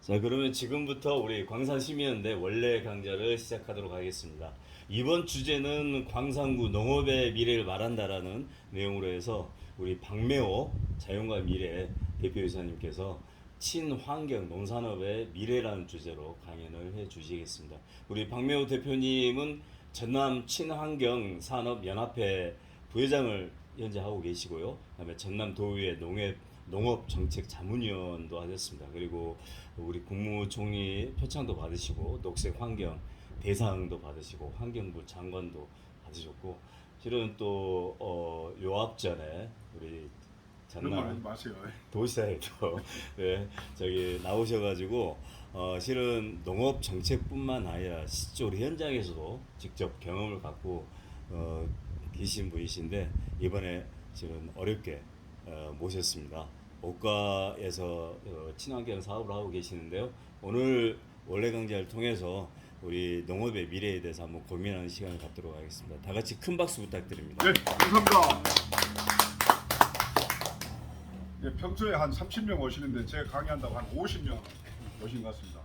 자, 그러면 지금부터 우리 광산시민연대 원래 강좌를 시작하도록 하겠습니다. 이번 주제는 광산구 농업의 미래를 말한다라는 내용으로 해서 우리 박매호 자연과 미래 대표이사님께서 친환경 농산업의 미래라는 주제로 강연을 해 주시겠습니다. 우리 박매호 대표님은 전남 친환경 산업연합회 부회장을 현재 하고 계시고요. 그다음에 전남도의회 농업정책 자문위원도 하셨습니다. 그리고 우리 국무총리 표창도 받으시고 녹색 환경 대상도 받으시고 환경부 장관도 받으셨고 실은 또 요 앞전에 우리 그런 말 하지 전남 마세요. 도시사에도 네, 저기 나오셔가지고 실은 농업 정책뿐만 아니라 실제로 현장에서도 직접 경험을 갖고 계신 분이신데 이번에 실은 어렵게 모셨습니다. 옥가에서 친환경 사업을 하고 계시는데요. 오늘 원래 강좌를 통해서 우리 농업의 미래에 대해서 한번 고민하는 시간을 갖도록 하겠습니다. 다 같이 큰 박수 부탁드립니다. 네, 감사합니다. 예, 평소에 한 30명 오시는데 제가 강의한다고 한 50명 오신 것 같습니다.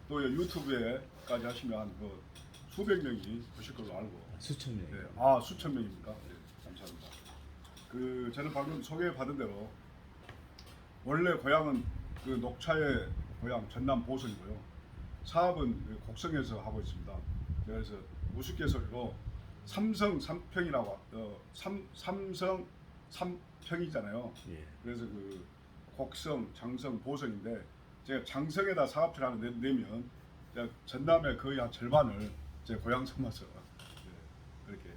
또 유튜브에까지 하시면 한 수백 명이 오실 걸로 알고. 수천 명. 네, 수천 명입니까? 네, 감사합니다. 저는 방금 소개받은 대로 원래 고향은 녹차의 고향 전남 보성이고요. 사업은 곡성에서 하고 있습니다. 그래서 우스갯소리로 삼성 삼평이라고 삼성 삼평이잖아요. 예. 그래서 곡성, 장성, 보성인데 제가 장성에다 사업체를 하나 내면 제가 전남의 거의 한 절반을 제 고향 삼아서 그렇게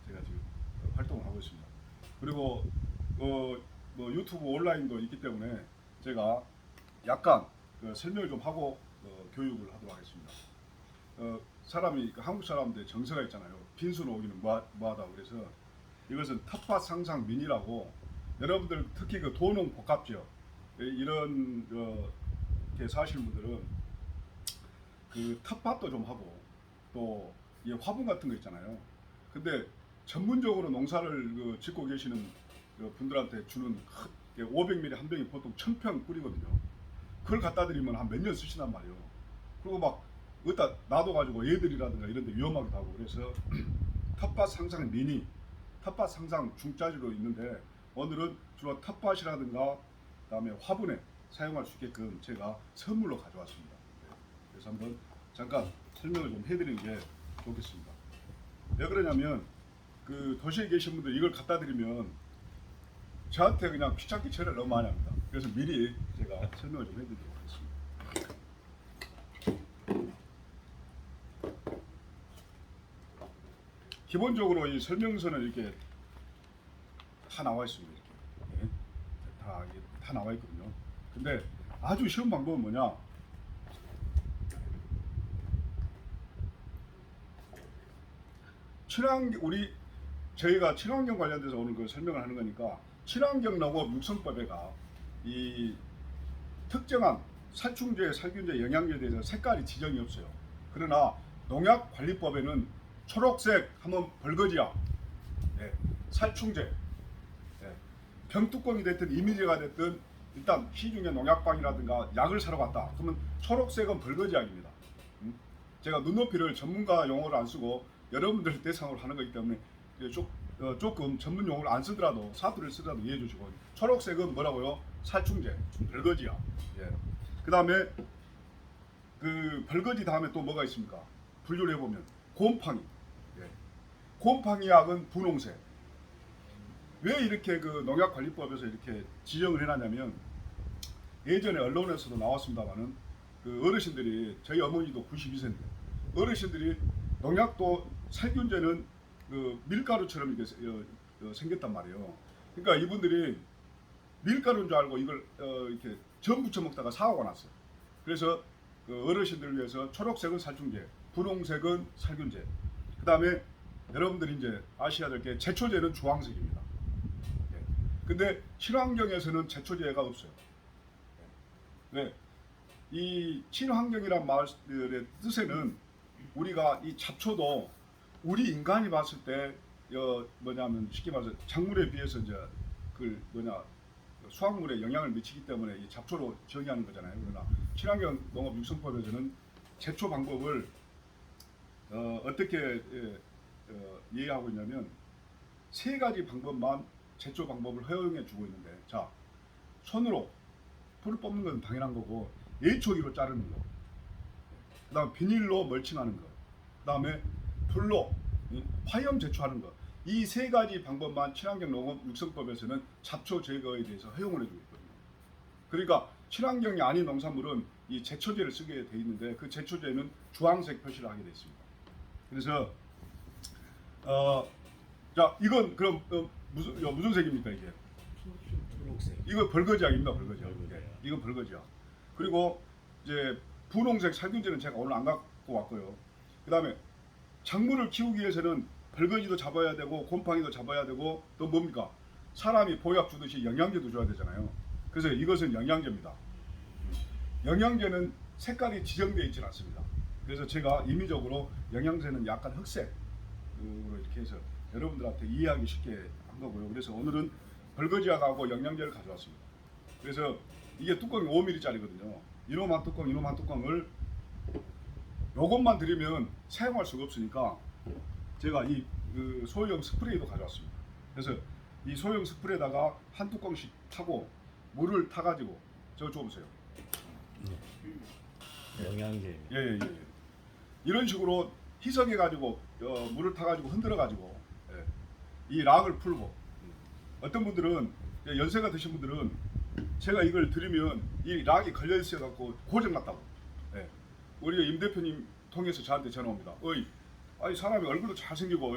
제가 지금 활동을 하고 있습니다. 그리고 유튜브 온라인도 있기 때문에 제가 약간 설명을 좀 하고 교육을 하도록 하겠습니다. 사람이 한국 사람들 정서가 있잖아요. 빈수로 오기는 뭐하다고 그래서 이것은 텃밭 상상 민이라고 여러분들 특히 도농 복합지역 이런 게 사시는 분들은 텃밭도 좀 하고 또 이 화분 같은 거 있잖아요. 근데 전문적으로 농사를 짓고 계시는 분들한테 주는 500ml 한 병이 보통 1000평 뿌리거든요. 그걸 갖다 드리면 한 몇 년 쓰시단 말이에요. 그리고 막 어디다 놔둬가지고 애들이라든가 이런 데 위험하기도 하고 그래서 텃밭 상상 미니, 텃밭 상상 중짜리로 있는데 오늘은 주로 텃밭이라든가 그다음에 화분에 사용할 수 있게끔 제가 선물로 가져왔습니다. 그래서 한번 잠깐 설명을 좀 해드리는 게 좋겠습니다. 왜 그러냐면 도시에 계신 분들 이걸 갖다 드리면 저한테 그냥 귀찮게 처리를 너무 많이 합니다. 그래서 미리 제가 설명을 좀 해드리도록 하겠습니다. 기본적으로 이 설명서는 이렇게 다 나와 있습니다. 이렇게. 네. 다 나와 있거든요. 근데 아주 쉬운 방법은 뭐냐? 저희가 친환경 관련돼서 오늘 설명을 하는 거니까 친환경 농업 육성법에가 이 특정한 살충제, 살균제, 영양제에 대해서 색깔이 지정이 없어요. 그러나 농약관리법에는 초록색 하면 벌거지약, 살충제, 병뚜껑이 됐든 이미지가 됐든 일단 시중에 농약방이라든가 약을 사러 갔다. 그러면 초록색은 벌거지약입니다. 제가 눈높이를 전문가 용어를 안 쓰고 여러분들 대상으로 하는 거기 때문에 조금 전문 용어를 안 쓰더라도 사투리를 쓰더라도 이해해 주시고 초록색은 뭐라고요? 살충제, 벌거지약. 그 다음에 벌거지 다음에 또 뭐가 있습니까? 분류를 해보면 곰팡이. 곰팡이 약은 분홍색. 왜 이렇게 농약관리법에서 이렇게 지정을 해놨냐면 예전에 언론에서도 나왔습니다만은 어르신들이 저희 어머니도 92세인데 어르신들이 농약도 살균제는 밀가루처럼 이렇게 생겼단 말이에요. 그러니까 이분들이 밀가루인 줄 알고 이걸 이렇게 전 부쳐 먹다가 사고가 났어요. 그래서 어르신들을 위해서 초록색은 살충제, 분홍색은 살균제. 그 다음에 여러분들이 이제 아셔야 될 게 제초제는 주황색입니다. 근데 친환경에서는 제초제가 없어요. 네. 이 친환경이란 말의 뜻에는 우리가 이 잡초도 우리 인간이 봤을 때 뭐냐면 쉽게 말해서 작물에 비해서 이제 수확물에 영향을 미치기 때문에 이 잡초로 정의하는 거잖아요. 그러나 친환경 농업 육성법에서는 제초 방법을 어떻게 이해하고 있냐면 세 가지 방법만 제초 방법을 허용해 주고 있는데, 자, 손으로 풀을 뽑는 건 당연한 거고, 예초기로 자르는 거, 그다음 비닐로 멀칭하는 거, 그다음에 불로 화염 제초하는 거, 이 세 가지 방법만 친환경 농업 육성법에서는 잡초 제거에 대해서 허용을 해주고 있거든요. 그러니까 친환경이 아닌 농산물은 이 제초제를 쓰게 돼 있는데, 그 제초제는 주황색 표시를 하게 돼 있습니다. 그래서 자, 이건 그럼 무슨 색입니까 이게? 초록색. 이거 벌거지약입니다. 벌거지약. 벌거지약. 네, 이건 벌거지약. 그리고 이제 분홍색 살균제는 제가 오늘 안 갖고 왔고요. 그다음에 작물을 키우기 위해서는 벌거지도 잡아야 되고 곰팡이도 잡아야 되고 또 뭡니까? 사람이 보약 주듯이 영양제도 줘야 되잖아요. 그래서 이것은 영양제입니다. 영양제는 색깔이 지정되어 있지는 않습니다. 그래서 제가 임의적으로 영양제는 약간 흑색으로 이렇게 해서 여러분들한테 이해하기 쉽게 한 거고요. 그래서 오늘은 벌거지약하고 영양제를 가져왔습니다. 그래서 이게 뚜껑이 5mm짜리거든요. 이놈한 뚜껑을 요것만 드리면 사용할 수가 없으니까 제가 이 소형 스프레이도 가져왔습니다. 그래서 이 소형 스프레이에다가 한 뚜껑씩 타고 물을 타가지고 저거 줘보세요. 영양제입니다. 예. 이런 식으로 희석해가지고 물을 타가지고 흔들어가지고 이 락을 풀고, 어떤 분들은 연세가 드신 분들은 제가 이걸 드리면 이 락이 걸려 있어갖고 고장 났다고. 우리 임 대표님 통해서 저한테 전화 옵니다. 어이, 아니 사람이 얼굴도 잘생기고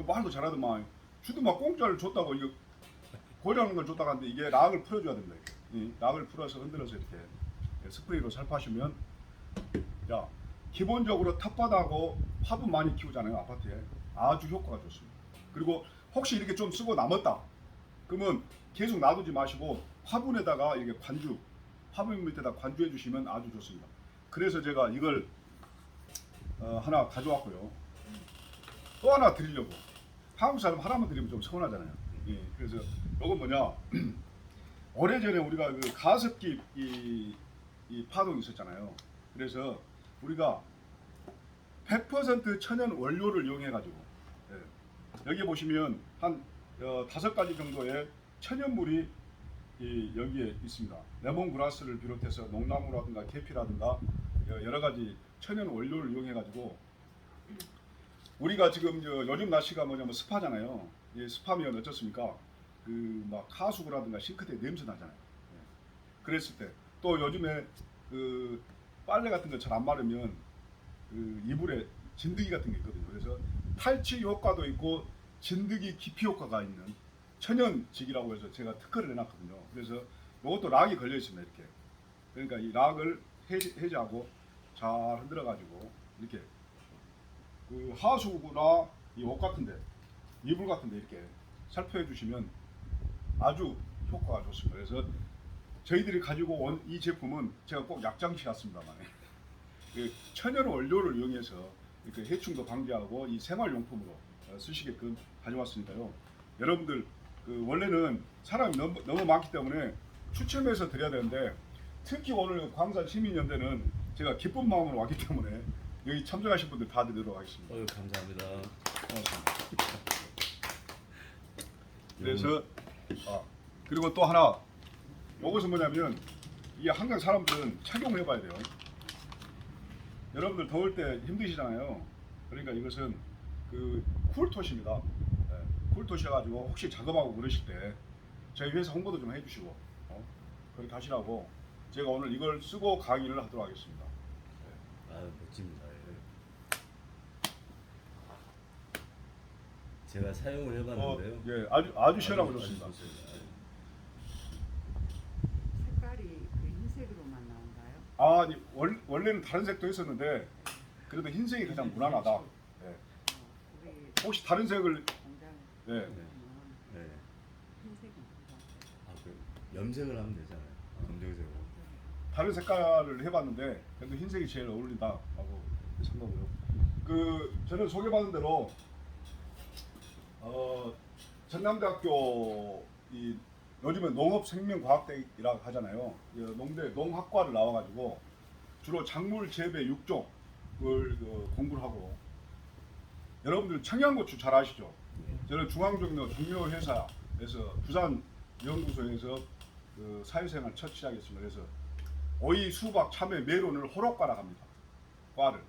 말도 잘하더만 주도 막 공짜를 줬다고 이거 고장난 걸 줬다고 하는데, 이게 락을 풀어줘야 됩니다. 이 락을 풀어서 흔들어서 이렇게 스프레이로 살포하시면, 자, 기본적으로 텃밭하고 화분 많이 키우잖아요. 아파트에 아주 효과가 좋습니다. 그리고 혹시 이렇게 좀 쓰고 남았다 그러면 계속 놔두지 마시고 화분에다가 이렇게 화분 밑에다 관주해 주시면 아주 좋습니다. 그래서 제가 이걸 하나 가져왔고요. 또 하나 드리려고. 한국 사람 하나만 드리면 좀 서운하잖아요. 예, 그래서 이건 뭐냐, 오래전에 우리가 그 가습기 이 파동이 있었잖아요. 그래서 우리가 100% 천연 원료를 이용해 가지고, 여기 보시면 한 5가지 정도의 천연물이 여기에 있습니다. 레몬그라스를 비롯해서 농나무라든가 계피라든가 여러 가지 천연 원료를 이용해 가지고, 우리가 지금 요즘 날씨가 뭐냐면 습하잖아요. 이 습하면 어떻습니까? 그 막 하수구라든가 싱크대 냄새 나잖아요. 그랬을 때 또 요즘에 그 빨래 같은 거 잘 안 마르면 그 이불에 진드기 같은 게 있거든요. 그래서 탈취 효과도 있고 진드기 기피 효과가 있는 천연직이라고 해서 제가 특허를 내놨거든요. 그래서 이것도 락이 걸려 있습니다. 이렇게. 그러니까 이 락을 해제하고 잘 흔들어 가지고 이렇게 그 하수구나 이 옷 같은데, 이불 같은데 이렇게 살포해 주시면 아주 효과가 좋습니다. 그래서 저희들이 가지고 온 이 제품은 제가 꼭 약장치 같습니다만 그 천연 원료를 이용해서 이렇게 해충도 방지하고 이 생활용품으로 쓰시게끔 가져왔으니까요. 여러분들 원래는 사람이 너무 많기 때문에 추첨해서 드려야 되는데, 특히 오늘 광산 시민연대는 제가 기쁜 마음으로 왔기 때문에 여기 참석하신 분들 다 드리도록 하겠습니다. 감사합니다. 고맙습니다. 그래서 그리고 또 하나, 이것은 뭐냐면 이게 항상 사람들은 착용을 해봐야 돼요. 여러분들 더울 때 힘드시잖아요. 그러니까 이것은 그 쿨토시입니다. 쿨토시여가지고 혹시 작업하고 그러실 때 저희 회사 홍보도 좀 해주시고 그렇게 하시라고 제가 오늘 이걸 쓰고 강의를 하도록 하겠습니다. 멋집니다. 제가 사용을 해봤는데요. 예, 아주 시원하고 좋습니다. 색깔이 그 흰색으로만 나온가요? 원래는 다른 색도 있었는데 그래도 흰색이 가장 무난하다. 우리 혹시 다른 색을 공장 예. 네. 흰색은 없어요. 그 염색을 하면 되잖아요. 검정색으로. 다른 색깔을 해봤는데 그래도 흰색이 제일 어울린다라고 생각하고요. 저는 소개받은 대로 전남대학교 이 요즘에 농업생명과학대라고 하잖아요. 농대 농학과를 나와가지고 주로 작물 재배 6종을 공부를 하고, 여러분들 청양고추 잘 아시죠? 저는 중앙종로 종묘회사에서 부산 연구소에서 그 사회생활 첫 시작했습니다. 그래서 오이, 수박, 참외, 메론을 호록과라 합니다. 과를.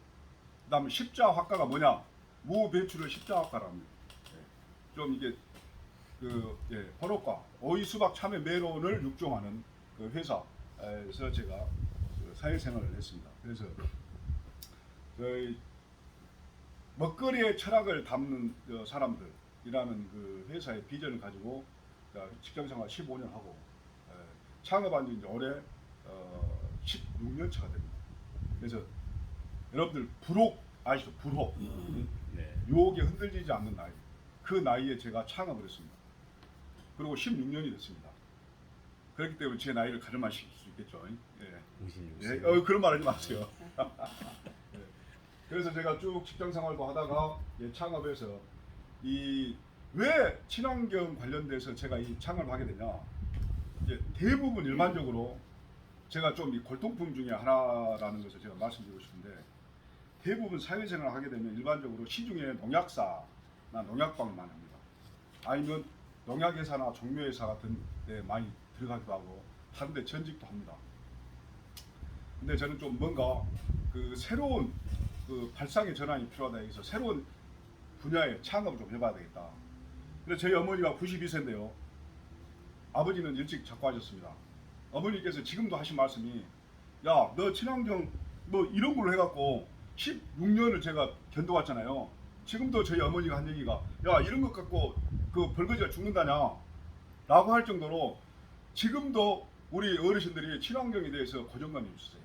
그다음에 십자학과가 뭐냐? 무, 배추를 십자학과라 합니다. 좀 이게 호록과 오이, 수박, 참외, 메론을 육종하는 그 회사에서 제가 그 사회생활을 했습니다. 그래서 저희 먹거리의 철학을 담는 사람들이라는 그 회사의 비전을 가지고 직장생활 15년 하고 창업한 지 이제 올해 16년 차가 됩니다. 그래서 여러분들 불혹 아시죠? 불혹. 네. 유혹에 흔들리지 않는 나이. 그 나이에 제가 창업을 했습니다. 그리고 16년이 됐습니다. 그렇기 때문에 제 나이를 가늠하실 수 있겠죠. 예. 56세. 그런 말 하지 마세요. 예. 그래서 제가 쭉 직장 생활도 하다가 창업해서 왜 친환경 관련돼서 제가 이 창업을 하게 되냐? 대부분 일반적으로 제가 좀 이 골동품 중에 하나라는 것을 제가 말씀드리고 싶은데, 대부분 사회생활을 하게 되면 일반적으로 시중에 농약사나 농약방만 합니다. 아니면 농약회사나 종묘회사 같은 데 많이 들어가기도 하고 다른 데 전직도 합니다. 근데 저는 좀 뭔가 그 새로운 그 발상의 전환이 필요하다 해서 새로운 분야에 창업을 좀 해봐야 되겠다. 그래서 저희 어머니가 92세인데요. 아버지는 일찍 작고하셨습니다. 어머니께서 지금도 하신 말씀이, 야, 너 친환경 뭐 이런 걸로 해갖고 16년을 제가 견뎌왔잖아요. 지금도 저희 어머니가 한 얘기가, 야, 이런 것 갖고 그 벌거지가 죽는다냐 라고 할 정도로 지금도 우리 어르신들이 친환경에 대해서 고정감이 있으세요.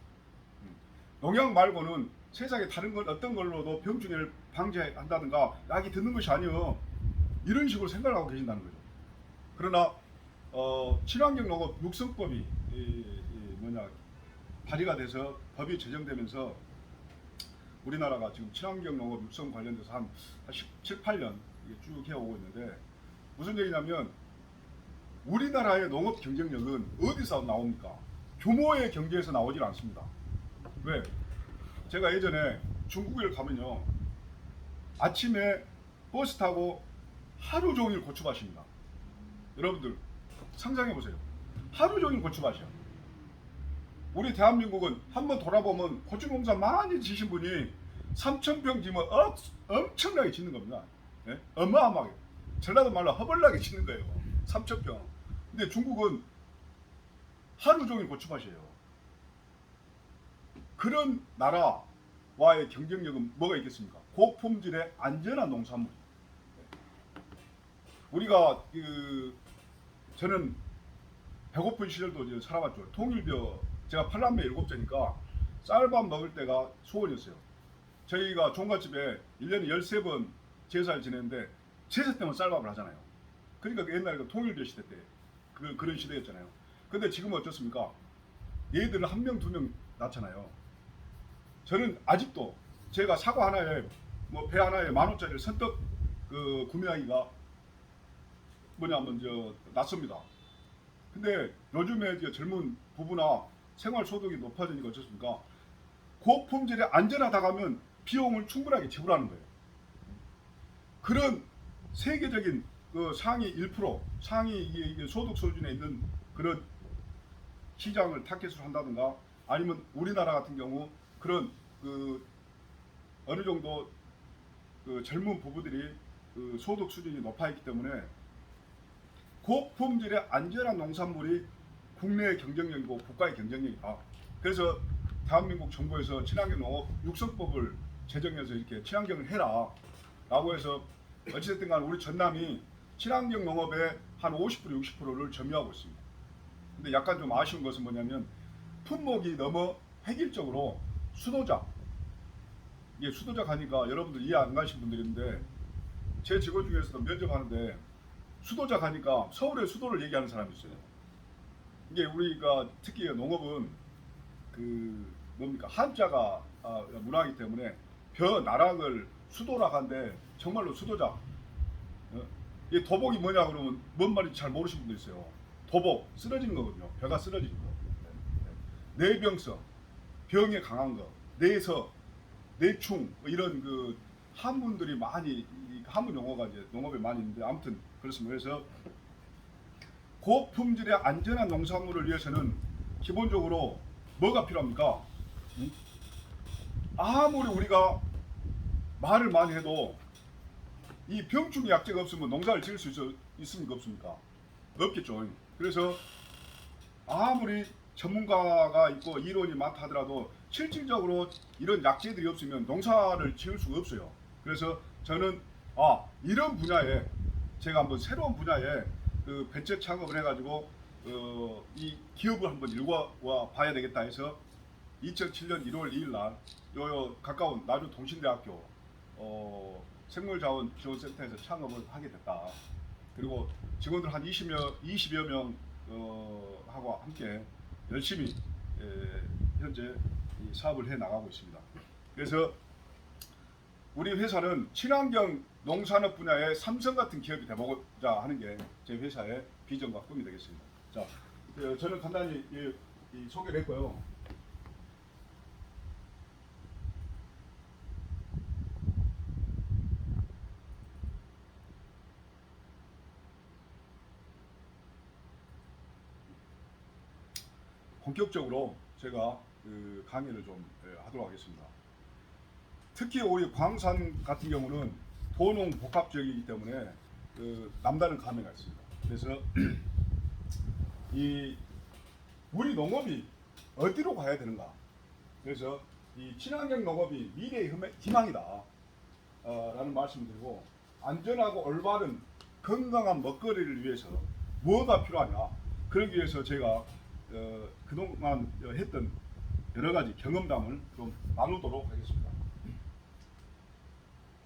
농약 말고는 세상에 다른 건 어떤 걸로도 병충해를 방지한다든가 약이 듣는 것이 아니요, 이런 식으로 생각을 하고 계신다는 거죠. 그러나 친환경 농업 육성법이 발의가 돼서 법이 제정되면서 우리나라가 지금 친환경 농업 육성 관련돼서 한 17, 18년 쭉 해오고 있는데, 무슨 얘기냐면 우리나라의 농업 경쟁력은 어디서 나옵니까? 규모의 경제에서 나오질 않습니다. 왜? 제가 예전에 중국을 가면요, 아침에 버스 타고 하루 종일 고추밭입니다. 여러분들 상상해 보세요. 하루 종일 고추밭이야. 우리 대한민국은 한번 돌아보면 고추 농사 많이 지신 분이 3,000평 지면 엄청나게 짓는 겁니다. 예? 어마어마하게. 전라도 말로 허벌나게 짓는 거예요. 3,000평. 근데 중국은 하루 종일 고추밭이에요. 그런 나라와의 경쟁력은 뭐가 있겠습니까? 고품질의 안전한 농산물. 우리가 저는 배고픈 시절도 살아봤죠. 통일벼, 제가 8남매 7째니까 쌀밥 먹을 때가 소원이었어요. 저희가 종갓집에 1년에 13번 제사를 지내는데 제사 때만 쌀밥을 하잖아요. 그러니까 옛날에 그 통일벼 시대 때 그런 시대였잖아요. 근데 지금은 어떻습니까? 얘들을 1명, 2명 낳잖아요. 저는 아직도 제가 사과 하나에 배 하나에 10,000원짜리를 선뜻 구매하기가 낫습니다. 근데 요즘에 젊은 부부나 생활 소득이 높아지니까 어떻습니까? 고품질에 안전하다 하면 비용을 충분하게 지불하는 거예요. 그런 세계적인 상위 1%, 상위 이게 소득 수준에 있는 그런 시장을 타겟으로 한다든가, 아니면 우리나라 같은 경우 그런 어느 정도 젊은 부부들이 소득 수준이 높아 있기 때문에 고품질의 안전한 농산물이 국내의 경쟁력이고 국가의 경쟁력이다. 그래서 대한민국 정부에서 친환경 농업 육성법을 제정해서 이렇게 친환경을 해라 라고 해서 어찌됐든 간에 우리 전남이 친환경 농업의 한 50% 60%를 점유하고 있습니다. 근데 약간 좀 아쉬운 것은 뭐냐면 품목이 너무 획일적으로 수도자, 이게 수도자 가니까 여러분들 이해 안 가신 분들이 있는데, 제 직원 중에서도 면접하는데 수도자 가니까 서울의 수도를 얘기하는 사람이 있어요. 이게 우리가 특히 농업은 한자가 문화이기 때문에 나락을 수도라 한데 정말로 수도자. 이 도복이 뭐냐 그러면 뭔 말인지 잘 모르시는 분도 있어요. 보복 쓰러지는 거거든요. 벼가 쓰러지는 거. 뇌병성, 병에 강한 거, 뇌서, 뇌충 뭐 이런 그 한문들이 많이 이 한문 용어가 이제 농업에 많이 있는데 아무튼 그렇습니다. 그래서 고품질의 안전한 농산물을 위해서는 기본적으로 뭐가 필요합니까? 아무리 우리가 말을 많이 해도 이 병충 약제가 없으면 농사를 지을 수 있습니까? 없습니까? 없겠죠. 그래서 아무리 전문가가 있고 이론이 많다 하더라도 실질적으로 이런 약제들이 없으면 농사를 지을 수가 없어요. 그래서 저는 이런 분야에 제가 한번 새로운 분야에 그 벤처 창업을 해가지고 이 기업을 한번 읽어와 봐야 되겠다 해서 2007년 1월 2일 날 요 가까운 나주통신대학교 생물자원지원센터에서 창업을 하게 됐다. 그리고 직원들 한 20여 명 하고 함께 열심히 현재 이 사업을 해 나가고 있습니다. 그래서 우리 회사는 친환경 농산업 분야의 삼성 같은 기업이 되보고자 하는 게 제 회사의 비전과 꿈이 되겠습니다. 자, 저는 간단히 이 소개를 했고요. 본격적으로 제가 그 강의를 좀 하도록 하겠습니다. 특히 우리 광산 같은 경우는 도농 복합 지역이기 때문에 그 남다른 감회가 있습니다. 그래서 이 우리 농업이 어디로 가야 되는가? 그래서 이 친환경 농업이 미래의 희망이다. 라는 말씀을 드리고 안전하고 올바른 건강한 먹거리를 위해서 뭐가 필요하냐? 그러기 위해서 제가 그동안 했던 여러 가지 경험담을 좀 나누도록 하겠습니다.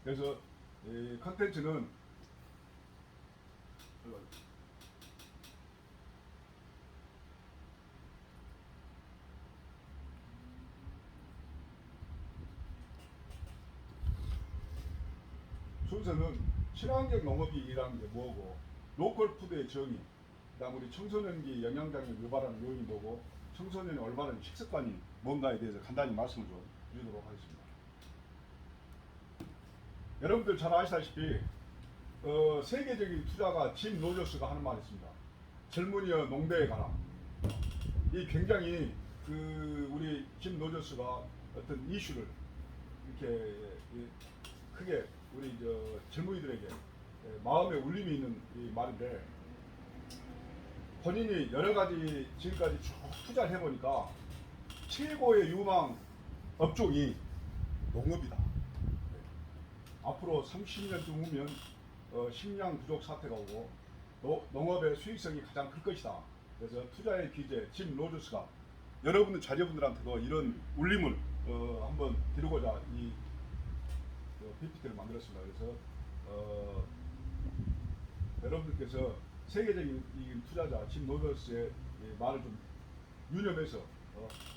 그래서 이 컨텐츠는 순서는 친환경 농업이라는 게 뭐고, 로컬 푸드의 정의, 그다음 우리 청소년기 영양장애 유발하는 요인이 뭐고, 청소년의 올바른 식습관이 뭔가에 대해서 간단히 말씀을 좀 드리도록 하겠습니다. 여러분들 잘 아시다시피 세계적인 투자가 짐 로저스가 하는 말이 있습니다. 젊은이여 농대에 가라. 이 굉장히 그 우리 짐 로저스가 어떤 이슈를 이렇게 크게 우리 젊은이들에게 마음에 울림이 있는 이 말인데, 본인이 여러 가지 지금까지 쭉 투자를 해보니까 최고의 유망 업종이 농업이다. 앞으로 30년쯤 후면 식량 부족 사태가 오고 농업의 수익성이 가장 클 것이다. 그래서 투자의 귀재 짐 로저스가 여러분들 자녀분들한테도 이런 울림을 한번 드리고자 이 PPT를 만들었습니다. 그래서 여러분들께서 세계적인 이 투자자 짐 로저스의 말을 좀 유념해서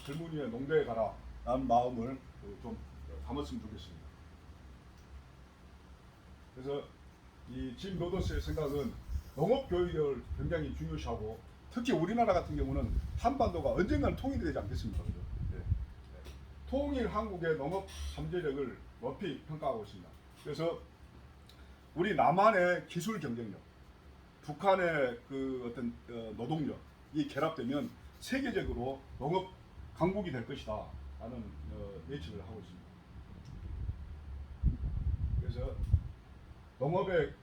젊은이의 농대에 가라 라는 마음을 좀 담았으면 좋겠습니다. 그래서 이 짐 로저스의 생각은 농업 교육을 굉장히 중요시하고, 특히 우리나라 같은 경우는 한반도가 언젠가는 통일이 되지 않겠습니까? 그죠? 네. 통일 한국의 농업 잠재력을 높이 평가하고 있습니다. 그래서 우리 남한의 기술 경쟁력, 북한의 그 어떤 노동력이 결합되면 세계적으로 농업 강국이 될 것이다 라는 예측을 하고 있습니다. 그래서 농업의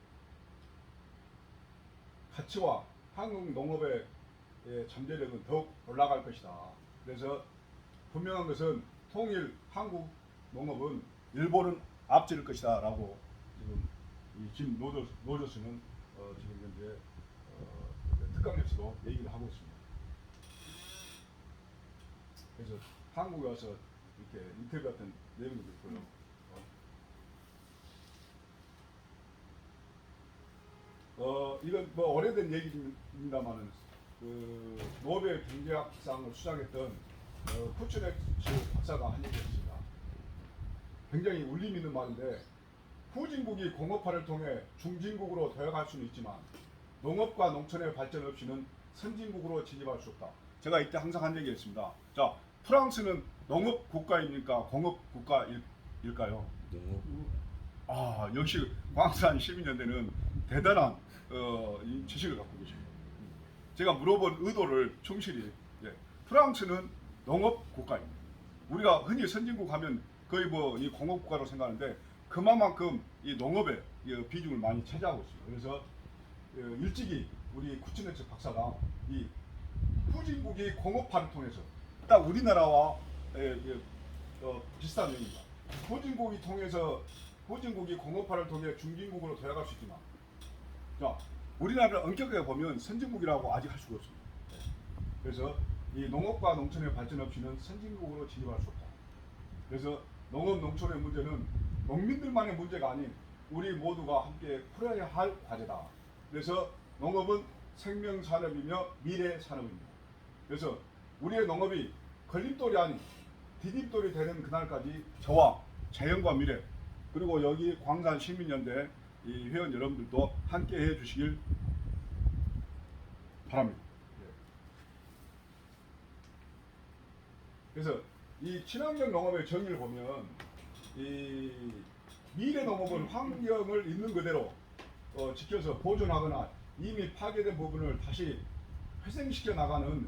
가치와 한국 농업의 잠재력은 더욱 올라갈 것이다. 그래서 분명한 것은 통일 한국 농업은 일본은 앞질 것이다 라고 지금 이 짐 로저스는 지금 현재 특강에서도 얘기를 하고 있습니다. 그래서 한국에 와서 이렇게 인터뷰 같은 내용도 있고요. 이건 뭐 오래된 얘기입니다만은 그 노벨 경제학상을 수상했던 쿠츠네츠 박사가 한 얘기였습니다. 굉장히 울림 있는 말인데, 후진국이 공업화를 통해 중진국으로 되어갈 수는 있지만 농업과 농촌의 발전 없이는 선진국으로 진입할 수 없다. 제가 이때 항상 한 얘기 했습니다. 자, 프랑스는 농업 국가입니까? 공업 국가일까요? 농업. 아, 역시 광산 시민연대는 대단한 이 지식을 갖고 계십니다. 제가 물어본 의도를 충실히, 예, 프랑스는 농업 국가입니다. 우리가 흔히 선진국 하면 거의 뭐 이 공업 국가로 생각하는데 그만큼 이 농업의 이 비중을 많이 차지하고 있습니다. 그래서 일찍이 우리 구친네츠 박사가 이 후진국이 공업화를 통해서 딱 우리나라와 비슷한 내용입니다. 후진국이 공업화를 통해 중진국으로 도약할 수 있지만, 자, 우리나라를 엄격하게 보면 선진국이라고 아직 할 수가 없습니다. 그래서 이 농업과 농촌의 발전 없이는 선진국으로 진입할 수 없다. 그래서 농업 농촌의 문제는 농민들만의 문제가 아닌 우리 모두가 함께 풀어야 할 과제다. 그래서 농업은 생명 산업이며 미래 산업입니다. 그래서 우리의 농업이 걸림돌이 아닌 디딤돌이 되는 그날까지 저와 자연과 미래, 그리고 여기 광산 시민연대 이 회원 여러분들도 함께 해주시길 바랍니다. 그래서 이 친환경 농업의 정의를 보면 이 미래 농업은 환경을 있는 그대로 지켜서 보존하거나 이미 파괴된 부분을 다시 회생시켜 나가는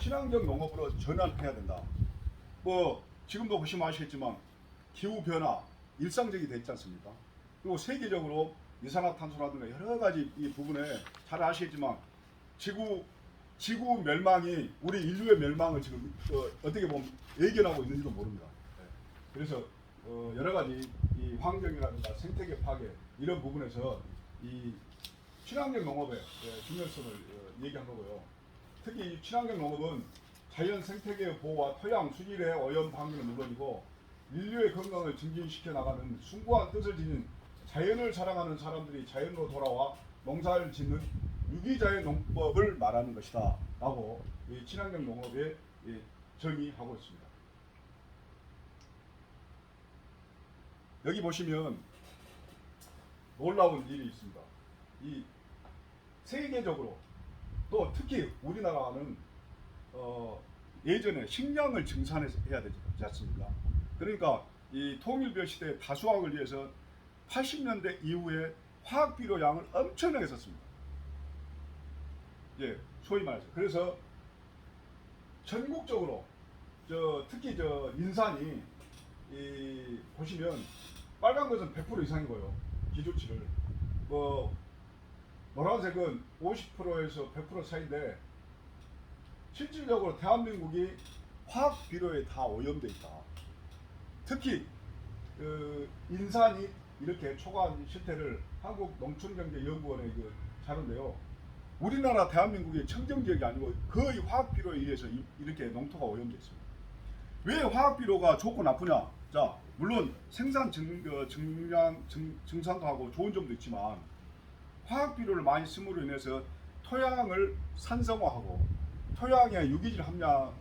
친환경 농업으로 전환해야 된다. 뭐 지금도 보시면 아시겠지만 기후 변화 일상적이 됐지 않습니까? 그리고 세계적으로 이산화탄소라든가 여러 가지 이 부분에 잘 아시겠지만 지구 멸망이 우리 인류의 멸망을 지금 어떻게 보면 예견하고 있는지도 모릅니다. 그래서 여러 가지 이 환경이라든가 생태계 파괴 이런 부분에서 이 친환경 농업의 중요성을 얘기한 거고요. 특히 이 친환경 농업은 자연 생태계 보호와 토양 수질의 오염 방지는 물론이고 인류의 건강을 증진시켜 나가는 숭고한 뜻을 지닌 자연을 사랑하는 사람들이 자연으로 돌아와 농사를 짓는 유기자연 농법을 말하는 것이다 라고 이 친환경 농업에 정의하고 있습니다. 여기 보시면 놀라운 일이 있습니다. 이 세계적으로 또 특히 우리나라는 예전에 식량을 증산해야 되지 않습니까? 그러니까 이 통일별 시대 다수화를 위해서 80년대 이후에 화학 비료 양을 엄청나게 썼습니다. 예, 소위 말해서. 그래서 전국적으로 특히 인산이 보시면 빨간 것은 100% 이상이고요. 기조치를 노란색은 50%에서 100% 사이인데 실질적으로 대한민국이 화학 비료에 다 오염돼 있다. 특히 인산이 이렇게 초과한 실태를 한국농촌경제연구원의 자료인데요. 우리나라 대한민국의 청정 지역이 아니고 거의 화학 비료에 의해서 이렇게 농토가 오염돼 있습니다. 왜 화학 비료가 좋고 나쁘냐? 자, 물론 생산 증산도 하고 좋은 점도 있지만 화학 비료를 많이 쓰므로 인해서 토양을 산성화하고 토양의 유기질 함량,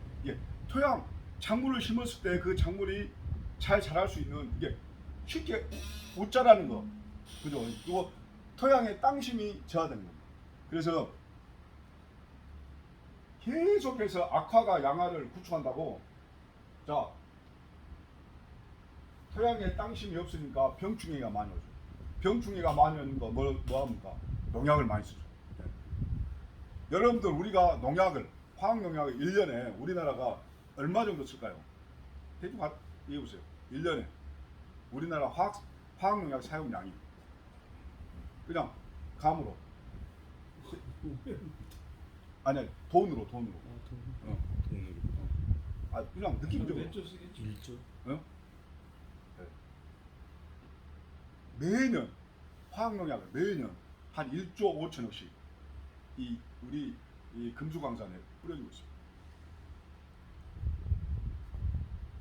토양 작물을 심었을 때 그 작물이 잘 자랄 수 있는 이게 쉽게 웃자라는 거, 그죠? 그리고 토양의 땅심이 저하되는 겁니다. 그래서 계속해서 악화가 양화를 구축한다고. 자, 토양에 땅심이 없으니까 병충해가 많이 오죠. 병충해가 많이 오는 거 뭐 합니까? 농약을 많이 쓰죠. 네. 여러분들 우리가 화학 농약을 1년에 우리나라가 얼마 정도 쓸까요? 대충 얘기해보세요. 1년에 우리나라 화학 농약 사용량이 그냥 감으로 아니 돈으로 돈으로. 그냥 느낌적으로 몇 조 쓰겠지? 1조. 네. 매년 화학농약을 매년 한 1조 5천억씩 우리 금수광산에 뿌려주고 있습니다.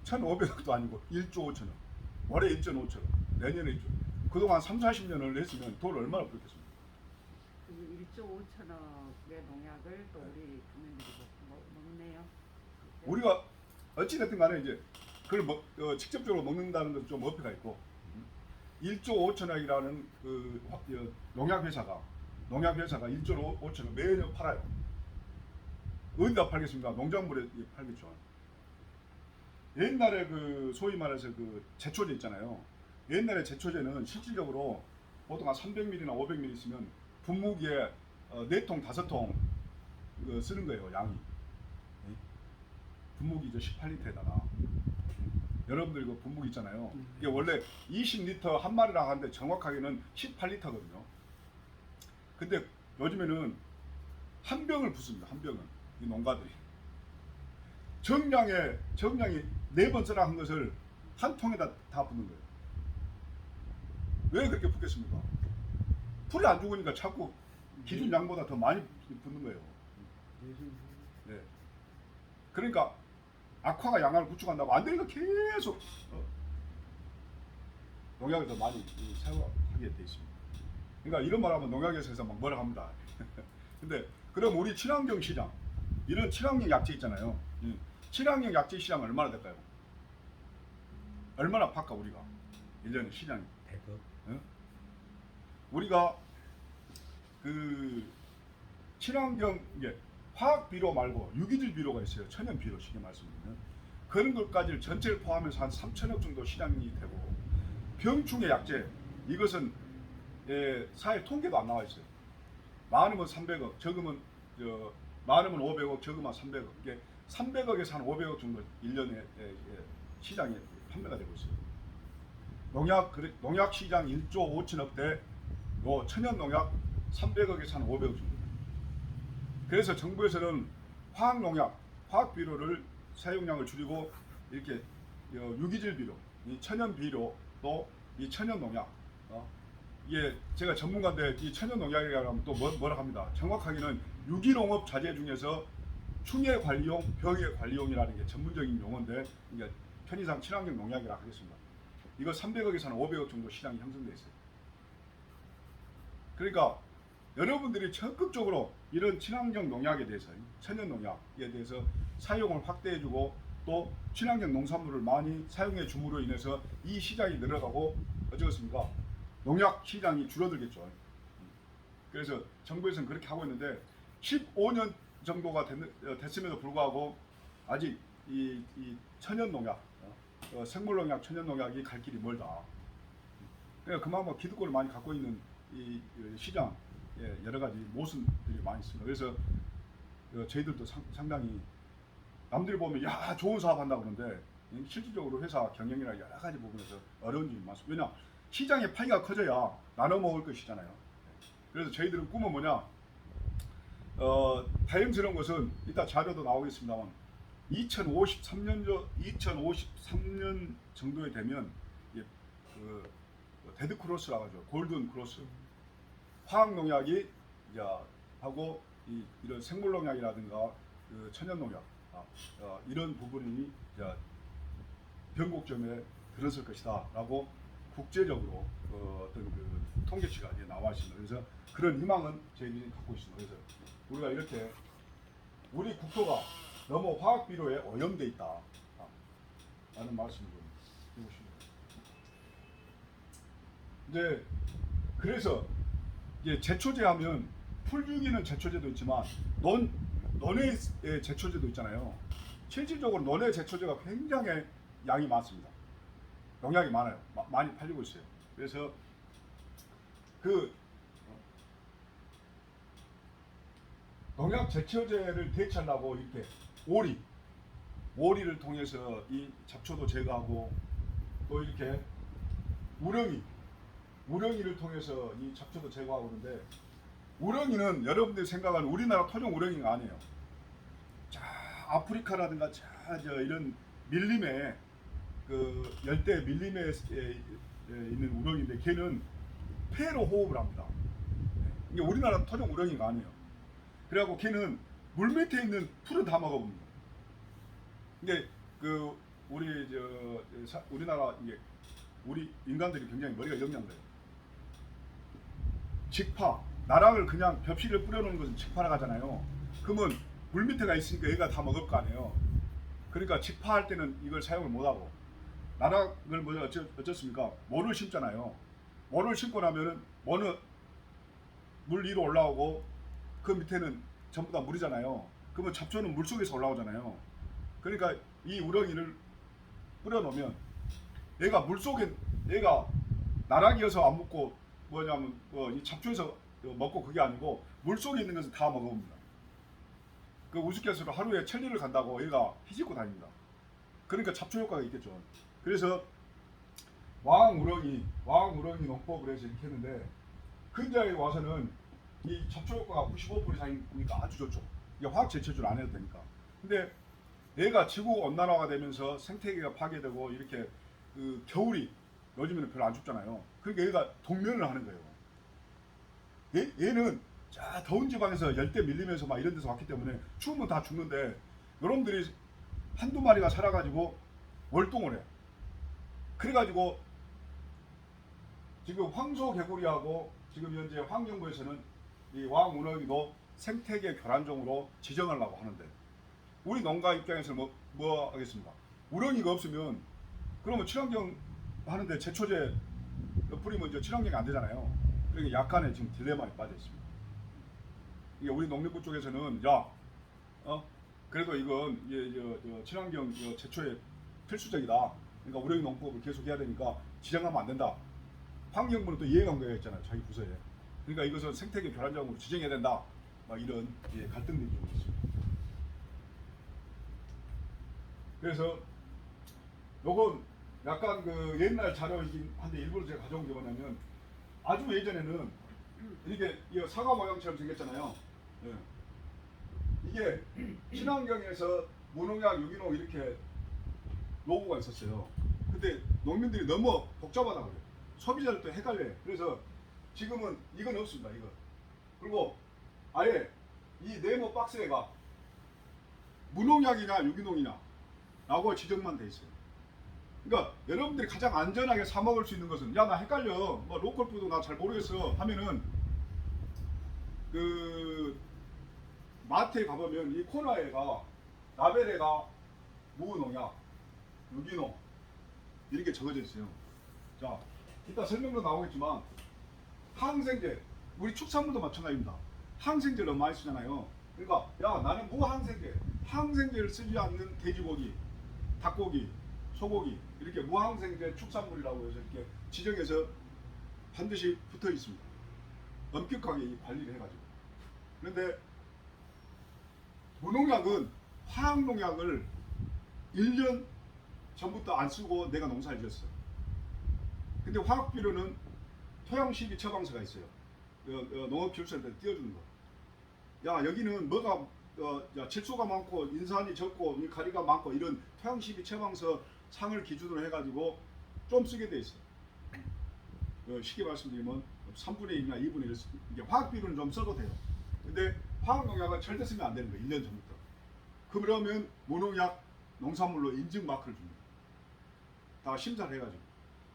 1,500억도 아니고 1조 5천억. 올해 1.5천억, 내년에 1조. 그동안 3, 40년을 했으면 돈을 얼마나 뿌렸겠습니까? 1조 5천억의 농약을 또 네. 우리 국민들이 먹네요. 우리가 어찌됐든 간에 이제 그걸 직접적으로 먹는다는 것은 좀 어폐가 있고 1조 5천억이라는 농약 회사가 1조 5천억 매년 팔아요. 어디다 팔겠습니까? 농작물에 팔겠죠. 옛날에 그 소위 말해서 그 제초제 있잖아요. 옛날에 제초제는 실질적으로 보통 한 300ml나 500ml 있으면 분무기에 4통, 5통 쓰는 거예요, 양이. 분무기 이제 18리터에다가. 여러분들 이거 분무기 있잖아요. 이게 원래 20리터 한 마리랑 하는데 정확하게는 18리터거든요. 근데 요즘에는 한 병을 붓습니다. 한 병은. 이 농가들이. 정량이 4번 쓰라 한 것을 한 통에다 다 붓는 거예요. 왜 그렇게 붓겠습니까? 풀이 안 죽으니까 자꾸 기준 양보다 더 많이 붓는 거예요. 네. 그러니까 악화가 양을 구축한다고 안 되니까 계속 농약을 더 많이 사용하게 돼 있습니다. 그러니까 이런 말하면 농약에서 막 뭐라 합니다. 근데 그럼 우리 친환경 시장 이런 친환경 약재 있잖아요. 친환경 약재 시장 얼마나 될까요? 얼마나 팔까 우리가 1년에 시장이 100억. 응? 우리가 그 친환경 이게 화학 비료 말고 유기질 비료가 있어요. 천연 비료 쉽게 말씀드리면 그런 것까지 전체를 포함해서 한 3천억 정도 시장이 되고 병충해 약재 이것은 사회 통계도 안 나와 있어요. 많으면 300억, 적으면 많으면 500억, 적으면 300억. 이게 300억에서 한 500억 정도 1년에 시장에 판매가 되고 있어요. 농약 시장 1조 5천억대, 천연 농약 300억에서 한 500억 정도. 그래서 정부에서는 화학 농약, 화학 비료를 사용량을 줄이고 이렇게 유기질 비료, 이 천연 비료 또 이 천연 농약, 이게 제가 전문가인데 이 천연 농약이라고 하면 또 뭐라 합니다. 정확하게는 유기농업 자재 중에서 충해 관리용, 병해 관리용이라는 게 전문적인 용어인데 이게 편의상 친환경 농약이라 하겠습니다. 이거 300억에서 한 500억 정도 시장이 형성돼 있어요. 그러니까 여러분들이 적극적으로 이런 친환경 농약에 대해서 천연 농약에 대해서 사용을 확대해주고 또 친환경 농산물을 많이 사용해 줌으로 인해서 이 시장이 늘어가고 어쩌겠습니까? 농약 시장이 줄어들겠죠. 그래서 정부에서는 그렇게 하고 있는데 15년 정도가 됐음에도 불구하고 아직 이 천연 농약, 생물 농약, 천연 농약이 갈 길이 멀다. 그러니까 그만큼 기득권을 많이 갖고 있는 이 시장 여러 가지 모순들이 많이 있습니다. 그래서 저희들도 상당히 남들이 보면 야 좋은 사업 한다 그러는데 실질적으로 회사 경영이나 여러 가지 부분에서 어려운 점이 많습니다. 왜냐 시장의 파이가 커져야 나눠 먹을 것이잖아요. 그래서 저희들은 꿈은 뭐냐? 다행스러운 것은 이따 자료도 나오겠습니다만 2053년 정도에 되면 그 데드 크로스라고 하죠. 골든 크로스. 화학 농약이 이제 하고 이런 생물 농약이라든가 그 천연 농약 이런 부분이 이제 변곡점에 들었을 것이다라고 국제적으로 어떤 그 통계치가 이제 나와 있습니다. 그래서 그런 희망은 저희들이 갖고 있습니다. 그래서 우리가 이렇게 우리 국토가 너무 화학 비료에 오염돼 있다 라는 말씀을 좀 드리고 싶습니다. 이제 그래서 이제 제초제 하면 풀 죽이는 제초제도 있지만 논의 제초제도 있잖아요. 실질적으로 논의 제초제가 굉장히 양이 많습니다. 농약이 많아요. 많이 팔리고 있어요. 그래서 그 농약 제초제를 대체하려고 이렇게 오리를 통해서 이 잡초도 제거하고 또 이렇게 우렁이를 통해서 이 잡초도 제거하고 그러는데 우렁이는 여러분들이 생각하는 우리나라 토종 우렁이가 아니에요. 자 아프리카라든가 이런 밀림에 그 열대 밀림에 있는 우렁이인데 걔는 폐로 호흡을 합니다. 이게 우리나라 토종 우렁이가 아니에요. 그래갖고 걔는 물 밑에 있는 풀을 다 먹어봅니다. 근데 그 우리나라 이게 우리 인간들이 굉장히 머리가 영리한 거예요. 직파 나락을 그냥 벽실을 뿌려놓는 것은 직파라고 하잖아요. 그러면 물 밑에가 있으니까 얘가 다 먹을 거 아니에요. 그러니까 직파할 때는 이걸 사용을 못하고 나락을 어쩌습니까? 모를 심잖아요. 모를 심고 나면은 모는 물 위로 올라오고 그 밑에는 전부 다 물이잖아요. 그러면 잡초는 물 속에서 올라오잖아요. 그러니까 이 우렁이를 뿌려놓으면 얘가 물 속에 얘가 나락이어서 안 먹고 뭐냐면 이 잡초에서 먹고 그게 아니고 물 속에 있는 것은 다 먹어봅니다. 그 우스갯소리로 하루에 1000리를 간다고 얘가 희짓고 다닙니다. 그러니까 잡초 효과가 있겠죠. 그래서 왕우렁이 농법을 해서 이렇게 했는데 근자에 와서는 이 잡초 효과가 95% 이상이니까 아주 좋죠. 이게 화학 제초제를 안 해도 되니까. 근데 얘가 지구 온난화가 되면서 생태계가 파괴되고 이렇게 그 겨울이 요즘에는 별로 안 춥잖아요. 그러니까 얘가 동면을 하는 거예요. 얘는 자 더운 지방에서 열대 밀리면서 막 이런 데서 왔기 때문에 추우면 다 죽는데 여러분들이 한두 마리가 살아가지고 월동을 해. 그래가지고 지금 황소개구리하고 지금 현재 환경부에서는 이 왕우렁이도 생태계 교란종으로 지정하려고 하는데 우리 농가 입장에서는 뭐 하겠습니까? 우렁이가 없으면 그러면 친환경 하는데 제초제 뿌리면 이제 친환경이 안 되잖아요. 그러니까 약간의 지금 딜레마에 빠져 있습니다. 이게 우리 농림부 쪽에서는 그래도 이건 친환경 제초에 필수적이다. 그러니까 우렁이 농법을 계속 해야 되니까 지정하면 안 된다. 환경부는 또 이해관계가 있잖아요. 자기 부서에. 그러니까 이것은 생태계 교란종으로 지정해야 된다. 막 이런 갈등들이 좀 있습니다. 그래서 요건 약간 그 옛날 자료이긴 한데 일부러 제가 가져온 게 뭐냐면 아주 예전에는 이렇게 이 사과 모양처럼 생겼잖아요. 예. 이게 친환경에서 무농약 유기농 이렇게 로고가 있었어요. 근데 농민들이 너무 복잡하다고 그래요. 소비자를 또 헷갈려요. 그래서 지금은 이건 없습니다. 이거. 그리고 아예 이 네모 박스에가 무농약이냐 유기농이냐 라고 지정만 돼 있어요. 그러니까 여러분들이 가장 안전하게 사 먹을 수 있는 것은 야 나 헷갈려 뭐 로컬푸드 나 잘 모르겠어 하면은 그 마트에 가보면 이 코너에가 라벨에가 무농약 유기농 이렇게 적어져 있어요. 자 이따 설명도 나오겠지만 항생제 우리 축산물도 마찬가지입니다. 항생제를 너무 많이 쓰잖아요. 그러니까 야 나는 무항생제 항생제를 쓰지 않는 돼지고기 닭고기 소고기 이렇게 무항생제 축산물이라고 해서 이렇게 지정해서 반드시 붙어 있습니다. 엄격하게 이 관리를 해가지고. 그런데 무농약은 화학농약을 1년 전부터 안 쓰고 내가 농사를 지었어. 근데 화학비료는 토양시비 처방서가 있어요. 농업기술센터에 띄워주는 거. 야 여기는 뭐가 질소가 많고 인산이 적고 가리가 많고 이런 토양시비 처방서 상을 기준으로 해가지고 좀 쓰게 돼 있어요. 쉽게 말씀드리면 3분의 1이나 2분의 1 이게 화학비료는 좀 써도 돼요. 근데 화학농약은 절대 쓰면 안 되는 거예요. 1년 전부터. 그러면 무농약 농산물로 인증 마크를 줍니다. 다 심사를 해가지고.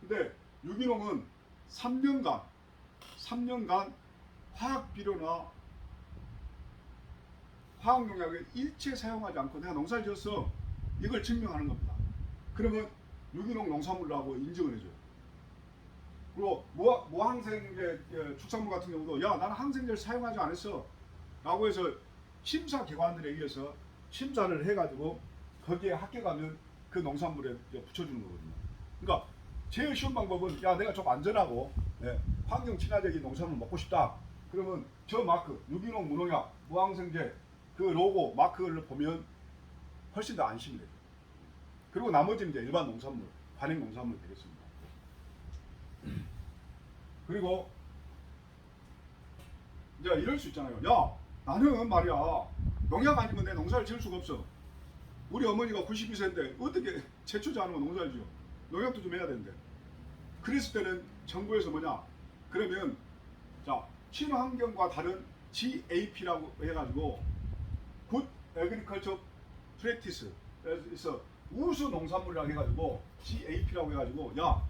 근데 유기농은 3년간 화학비료나 화학농약을 일체 사용하지 않고 내가 농사를 지었어. 이걸 증명하는 겁니다. 그러면 유기농 농산물이라고 인증을 해줘요. 그리고 무항생제 축산물 같은 경우도 야 나는 항생제를 사용하지 않았어 라고 해서 심사기관들에 의해서 심사를 해가지고 거기에 합격하면 그 농산물에 붙여주는 거거든요. 그러니까 제일 쉬운 방법은 야 내가 좀 안전하고 환경 친화적인 농산물 먹고 싶다. 그러면 저 마크 유기농 무농약 무항생제 그 로고 마크를 보면 훨씬 더 안심이 돼요. 그리고 나머지는 이제 일반 농산물 관행 농산물 되겠습니다. 그리고 이제 이럴 수 있잖아요. 야 나는 말이야 농약 아니면 내 농사를 지을 수가 없어. 우리 어머니가 92세인데 어떻게 제초제 안 하면 농사를 지어. 농약도 좀 해야 되는데. 그랬을 때는 정부에서 뭐냐 그러면 자 친환경과 다른 GAP라고 해가지고 Good Agriculture Practice에서 우수 농산물이라고 해가지고 GAP라고 해가지고 야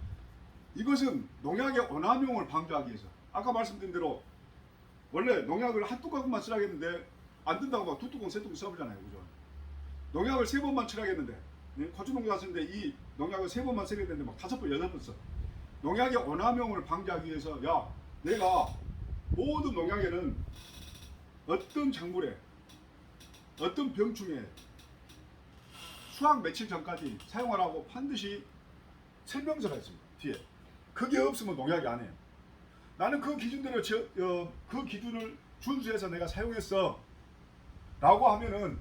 이것은 농약의 오남용을 방지하기 위해서 아까 말씀드린 대로 원래 농약을 한 뚜껑만 쓰라겠는데 안 된다고 막 두 뚜껑 세 뚜껑 써보잖아요. 그죠? 농약을 3번만 치라겠는데 고추 농사 쓰는데 이 농약을 3번만 쓰게 되는데 막 5번 6번 써. 농약의 오남용을 방지하기 위해서 야 내가 모든 농약에는 어떤 작물에 어떤 병충해 수확 며칠 전까지 사용하라고 반드시 설명서가 있습니다. 뒤에. 그게 없으면 농약이 아니에요. 나는 그 기준대로 그 기준을 준수해서 내가 사용했어 라고 하면은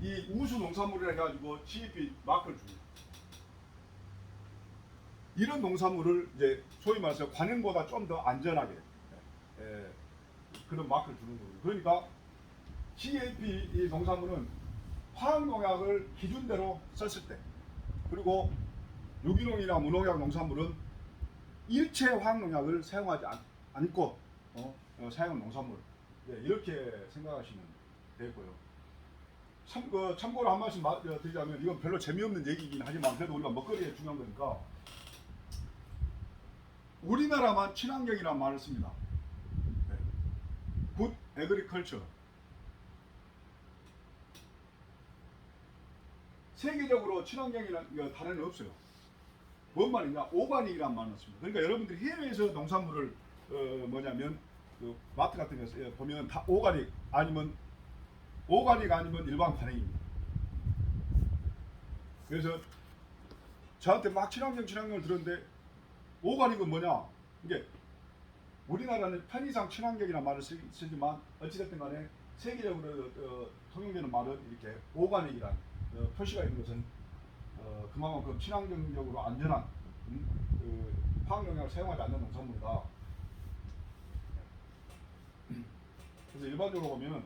이 우수 농산물이라 해가지고 GAP 마크를 줍니다. 이런 농산물을 이제 소위 말해서 관행보다 좀 더 안전하게 그런 마크를 주는 거예요. 그러니까 GAP 이 농산물은 화학농약을 기준대로 썼을 때, 그리고 유기농이나 무농약 농산물은 일체 화학농약을 사용하지 않고 사용한 농산물, 이렇게 생각하시면 되고요. 참고로 한 말씀 드리자면, 이건 별로 재미없는 얘기긴 하지만 그래도 우리가 먹거리에 중요한 거니까, 우리나라만 친환경이라는 말을 씁니다. 굿 에그리컬처. 세계적으로 친환경이라는 단어는 없어요. 뭔 말이냐? 오가닉이라는 말을 씁니다. 그러니까 여러분들이 해외에서 농산물을 뭐냐면 그 마트 같은 데서 보면 다 오가닉 아니면 일반 관행입니다. 그래서 저한테 막 친환경을 들었는데, 오가닉은 뭐냐? 이게 우리나라는 편의상 친환경이라는 말을 쓰지만 어찌됐든 간에 세계적으로 통용되는 말은 이렇게 오가닉이라는 표시가 있는 것은 그만큼 친환경적으로 안전한 화학농약을 사용하지 않는 농산물이다. 그래서 일반적으로 보면,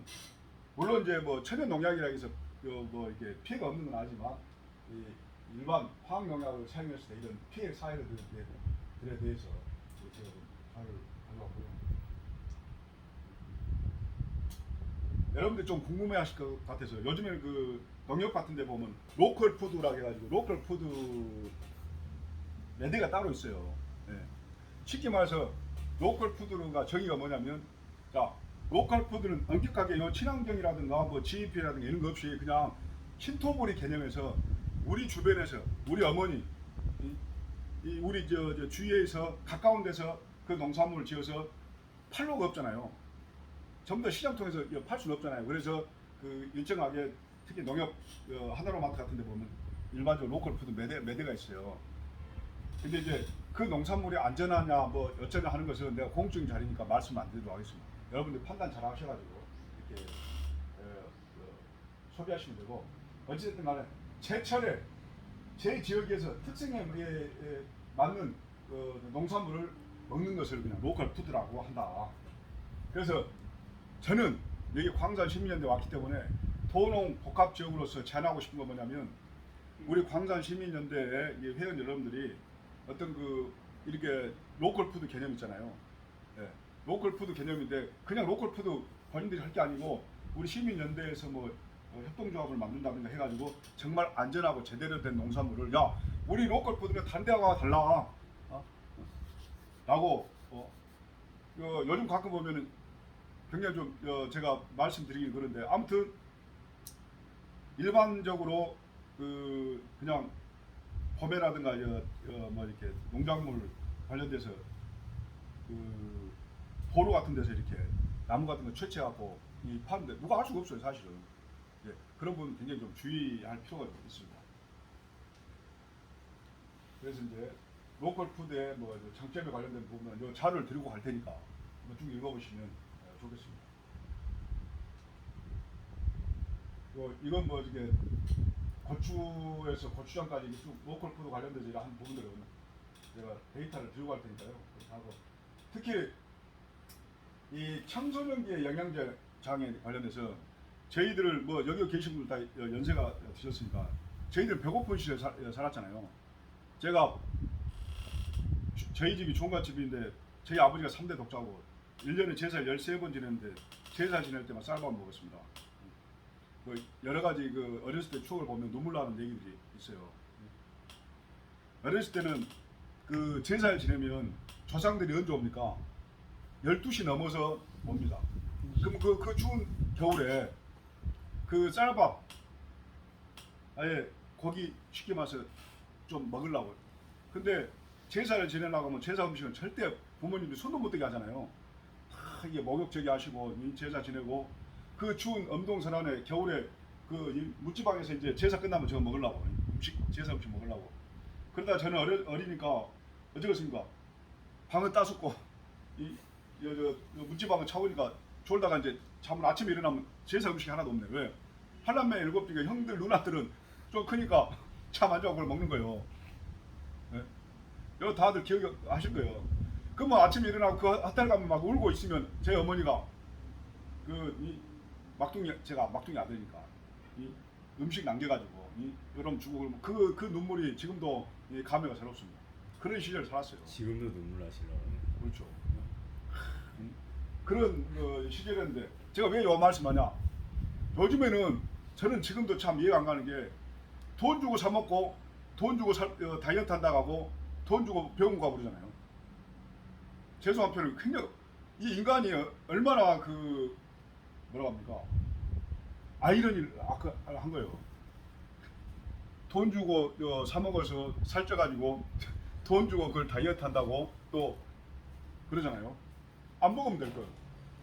물론 이제 뭐 천연 농약이라 해서 뭐 이렇게 피해가 없는 건 아니지만, 이 일반 화학농약을 사용했을 때 이런 피해 사례들에 대해서 제가 좀 자료를 가져왔고요. 여러분들 좀 궁금해하실 것 같아서, 요즘에는 그 농협 같은데 보면 로컬 푸드라고 해가지고 로컬 푸드 매대가 따로 있어요. 쉽게 말해서 로컬 푸드가 정의가 뭐냐면, 자, 로컬 푸드는 엄격하게 요 친환경이라든가 뭐 GAP라든가 이런 거 없이 그냥 신토부리 개념에서 우리 주변에서 우리 어머니 우리 저 주위에서 가까운 데서 그 농산물을 지어서 팔 로가 없잖아요. 전부 다 시장 통해서 팔 수는 없잖아요. 그래서 그 일정하게 특히 농협 하나로마트 같은 데 보면 일반적으로 로컬 푸드 매대가 있어요. 근데 이제 그 농산물이 안전하냐 뭐 어쩌냐 하는 것은 내가 공적인 자리니까 말씀 안 드리도록 하겠습니다. 여러분들 판단 잘 하셔가지고 이렇게 소비하시면 되고, 어찌됐든 간에 제철에 제 지역에서 특성에 맞는 농산물을 먹는 것을 그냥 로컬 푸드라고 한다. 그래서 저는 여기 광산 시민연대 왔기 때문에 도농 복합 지역으로서 제안하고 싶은 건 뭐냐면, 우리 광산 시민연대의 회원 여러분들이 어떤 그 이렇게 로컬 푸드 개념 있잖아요. 로컬 푸드 개념인데 그냥 로컬 푸드 본인들이 할 게 아니고 우리 시민연대에서 뭐 협동조합을 만든다든가 해가지고 정말 안전하고 제대로 된 농산물을, 야 우리 로컬 푸드는 다른 데하고 달라 라고 요즘 가끔 보면은 굉장히 좀 제가 말씀드리기 그런데, 아무튼 일반적으로 그냥 봄에라든가 뭐 이렇게 농작물 관련돼서 그 도로 같은 데서 이렇게 나무 같은 거 채취하고 파는데 누가 할 수가 없어요, 사실은. 그런 부분 굉장히 좀 주의할 필요가 있습니다. 그래서 이제 로컬 푸드의 뭐 장점에 관련된 부분은 이 자료를 드리고 갈 테니까 한번 쭉 읽어보시면 좋겠습니다. 이건 뭐 이게 고추에서 고추장까지 쭉 로컬 푸드 관련돼서 한 부분들은 제가 데이터를 들고 갈 테니까요. 하고 특히 이 청소년기의 영양제장애 관련해서 저희들을 뭐 여기 계신 분들 다 연세가 드셨으니까 저희들 배고픈 시절에 살았잖아요. 제가 저희 집이 종갓집인데 저희 아버지가 3대 독자고 1년에 제사 13번 지냈는데 제사 지낼 때만 쌀밥 먹었습니다. 뭐 여러 가지 그 어렸을 때 추억을 보면 눈물 나는 얘기들이 있어요. 어렸을 때는 그 제사를 지내면 조상들이 언제 옵니까? 12시 넘어서 옵니다. 그럼 그 추운 겨울에 그 쌀밥 아예 고기 쉽게 말해서 좀 먹으려고. 근데 제사를 지내려고 하면 제사 음식은 절대 부모님들이 손도 못 대게 하잖아요. 다 이게 목욕제기 하시고 제사 지내고, 그 추운 엄동설안에 겨울에 그 이 묻지방에서 이제 제사 끝나면 저거 먹으려고 제사 음식 먹으려고. 그러다 저는 어리니까 어쩌겠습니까? 방을 따숩고 저 묻지방을 차오니까 졸다가 이제 잠을 아침에 일어나면 제사 음식이 하나도 없네. 왜? 한남매 7개 형들 누나들은 좀 크니까 잠 안 자고 그걸 먹는 거예요. 네? 이거 다들 기억하실 거예요. 그럼 뭐 아침에 일어나고 그 핫달 가면 막 울고 있으면 제 어머니가 제가 막둥이 아들이니까 이 음식 남겨가지고 여러분 주고 그 눈물이 지금도 감회가 새롭습니다. 그런 시절 살았어요. 지금도 눈물 나시려고. 그렇죠. 그런 시절이었는데 제가 왜 이 말씀하냐? 요즘에는 저는 지금도 참 이해가 안 가는 게 돈 주고 사 먹고 돈 주고 다이어트 한다고 하고 돈 주고 병원 가고 그러잖아요. 죄송한 표현은 굉장히 이 인간이 얼마나 뭐라고 합니까? 아이러니를 한 거예요. 돈 주고 사 먹어서 살쪄가지고 돈 주고 그걸 다이어트 한다고 또 그러잖아요. 안 먹으면 될 거예요.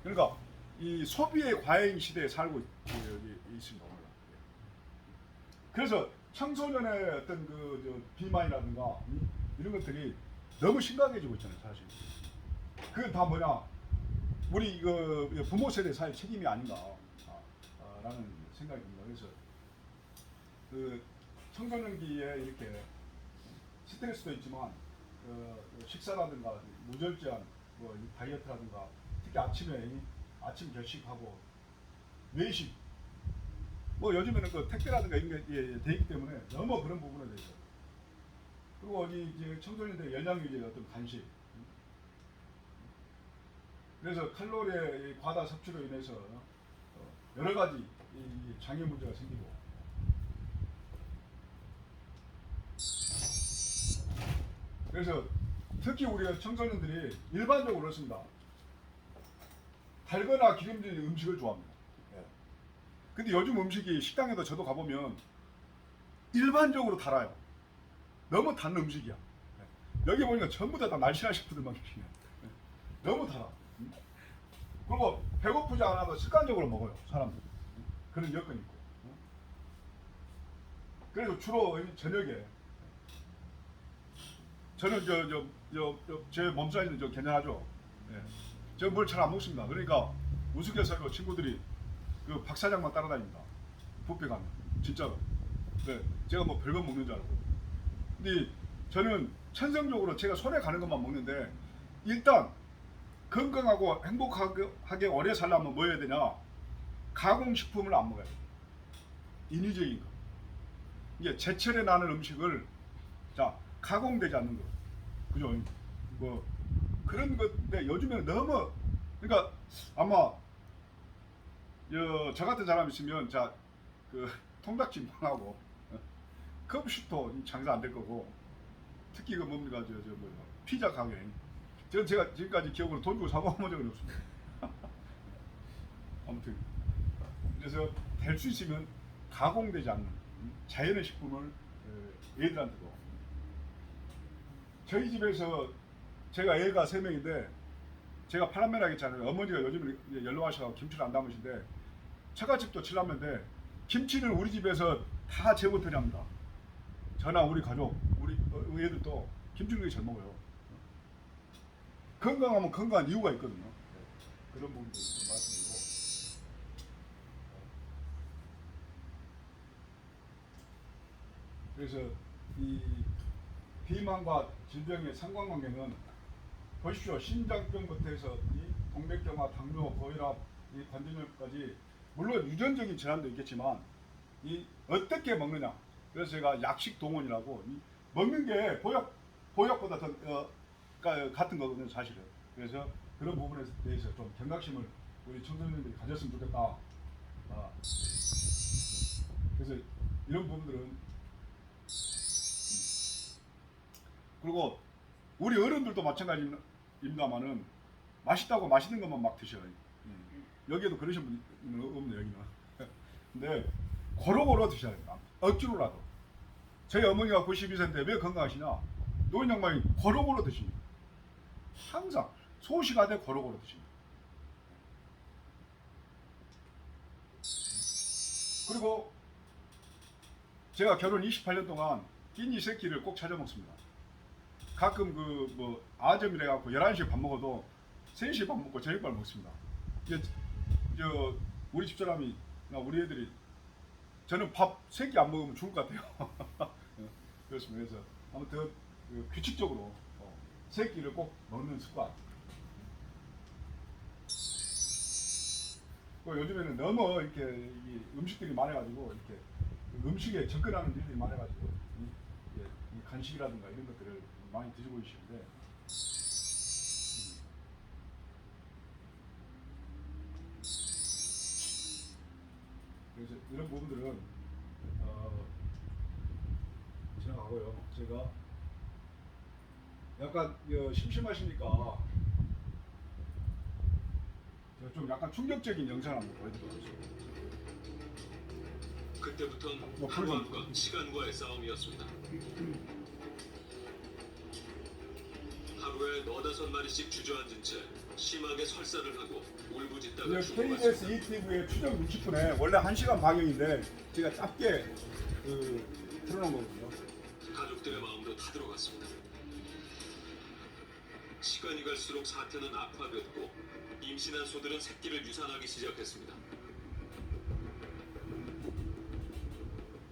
그러니까 이 소비의 과잉 시대에 살고 있습니다. 그래서 청소년의 어떤 비만이라든가 이런 것들이 너무 심각해지고 있잖아요, 사실. 그건 다 뭐냐? 우리 부모 세대 사회 책임이 아닌가라는 생각이 듭니다. 그래서 청소년기에 이렇게 스트레스도 있지만 식사라든가 무절제한 다이어트라든가 특히 아침에 아침 결식하고 외식 요즘에는 택배라든가 이런 게 돼 있기 때문에 너무 그런 부분에 대해서 그리고 이제 청소년들의 영양 유지의 어떤 간식 그래서 칼로리의 과다 섭취로 인해서 여러 가지 장애 문제가 생기고 그래서 특히 우리 청소년들이 일반적으로 그렇습니다. 달거나 기름진 음식을 좋아합니다. 근데 요즘 음식이 식당에도 저도 가보면 일반적으로 달아요. 너무 단 음식이야. 여기 보니까 전부 다 날씬하신 분들만 계시네. 너무 달아. 그리고 배고프지 않아도 습관적으로 먹어요, 사람들. 그런 여건이 있고. 그래서 주로 저녁에 저는 제 몸 사이즈는 괜찮하죠. 저 뭘 잘 안 먹습니다. 그러니까 우스갯소리로 친구들이 박 사장만 따라다닙니다. 뷔페 가면 진짜로. 네, 제가 뭐 별거 먹는 줄 알고. 근데 저는 천성적으로 제가 손에 가는 것만 먹는데 일단 건강하고 행복하게 오래 살려면 뭐 해야 되냐? 가공식품을 안 먹어야 돼. 인위적인 거. 이게 제철에 나는 음식을 가공되지 않는 거. 그죠? 그런 건데 요즘에는 너무 그러니까 아마 저 같은 사람 있으면 통닭집하고 컵슈터 장사 안 될 거고 특히 뭡니까 피자 가게 제가 지금까지 기억으로 돈 주고 사 먹어본 적은 없습니다. 아무튼 그래서 될 수 있으면 가공되지 않는 자연의 식품을 애들한테도 저희 집에서 제가 애가 3명인데 제가 8남매라 했잖아요. 어머니가 요즘 연로하셔서 김치를 안 담으신데 처갓집도 7남매인데 김치를 우리 집에서 다 재고터리 합니다. 저나 우리 가족, 우리 애들도 김치를 잘 먹어요. 건강하면 건강한 이유가 있거든요. 그런 부분도 좀 말씀드리고 그래서 이 비만과 질병의 상관관계는 보십시오. 심장병부터 해서 이 동맥경화, 당뇨, 고혈압, 이 관절염까지 물론 유전적인 질환도 있겠지만 이 어떻게 먹느냐. 그래서 제가 약식 동원이라고 먹는 게 보약보다 더 같은 거거든요, 사실은. 그래서 그런 부분에 대해서 좀 경각심을 우리 청소년들이 가졌으면 좋겠다. 그래서 이런 부분들은 그리고 우리 어른들도 마찬가지입니다만은 맛있다고 맛있는 것만 막 드셔요. 여기에도 그러신 분은 없네요, 여기는. 근데 고루고루 드셔야 됩니다. 억지로라도. 저희 어머니가 92세인데 왜 건강하시냐? 노인 양반이 고루고루 드십니다. 항상 소시가되 고루고루 드십니다. 그리고 제가 결혼 28년 동안 끼니 새끼를 꼭 찾아 먹습니다. 가끔 그 뭐 아점이래 갖고 11시에 밥 먹어도 3시에 밥 먹고 저녁밥 먹습니다. 이게 저 우리 집사람이 우리 애들이 저는 밥 3끼 안 먹으면 죽을 것 같아요. 그렇습니다. 그래서 아무튼 그 규칙적으로 3끼를 꼭 먹는 습관. 요즘에는 너무 이렇게 이 음식들이 많아가지고 이렇게 음식에 접근하는 일들이 많아가지고 이 간식이라든가 이런 것들을 많이 드시고 계시는데 그래서 이런 부분들은 지나가고요. 제가 약간 심심하시니까 제가 좀 약간 충격적인 영상을 한번 보여드리겠습니다. 그때부터는 뭐, 하루하루가 시간과의 싸움이었습니다. 하루에 4~5마리씩 주저앉은 채 심하게 설사를 하고 울부짖다가 KBS ETV의 추정 60분에 원래 1시간 방영인데 제가 짧게 틀어놓은 거거든요. 가족들의 마음도 타들어갔습니다. 시간이 갈수록 사태는 악화됐고 임신한 소들은 새끼를 유산하기 시작했습니다.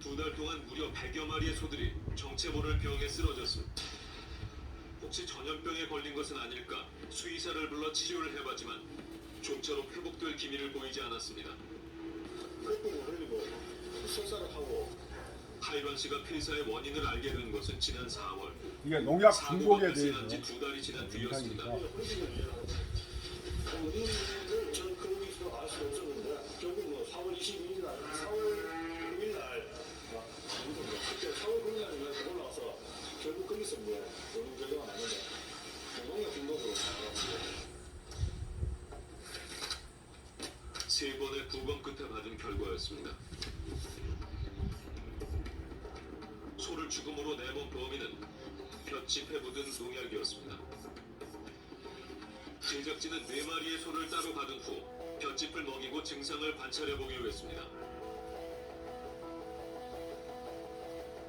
2달 동안 무려 100여 마리의 소들이 정체 모를 병에 쓰러졌습니다. 혹시 전염병에 걸린 것은 아닐까 수의사를 불러 치료를 해봤지만 좀처럼 회복될 기미를 보이지 않았습니다. 콧구멍 흘리고 설사를 하고 하이반 씨가 폐사의 원인을 알게 된 것은 지난 4월. 이게 농약 사고가 중독에 대해서 발생한 지 2달이 지난 뒤였습니다. 우리는 전 그런 게 있어 알 수 없었는데 결국 뭐 4월 22일 날 4월 9일 날 그때 4월 9일 날 올라와서 결국 거기서 뭐 너무 결과가 나는데 농약 중독으로 나왔습니다. 3번의 부검 끝에 받은 결과였습니다. 소를 죽음으로 내몬 범인은 볏짚에 묻은 농약이었습니다. 제작진은 4마리의 소를 따로 받은 후 볏짚을 먹이고 증상을 관찰해 보기로 했습니다.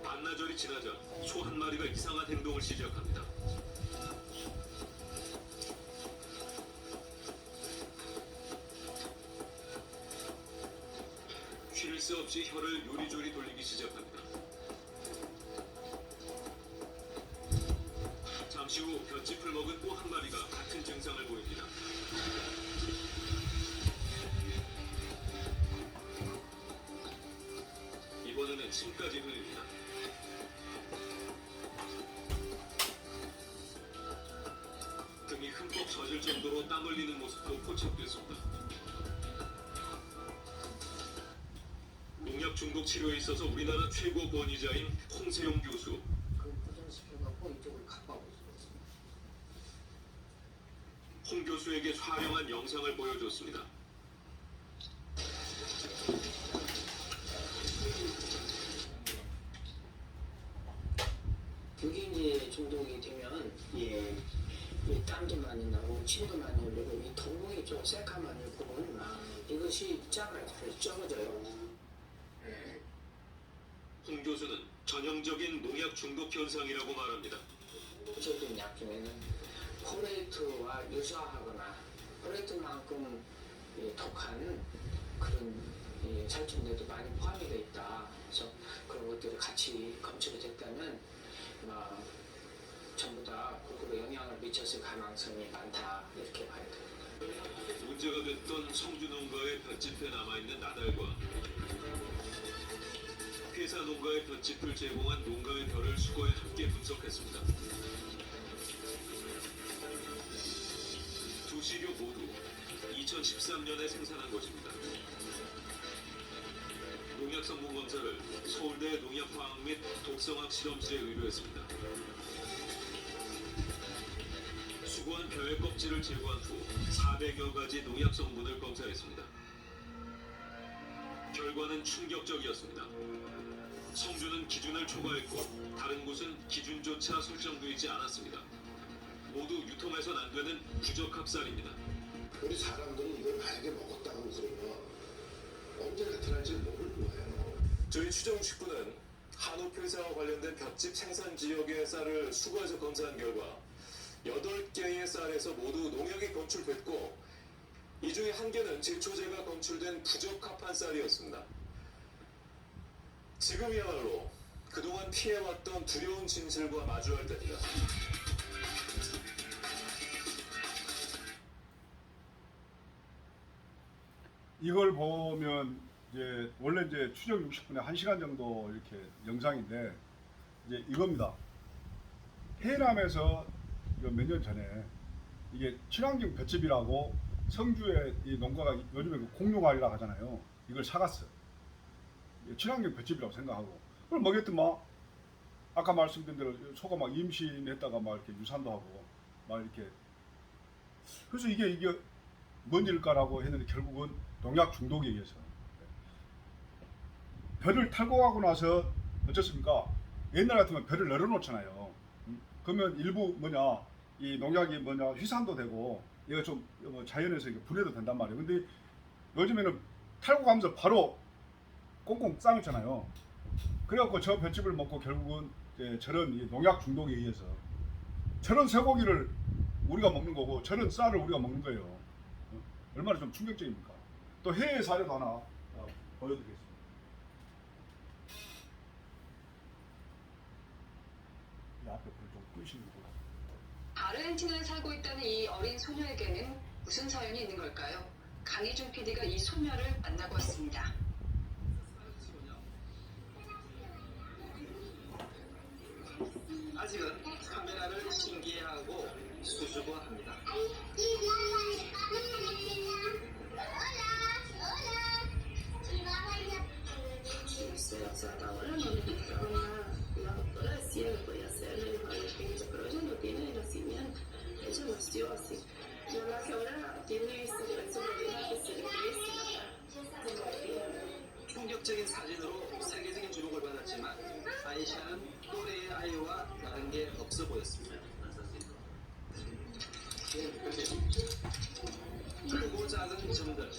반나절이 지나자 소 한 마리가 이상한 행동을 시작합니다. 쉴 새 없이 혀를 요리조리 돌리기 시작합니다. 잠시 후 볏짚을 먹은 또 한 마리가 같은 증상을 보입니다. 이번에는 침까지 흘립니다. 등이 흠뻑 젖을 정도로 땀 흘리는 모습도 포착됐습니다. 농약 중독 치료에 있어서 우리나라 최고 권위자인 홍세용 교수. 그 고정시켜갖고 이쪽을 각하고 있습니다. 홍 교수에게 촬영한 영상을 보여줬습니다. 이게 중독이 되면 이 땀도 많이 나고 침도 많이 흘리고 이 동공이 좀 새카만 있고 이것이 적어져요. 홍 교수는 전형적인 농약 중독 현상이라고 말합니다. 구체적인 약 중에는 폴레이트와 유사하거나 폴레이트만큼 독한 그런 살충제도 많이 포함이 되어 있다. 그래서 그런 것들이 같이 검출이 됐다면 전부 다 그룹에 영향을 미쳤을 가능성이 많다 이렇게 봐야 됩니다. 문제가 됐던 성주 농가의 볏짚에 남아있는 나달과 폐사 농가의 볏짚을 제공한 농가의 벼를 수거해 함께 분석했습니다. 두 시료 모두 2013년에 생산한 것입니다. 농약 성분 검사를 서울대 농약화학 및 독성학 실험실에 의뢰했습니다. 수거한 벼의 껍질을 제거한 후 400여 가지 농약 성분을 검사했습니다. 결과는 충격적이었습니다. 성주는 기준을 초과했고 다른 곳은 기준조차 설정되지 않았습니다. 모두 유통해서는 안 되는 부적합살입니다. 우리 사람들이 이걸 만약에 먹었다고 그러면 언제 나타날지 모르는 거예요. 저희 추정식부는 한우표사와 관련된 볏짚 생산 지역의 쌀을 수거해서 검사한 결과 8개의 쌀에서 모두 농약이 검출됐고 이 중에 1개는 제초제가 검출된 부적합한 쌀이었습니다. 지금이야말로 그동안 피해왔던 두려운 진실과 마주할 때입니다. 이걸 보면 이제 원래 이제 추정 60분에 1시간 정도 이렇게 영상인데 이제 이겁니다. 해남에서 몇 년 전에 이게 친환경 볏짚이라고 성주에 이 농가가 요즘에 그 공룡알이라고 하잖아요. 이걸 사갔어. 친환경 볏짚이라고 생각하고 그걸 먹였더만 아까 말씀드린 대로 소가 막 임신했다가 막 이렇게 유산도 하고 막 이렇게 그래서 이게 뭔 일일까라고 했는데 결국은 농약 중독에 의해서 벼를 탈고 가고 나서 어쩌습니까? 옛날 같으면 벼를 널어놓잖아요. 그러면 일부 이 농약이 휘산도 되고 이거 좀 자연에서 이게 분해도 된단 말이에요. 근데 요즘에는 탈고 가면서 바로 꽁꽁 싸놓잖아요. 그래갖고 저 볏짚을 먹고 결국은 저런 이 농약 중독에 의해서 저런 쇠고기를 우리가 먹는 거고 저런 쌀을 우리가 먹는 거예요. 얼마나 좀 충격적입니까? 또 해외 사례도 하나 보여드리겠습니다. 이 앞에 불 좀 끄시는 거. 아르헨티나에 살고 있다는 이 어린 소녀에게는 무슨 사연이 있는 걸까요? 강희준 PD가 이 소녀를 만나고 왔습니다. 아직은 카메라를 신기해하고 수줍어합니다. O sea, hasta ahora no le dijeron nada. La doctora decía que podía ser el hijo de Pinche, pero ella no tiene nacimiento. Ella nació así. Yo la que ahora tiene esta personalidad que se le 충격적인 사진으로 세계적인 주목을 받았지만 아이샤는 또래의 아이와 다른 게 없어 보였습니다. 크고 작은 점들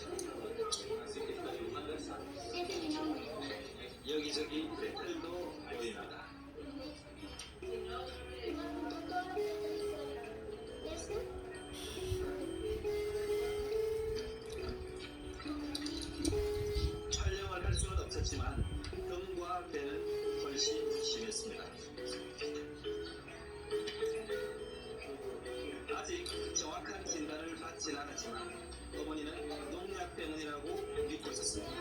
여기저기 댓글도 보입니다. 촬영을 할 수는 없었지만 흠과 배는 훨씬 심했습니다. 아직 정확한 진단을 받진 않았지만 어머니는 농약 때문이라고 믿고 있었습니다.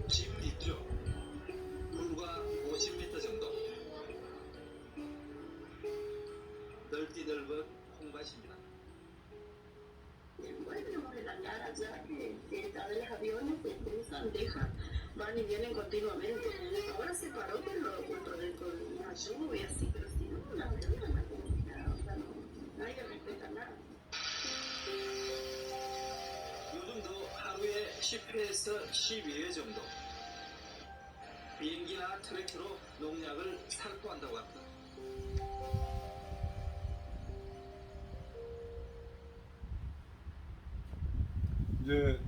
집 뒤쪽 불과 50m 정도 넓디 넓은 홍밭입니다. Bueno, de la nada ya está de los aviones se cruzan, dejan, van y vienen continuamente. Ahora se paró por la lluvia, así, pero si no, la verdad, la comunidad, o sea, no, nadie respeta nada. 요즘도 하루에 10회에서 12회 정도 비행기나 트랙터로 농약을 살포한다고 합니다. 이제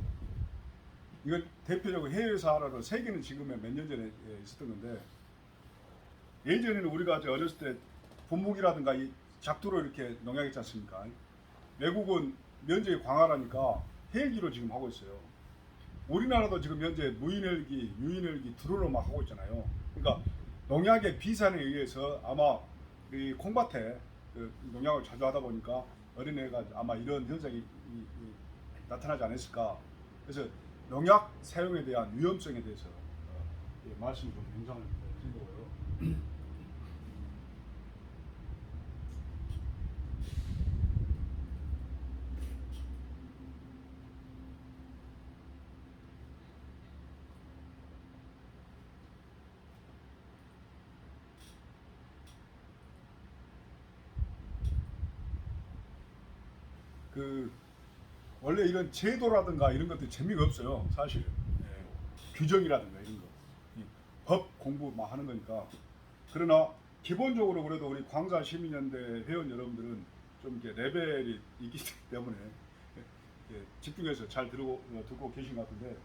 이건 대표적으로 해외 사례로 세계는 지금에 몇 년 전에 있었던 건데 예전에는 우리가 어렸을 때 분무기라든가 이 작두로 이렇게 농약했지 않습니까? 외국은 면적이 광활하니까 헬기로 지금 하고 있어요. 우리나라도 지금 현재 무인헬기, 유인헬기, 드론으로 막 하고 있잖아요. 그러니까 농약의 비산에 의해서 아마 이 콩밭에 그 농약을 자주 하다 보니까 어린애가 아마 이런 현상이 나타나지 않았을까. 그래서 농약 사용에 대한 위험성에 대해서 말씀을 좀 영상을 드린 거고요. 원래 이런 제도라든가 이런 것들 재미가 없어요, 사실. 규정이라든가 이런 거, 법 공부 막 하는 거니까. 그러나 기본적으로 그래도 우리 광산 시민연대 회원 여러분들은 좀 이렇게 레벨이 있기 때문에 집중해서 잘 듣고 계신 것 같은데,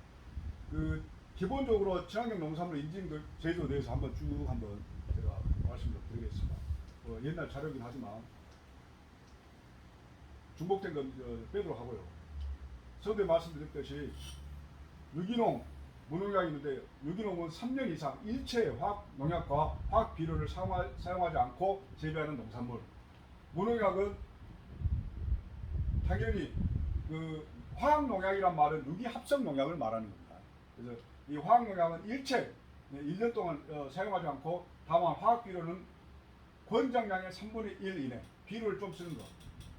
그 기본적으로 친환경 농산물 인증 제도에 대해서 한번 제가 말씀을 드리겠습니다. 옛날 자료이긴 하지만 중복된 건 빼도록 하고요. 서두에 말씀드렸듯이 유기농, 무농약이 있는데 유기농은 3년 이상 일체 화학 농약과 화학 비료를 사용하지 않고 재배하는 농산물. 무농약은 당연히 그 화학 농약이란 말은 유기 합성 농약을 말하는 겁니다. 그래서 이 화학 농약은 일체 1년 동안 사용하지 않고 다만 화학 비료는 권장량의 3분의 1 이내 비료를 좀 쓰는 것.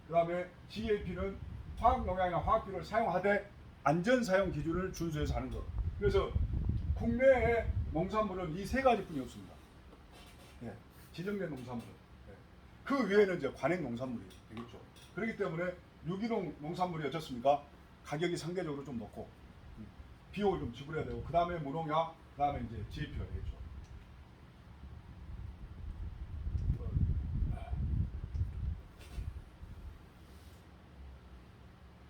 그 다음에 GAP는 화학 농약이나 화학 비료를 사용하되 안전 사용 기준을 준수해서 하는 것. 그래서 국내의 농산물은 이 세 가지뿐이 없습니다. 지정된 농산물은. 그 외에는 이제 관행 농산물이 되겠죠. 그렇기 때문에 유기농 농산물이 어떻습니까? 가격이 상대적으로 좀 높고 비용을 좀 지불해야 되고, 그 다음에 무농약, 그 다음에 이제 GAP가 되겠죠.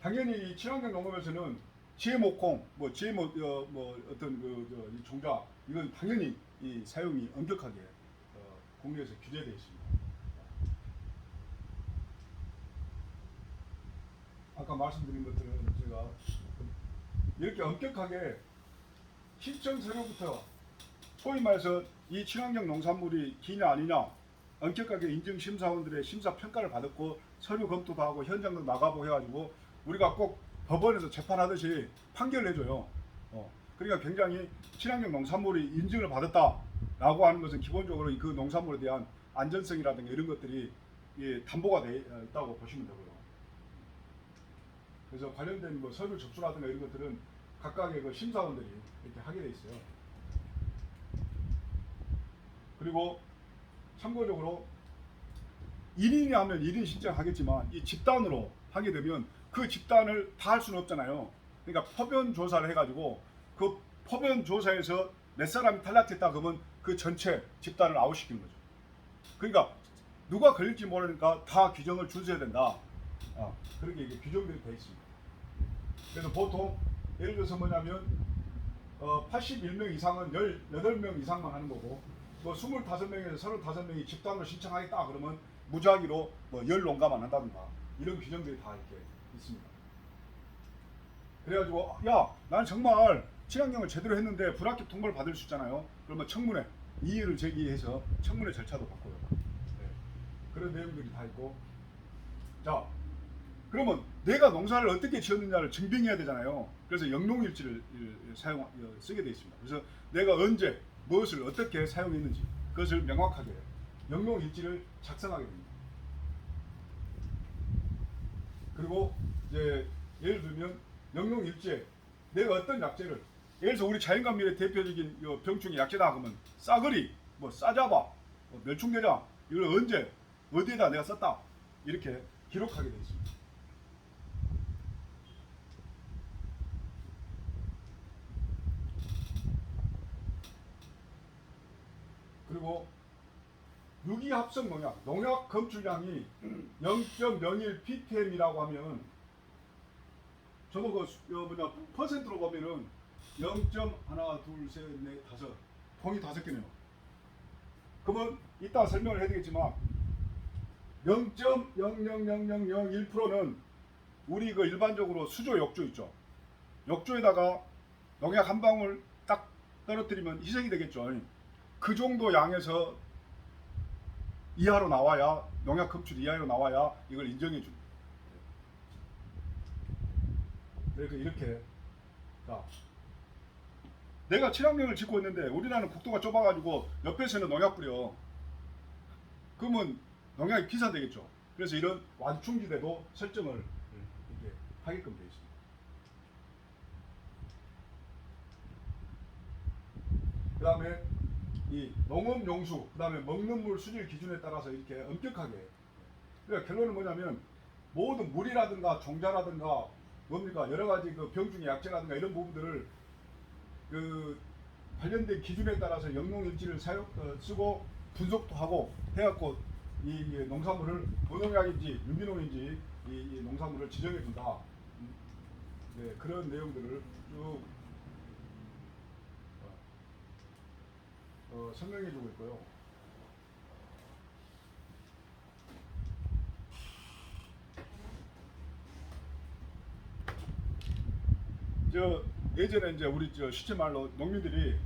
당연히 이 친환경 농업에서는 GMO-콩, GMO 어떤 이 종자, 이건 당연히 이 사용이 엄격하게 국내에서 규제되어 있습니다. 아까 말씀드린 것들은 제가 이렇게 엄격하게 신청 서류부터 소위 말해서 이 친환경 농산물이 기냐 아니냐 엄격하게 인증 심사원들의 심사 평가를 받았고 서류 검토도 하고 현장도 나가보고 해가지고 우리가 꼭 법원에서 재판하듯이 판결을 해줘요. 그러니까 굉장히 친환경 농산물이 인증을 받았다라고 하는 것은 기본적으로 그 농산물에 대한 안전성이라든가 이런 것들이 담보가 되어 있다고 보시면 되고요. 그래서 관련된 서류 접수라든가 이런 것들은 각각의 그 심사원들이 이렇게 하게 돼 있어요. 그리고 참고적으로 1인이 하면 1인 신청하겠지만 이 집단으로 하게 되면 그 집단을 다 할 수는 없잖아요. 그러니까 퍼변 조사를 해가지고 그 퍼변 조사에서 몇 사람이 탈락했다 그러면 그 전체 집단을 아웃시키는 거죠. 그러니까 누가 걸릴지 모르니까 다 규정을 준수해야 된다. 그렇게 이게 규정들이 되어 있습니다. 그래서 보통 예를 들어서 뭐냐면 81명 이상은 18명 이상만 하는 거고 25명에서 35명이 집단으로 신청하겠다 그러면 무작위로 10농가만 한다든가 이런 규정들이 다 이렇게 있습니다. 그래가지고 난 정말 친환경을 제대로 했는데 불합격 통보를 받을 수 있잖아요. 그러면 청문회 이의를 제기해서 청문회 절차도 바꿔요. 그런 내용들이 다 있고, 자 그러면 내가 농사를 어떻게 지었느냐를 증빙해야 되잖아요. 그래서 영농일지를 쓰게 되어 있습니다. 그래서 내가 언제 무엇을 어떻게 사용했는지 그것을 명확하게 영농일지를 작성하게 됩니다. 그리고 이제 예를 들면 영농일지에 내가 어떤 약재를, 예를 들어서 우리 자연감밀의 대표적인 병충해 약재다 그러면 싸그리, 싸잡아, 멸충대장 이걸 언제 어디에다 내가 썼다 이렇게 기록하게 되어 있습니다. 그리고 유기합성 농약 검출량이 0.01 ppm이라고 하면 저도 퍼센트로 보면은 0. 하나, 둘, 셋, 넷, 다섯, 봉이 5개네요. 그러면 이따 설명을 해드리겠지만 0.00001%는 우리 그 일반적으로 수조 욕조 있죠. 욕조에다가 농약 한 방울 딱 떨어뜨리면 희석이 되겠죠. 그 정도 양에서 이하로 나와야, 농약 검출 이하로 나와야 이걸 인정해 줍니다. 그러니까 이렇게, 자, 내가 친환경을 짓고 있는데 우리나라는 국토가 좁아가지고 옆에서는 농약 뿌려. 그러면 농약이 비싸되겠죠. 그래서 이런 완충지대도 설정을 이렇게 하게끔 되어 있습니다. 그 다음에 이 농업용수, 그 다음에 먹는 물 수질 기준에 따라서 이렇게 엄격하게. 그러니까 결론은 뭐냐면 모든 물이라든가 종자라든가 뭡니까 여러 가지 그 병충해 약재라든가 이런 부분들을 그 관련된 기준에 따라서 영농일지를 쓰고 분석도 하고 해갖고 이 농산물을 무농약인지 유기농인지 이 농산물을 지정해 준다. 네, 그런 내용들을 쭉 설명해 주고 있고요. 예전에 이제 우리 쉽게 말로 농민들이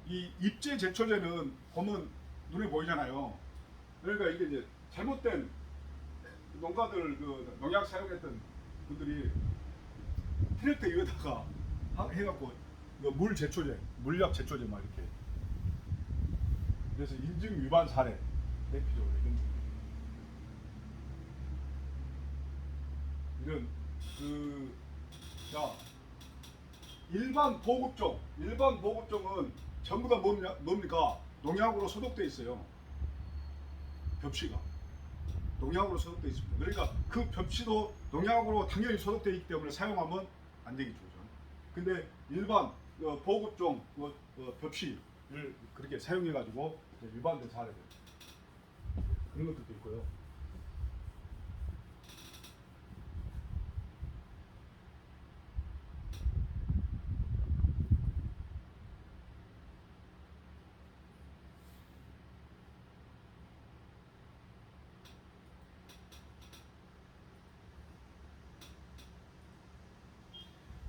이 입제 제초제는 보면 눈에 보이잖아요. 그러니까 이게 이제 잘못된 농가들 그 농약 사용했던 분들이 트랙터 위에다가 해갖고 물 제초제, 물약 제초제 막 이렇게. 그래서 인증 위반 사례 대표적으로 이런 자 일반 보급종은 전부 다 뭡니까? 농약으로 소독돼 있어요. 벽시가 농약으로 소독돼 있습니다. 그러니까 그 벽시도 농약으로 당연히 소독돼 있기 때문에 사용하면 안 되겠죠. 근데 일반 보급종 벽시를 그렇게 사용해 가지고 위반된 사례들 그런 것들도 있고요.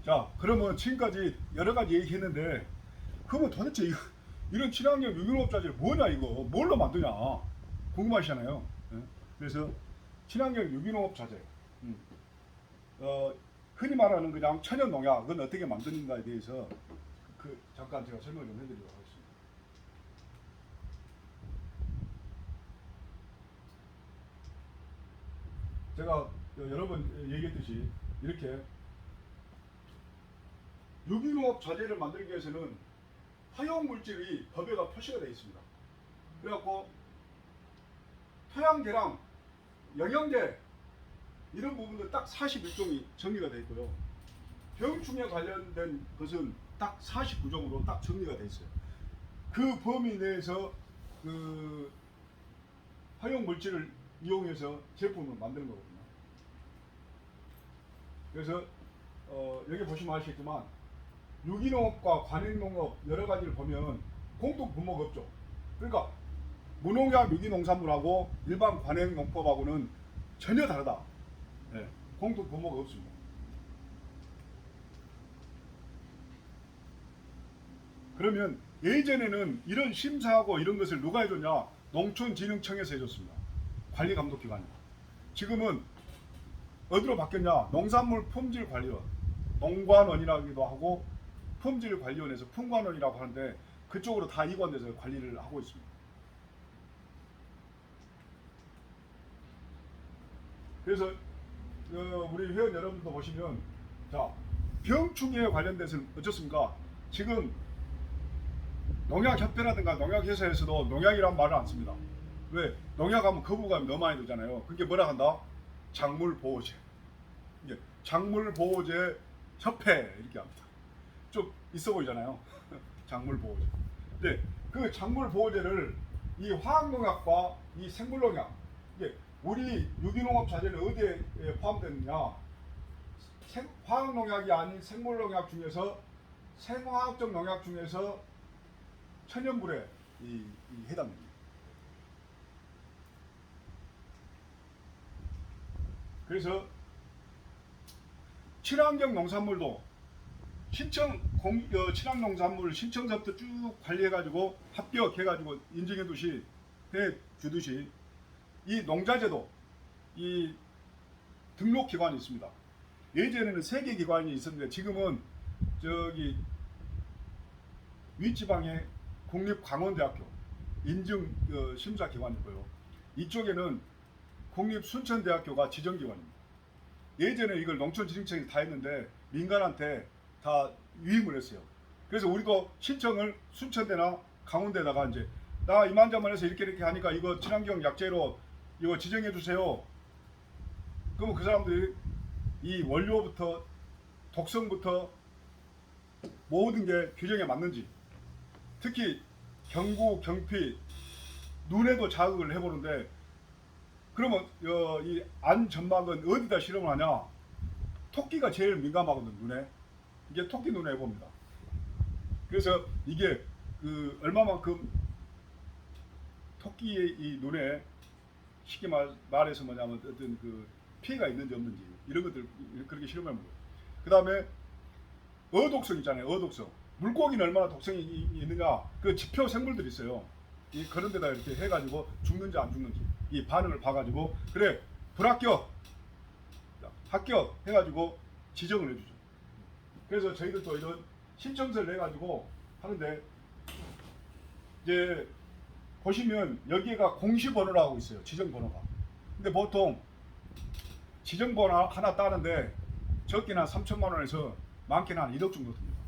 자, 그러면 지금까지 여러 가지 얘기했는데, 그러면 도대체 이런 친환경 유기농업자재 뭐냐 이거 뭘로 만드냐 궁금하시잖아요. 예? 그래서 친환경 유기농업자재, 흔히 말하는 그냥 천연 농약은 어떻게 만드는가에 대해서 잠깐 제가 설명을 좀 해드리도록 하겠습니다. 제가 여러 번 얘기했듯이 이렇게 유기농업 자재를 만들기 위해서는 화용 물질이 법에가 표시가 되어 있습니다. 그래갖고 토양계랑 영양제 이런 부분들 딱 41종이 정리가 되어 있고요. 병충해 관련된 것은 딱 49종으로 딱 정리가 되어 있어요. 그 범위 내에서 그 화용 물질을 이용해서 제품을 만드는 거거든요. 그래서 여기 보시면 아시겠지만 유기농업과 관행농업 여러 가지를 보면 공통 분모가 없죠. 그러니까 무농약 유기농산물하고 일반 관행농법하고는 전혀 다르다. 네, 공통 분모가 없습니다. 그러면 예전에는 이런 심사하고 이런 것을 누가 해줬냐? 농촌진흥청에서 해줬습니다. 관리감독기관이. 지금은 어디로 바뀌었냐? 농산물 품질관리원, 농관원이라기도 하고 품질관리원에서 품관원이라고 하는데 그쪽으로 다 이관돼서 관리를 하고 있습니다. 그래서 우리 회원 여러분도 보시면 자 병충해에 관련돼서는 어떻습니까? 지금 농약협회라든가 농약회사에서도 농약이란 말을 안 씁니다. 왜? 농약하면 거부감이 너무 많이 들잖아요. 그게 뭐라 한다? 작물보호제. 이게 작물보호제 협회 이렇게 합니다. 좀 있어 보이잖아요. 작물보호제. 근데 그 작물보호제를 이 화학농약과 이 생물농약, 이게 우리 유기농업 자재는 어디에 포함되느냐? 화학농약이 아닌 생물농약 중에서 생화학적 농약 중에서 천연불에 해당됩니다. 그래서 친환경 농산물도 친환농산물 신청서부터 쭉 관리해가지고 합격해가지고 인증해두시 해주듯이 이 농자재도 이 등록기관이 있습니다. 예전에는 3개 기관이 있었는데 지금은 저기 윗지방에 국립광원대학교 인증 심사기관이고요. 이쪽에는 국립순천대학교가 지정기관입니다. 예전에 이걸 농촌진흥청이 다 했는데 민간한테 다 위임을 했어요. 그래서 우리도 신청을 순천대나 강원대에다가 이제 나 이만저만해서 이렇게 하니까 이거 친환경 약재로 이거 지정해 주세요. 그러면 그 사람들이 이 원료부터 독성부터 모든 게 규정에 맞는지, 특히 경구, 경피, 눈에도 자극을 해보는데 그러면 이 안 점막은 어디다 실험을 하냐? 토끼가 제일 민감하거든 눈에. 이게 토끼 눈에 해봅니다. 그래서 이게 그 얼마만큼 토끼의 이 눈에 쉽게 말해서 뭐냐면 어떤 그 피해가 있는지 없는지 이런 것들 그렇게 실험해 보고. 그 다음에 어독성 있잖아요. 어독성. 물고기는 얼마나 독성이 있느냐. 그 지표 생물들이 있어요. 이 그런 데다 이렇게 해가지고 죽는지 안 죽는지 이 반응을 봐가지고 그래 불합격 합격 해가지고 지정을 해주죠. 그래서 저희들도 이런 신청서를 내가지고 하는데 이제 보시면 여기가 공시번호라고 있어요. 지정번호가. 근데 보통 지정번호 하나 따는데 적게는 한 3천만 원에서 많게는 한 1억 정도 듭니다.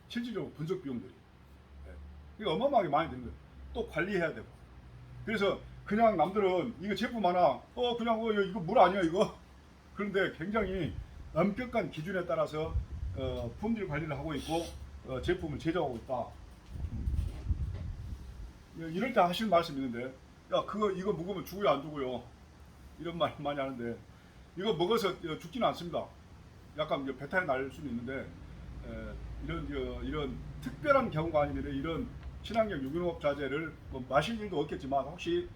실질적으로 분석 비용들이. 이거 어마어마하게 많이 드는 거예요. 또 관리해야 되고. 그래서 그냥 남들은 이거 제품 하나 그냥 이거 물 아니야 이거. 그런데 굉장히 엄격한 기준에 따라서 품질 관리를 하고 있고 제품을 제조하고 있다. 이럴 때 하시는 말씀이 있는데 야 이거 먹으면 죽어요 안 죽어요? 이런 말 많이 하는데 이거 먹어서 죽지는 않습니다. 약간 배탈이 날 수는 있는데 이런 특별한 경우가 아니면 이런 친환경 유기농업 자재를 뭐 마실 일도 없겠지만 혹시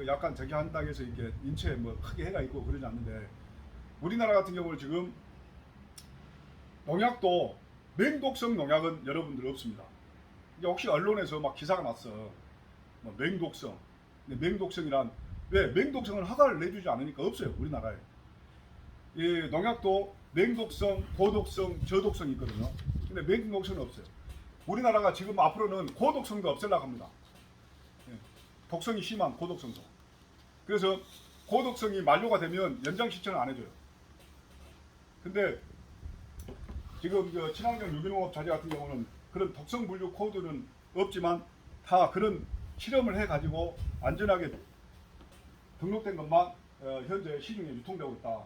약간 저기 한다고 해서 이렇게 인체에 뭐 크게 해가 있고 그러지 않는데 우리나라 같은 경우는 지금 농약도 맹독성 농약은 여러분들 없습니다. 이게 혹시 언론에서 막 기사가 났어. 뭐 맹독성. 근데 맹독성이란 왜 맹독성은 허가를 내주지 않으니까 없어요 우리나라에. 이 농약도 맹독성, 고독성, 저독성이 있거든요. 근데 맹독성은 없어요. 우리나라가 지금 앞으로는 고독성도 없애려고 합니다. 독성이 심한 고독성도. 그래서 고독성이 만료가 되면 연장 신청을 안 해줘요. 근데 지금 친환경 유기농업 자재 같은 경우는 그런 독성 분류 코드는 없지만 다 그런 실험을 해가지고 안전하게 등록된 것만 현재 시중에 유통되고 있다.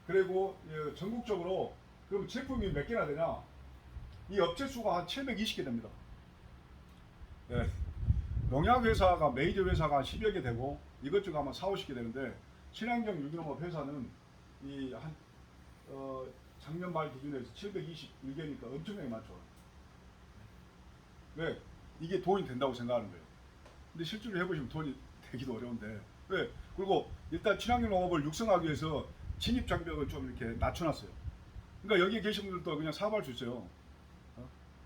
그리고 전국적으로 그럼 제품이 몇 개나 되냐? 이 업체 수가 한 720개 됩니다. 네. 농약회사가 메이저 회사가 한 10여 개 되고 이것저것 아마 4, 50개 되는데 친환경 유기농업 회사는 작년 말 기준에서 721개니까 엄청나게 많죠. 왜? 이게 돈이 된다고 생각하는 거예요. 근데 실제로 해보시면 돈이 되기도 어려운데 왜? 그리고 일단 친환경 농업을 육성하기 위해서 진입 장벽을 좀 이렇게 낮춰놨어요. 그러니까 여기에 계신 분들도 그냥 사업할 수 있어요.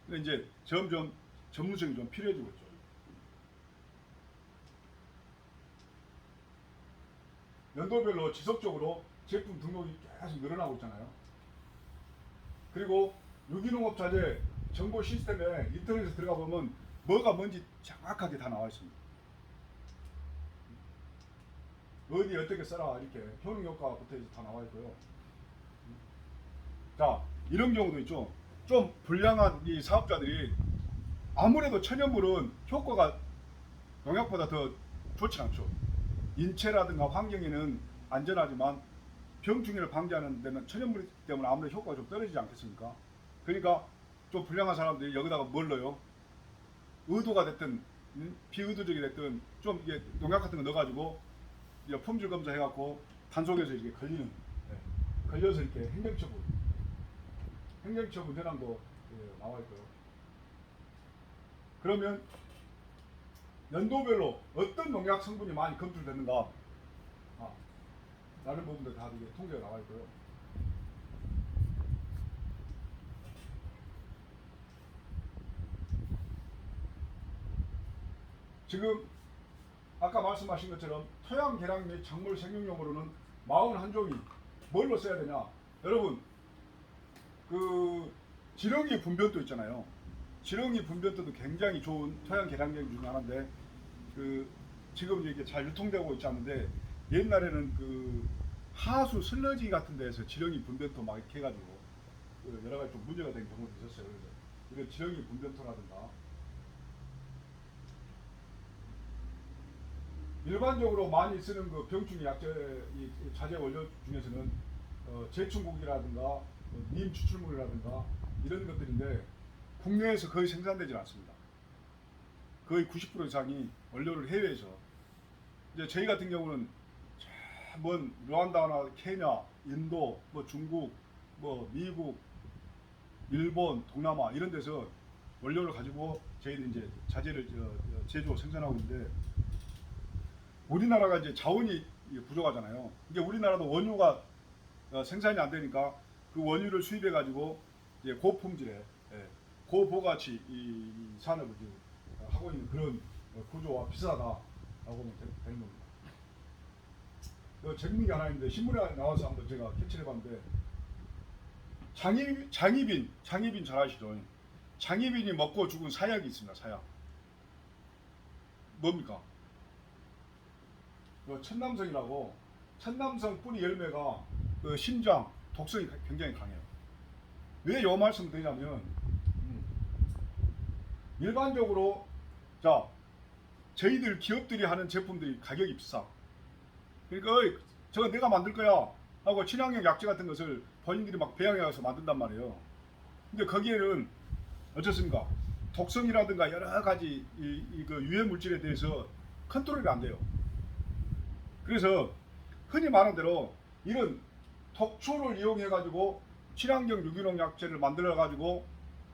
근데 이제 점점 전문성이 좀 필요해지고 있죠. 연도별로 지속적으로 제품 등록이 계속 늘어나고 있잖아요. 그리고 유기농업 자재 정보 시스템에 인터넷에 들어가 보면 뭐가 뭔지 정확하게 다 나와 있습니다. 어디 어떻게 써라 이렇게 효능 효과부터 해서 다 나와 있고요. 자, 이런 경우도 있죠. 좀 불량한 이 사업자들이 아무래도 천연물은 효과가 농약보다 더 좋지 않죠. 인체라든가 환경에는 안전하지만 병충해를 방지하는 데는 천연물 때문에 아무래도 효과가 좀 떨어지지 않겠습니까? 그러니까 좀 불량한 사람들이 여기다가 뭘 넣어요? 의도가 됐든 비의도적이 됐든 좀 이게 농약 같은 거 넣어가지고 품질 검사 해갖고 단속에서 이렇게 걸리는, 걸려서 이렇게 행정처분 현황도 나와 있고요. 그러면 연도별로 어떤 농약 성분이 많이 검출됐는가? 다른 부분들 다 이게 통계가 나와 있고요. 지금 아까 말씀하신 것처럼 토양 개량 및 작물 생육용으로는 41종이 뭘로 써야 되냐? 여러분 그 지렁이 분변도 있잖아요. 지렁이 분변도도 굉장히 좋은 토양 개량제 중에 하나인데 그 지금 이게 잘 유통되고 있지 않는데 옛날에는 그 하수 슬러지 같은 데서 지렁이 분변토 막 이렇게 해가지고 여러 가지 좀 문제가 된 경우도 있었어요. 그래서 이런 지렁이 분변토라든가 일반적으로 많이 쓰는 그 병충해 약재 이 자재 원료 중에서는 제충국이라든가 님 추출물이라든가 이런 것들인데 국내에서 거의 생산되지 않습니다. 거의 90% 이상이 원료를 해외에서. 이제 저희 같은 경우는 먼 르완다나 케냐, 인도, 뭐 중국, 뭐 미국, 일본, 동남아 이런 데서 원료를 가지고 저희들이 이제 자재를 제조 생산하고 있는데 우리나라가 이제 자원이 부족하잖아요. 이게 우리나라도 원유가 생산이 안 되니까 그 원유를 수입해 가지고 이제 고품질의 고부가치 이 산업을 지금 하고 있는 그런 구조와 비슷하다라고 보면 되는 겁니다. 재밌는 게 하나 있는데 신문에 나와서 한번 제가 캐치를 해봤는데 장희빈 잘 아시죠? 장희빈이 먹고 죽은 사약이 있습니다. 사약 뭡니까? 천남성이라고 천남성 뿌리 열매가 그 심장 독성이 굉장히 강해요. 왜 이 말씀을 드리냐면 일반적으로 자 저희들 기업들이 하는 제품들이 가격이 비싸. 그러니까 저거 내가 만들 거야 하고 친환경 약재 같은 것을 본인들이 막 배양해 가서 만든단 말이에요. 근데 거기에는 어떻습니까? 독성이라든가 여러 가지 그 유해 물질에 대해서 컨트롤이 안 돼요. 그래서 흔히 말하는 대로 이런 독초를 이용해 가지고 친환경 유기농 약재를 만들어 가지고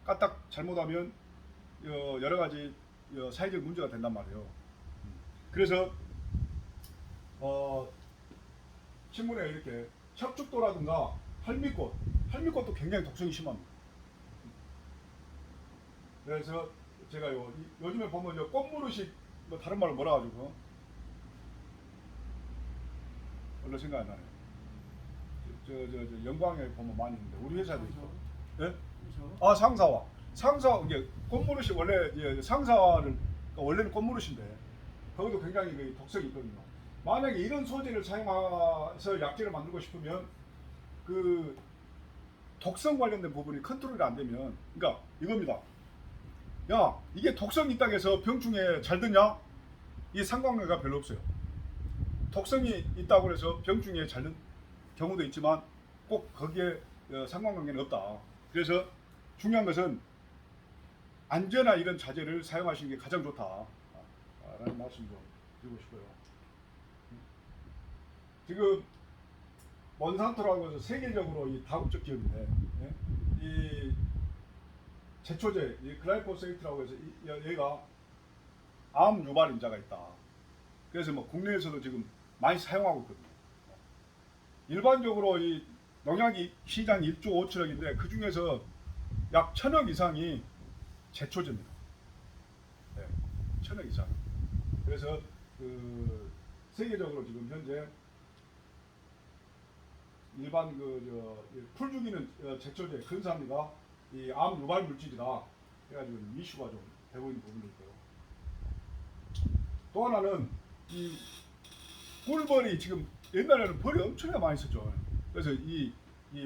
까딱 잘못하면 여러 가지 사회적 문제가 된단 말이에요. 그래서 신문에 이렇게 척죽도라든가 할미꽃도 굉장히 독성이 심합니다. 그래서 제가 요즘에 보면 꽃무릇이 뭐 다른 말로 뭐라 가지고 별로 생각 안 나네요. 저 영광에 보면 많이 있는데 우리 회사도 있고. 예? 아 상사화 이게 꽃무릇이 원래 이제 상사화를 그러니까 원래는 꽃무릇인데 거기도 굉장히 그 독성이 있거든요. 만약에 이런 소재를 사용해서 약재를 만들고 싶으면 그 독성 관련된 부분이 컨트롤이 안 되면 그러니까 이겁니다. 야 이게 독성이 있다고 해서 병충해 잘 드냐? 이 상관관계가 별로 없어요. 독성이 있다고 해서 병충해 잘 든 경우도 있지만 꼭 거기에 상관관계는 없다. 그래서 중요한 것은 안전한 이런 자재를 사용하시는 게 가장 좋다라는 말씀도 드리고 싶고요. 지금 몬산토라고 해서 세계적으로 이 다국적 기업인데 이 제초제 이 글라이포세이트라고 해서 얘가 암 유발인자가 있다. 그래서 뭐 국내에서도 지금 많이 사용하고 있거든요. 일반적으로 이 농약이 시장 1조 5천억인데 그 중에서 약 1,000억 이상이 제초제입니다. 네, 1,000억 이상. 그래서 그 세계적으로 지금 현재 일반 풀 죽이는 제초제 근사합니다. 이 암 유발 물질이다. 해가지고 이슈가 좀 되고 있는 부분도 있고요. 또 하나는 이 꿀벌이 지금 옛날에는 벌이 엄청나게 많이 있었죠. 그래서 이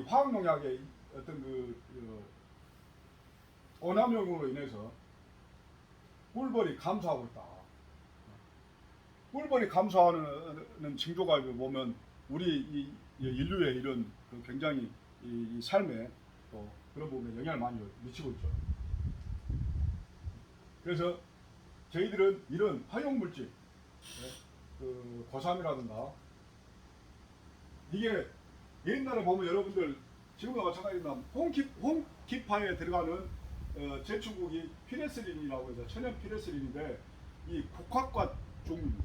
화학 농약의 어떤 오남용으로 인해서 꿀벌이 감소하고 있다. 꿀벌이 감소하는 징조가 보면 우리 이 인류의 이런 굉장히 이 삶에 또 그런 부분에 영향을 많이 미치고 있죠. 그래서 저희들은 이런 화용물질, 그 고삼이라든가 이게 옛날에 보면 여러분들 지금과 마찬가지입니다. 홈키파에 들어가는 제충국이 피레스린이라고 해서 천연 피레스린인데 이 국화과 종류입니다.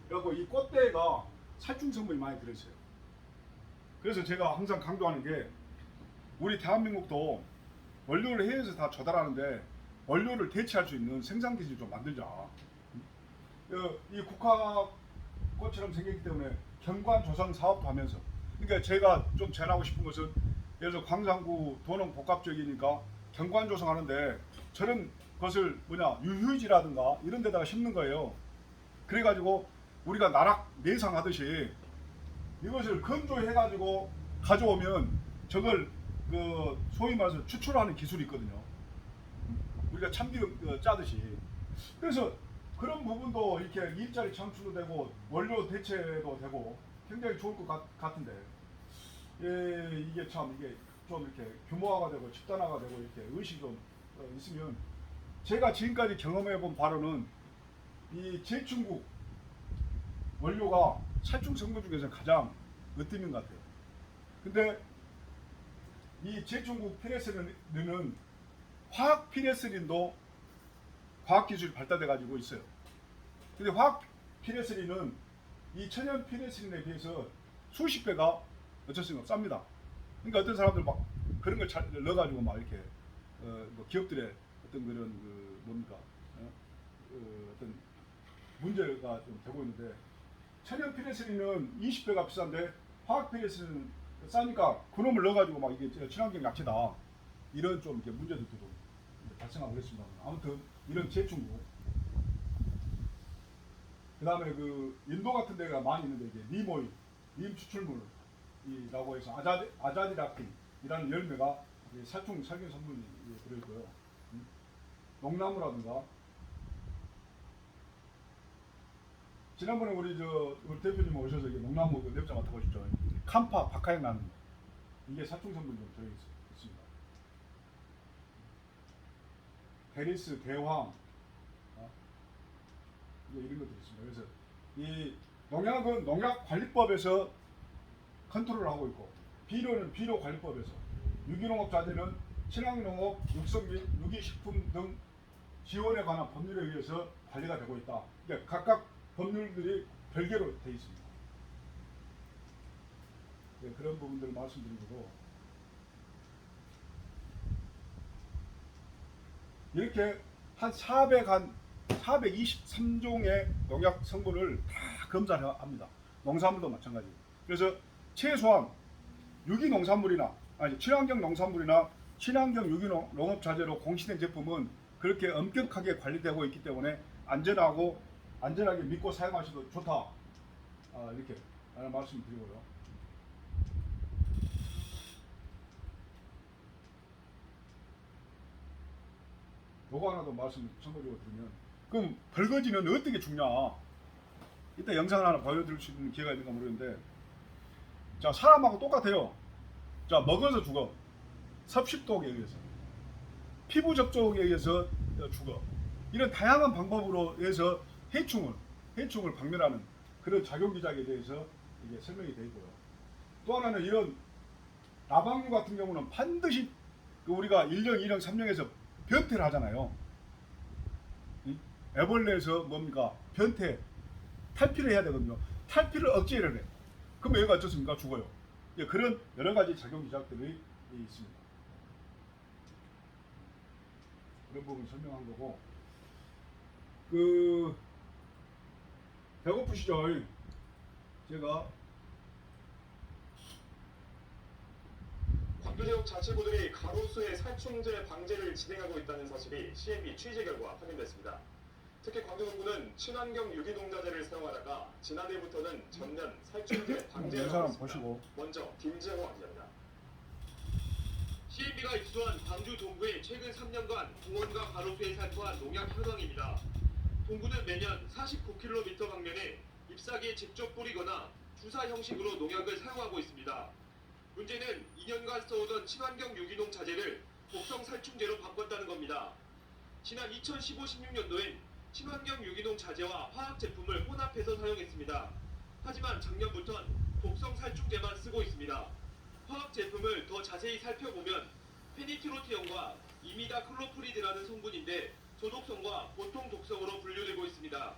그리고 이 꽃대가 살충 성분이 많이 들어있어요. 그래서 제가 항상 강조하는 게 우리 대한민국도 원료를 해외에서 다 조달하는데 원료를 대체할 수 있는 생산 기술을 좀 만들자. 이 국화꽃처럼 생겼기 때문에 경관 조성 사업도 하면서 그러니까 제가 좀 전하고 싶은 것은 예를 들어 광산구 도농 복합적이니까 경관 조성하는데 저런 것을 유휴지라든가 이런 데다가 심는 거예요. 그래가지고 우리가 나락 내상하듯이 이것을 건조해가지고 가져오면 저걸 소위 말해서 추출하는 기술이 있거든요. 우리가 참기름 짜듯이. 그래서 그런 부분도 이렇게 일자리 창출도 되고 원료 대체도 되고 굉장히 좋을 것 같은데 예, 이게 참 이게 좀 이렇게 규모화가 되고 집단화가 되고 이렇게 의식이 좀 있으면 제가 지금까지 경험해본 바로는 이 제충국 원료가 살충 성분 중에서 가장 으뜸인 것 같아요. 근데 이 제충국 피레스린은 화학 피레스린도 과학 기술이 발달돼 가지고 있어요. 근데 화학 피레스린은 이 천연 피레스린에 비해서 수십 배가 어쩔 쌉니다. 그러니까 어떤 사람들 막 그런 걸 잘 넣어가지고 막 이렇게 뭐 기업들의 어떤 그런 그 뭡니까 어떤 문제가 좀 되고 있는데 천연 피레스린은 20배가 비싼데 화학 피레스린은 싸니까 그놈을 넣어가지고 막 이게 친환경 약재다 이런 좀 이렇게 문제들도 좀 발생하고 그랬습니다. 아무튼 이런 제충국 그 다음에 그 인도 같은 데가 많이 있는데 이게 님 오일, 추출물이라고 해서 아자디락틴이라는 열매가 살충 살균 성분이 들어있고요. 농나무라든가 지난번에 우리 대표님 오셔서 이게 농나무 그 냅자 맡아보셨죠. 캄파, 박하향 나는 거. 이게 살충 성분이 좀 들어있습니다. 베리스, 대황 이런 것들이 있습니다. 그래서 이 농약은 농약관리법에서 컨트롤을 하고 있고 비료는 비료관리법에서 유기농업자재는 친환경농업, 육성 및 유기식품 등 지원에 관한 법률에 의해서 관리가 되고 있다. 그러니까 각각 법률들이 별개로 되어 있습니다. 네, 그런 부분들을 말씀드리고 이렇게 한 423종의 농약 성분을 다 검사를 합니다. 농산물도 마찬가지. 그래서 최소한 친환경 농산물이나 친환경 유기농 농업 자재로 공시된 제품은 그렇게 엄격하게 관리되고 있기 때문에 안전하게 믿고 사용하셔도 좋다. 이렇게 말씀드리고요. 요거 하나 더 말씀 참고적으로 드리면 그럼 벌거지는 어떻게 죽냐? 이따 영상 하나 보여드릴 수 있는 기회가 있는가 모르겠는데 자 사람하고 똑같아요. 자 먹어서 죽어. 섭식독에 의해서 피부 접촉에 의해서 죽어. 이런 다양한 방법으로 해서 해충을 박멸하는 그런 작용기작에 대해서 이게 설명이 되어 있고요. 또 하나는 이런 나방류 같은 경우는 반드시 우리가 1령, 2령, 3령에서 변태를 하잖아요. 애벌레에서 뭡니까? 변태, 탈피를 해야 되거든요. 탈피를 억제를 해. 그럼 얘가 어떻습니까? 죽어요. 그런 여러 가지 작용기작들이 있습니다. 그런 부분 설명한 거고. 배고프시죠? 제가 광주지역 자치구들이 가로수의 살충제 방제를 진행하고 있다는 사실이 CNB 취재 결과 확인됐습니다. 특히 광주동구는 친환경 유기농자재를 사용하다가 지난해부터는 전면 살충제 방제를 하고 있습니다. 먼저 김재호 기자입니다. CNB가 입수한 광주 동구의 최근 3년간 공원과 가로수에 살포한 농약 현황입니다. 동구는 매년 49km 방면에 잎사귀에 직접 뿌리거나 주사 형식으로 농약을 사용하고 있습니다. 문제는 2년간 써오던 친환경 유기농 자재를 독성 살충제로 바꿨다는 겁니다. 지난 2015-16년도엔 친환경 유기농 자재와 화학 제품을 혼합해서 사용했습니다. 하지만 작년부턴 독성 살충제만 쓰고 있습니다. 화학 제품을 더 자세히 살펴보면 페니트로티온과 이미다클로프리드라는 성분인데 소독성과 보통 독성으로 분류되고 있습니다.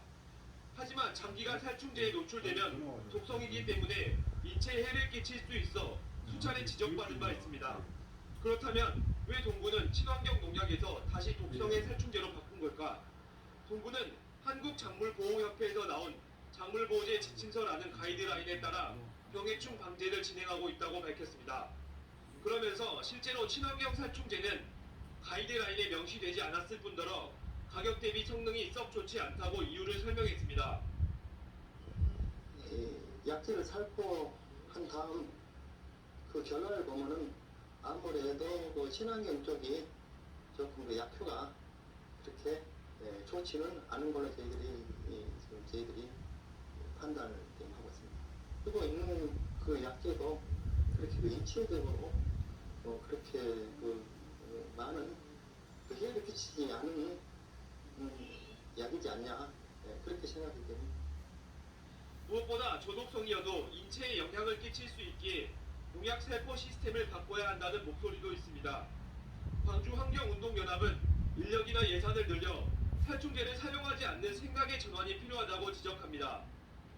하지만 장기간 살충제에 노출되면 독성이기 때문에 인체에 해를 끼칠 수 있어 수차례 지적받은 바 있습니다. 그렇다면 왜 동구는 친환경 농약에서 다시 독성의 살충제로 바꾼 걸까? 동구는 한국작물보호협회에서 나온 작물보호제 지침서라는 가이드라인에 따라 병해충 방제를 진행하고 있다고 밝혔습니다. 그러면서 실제로 친환경 살충제는 가이드라인에 명시되지 않았을 뿐더러 가격 대비 성능이 썩 좋지 않다고 이유를 설명했습니다. 약재를 살포한 다음 그 결과를 보면은 아무래도 그 친환경 쪽이 조금 그 약효가 그렇게 좋지는 않은 걸로 저희들이 판단을 하고 있습니다. 그리고 있는 그 약재도 그렇게 그 인체적으로 그렇게 많은 해를 끼치지 않은 약이지 않냐 그렇게 생각하기 때문에. 무엇보다 저독성이어도 인체에 영향을 끼칠 수 있기에 농약 살포 시스템을 바꿔야 한다는 목소리도 있습니다. 광주환경운동연합은 인력이나 예산을 늘려 살충제를 사용하지 않는 생각의 전환이 필요하다고 지적합니다.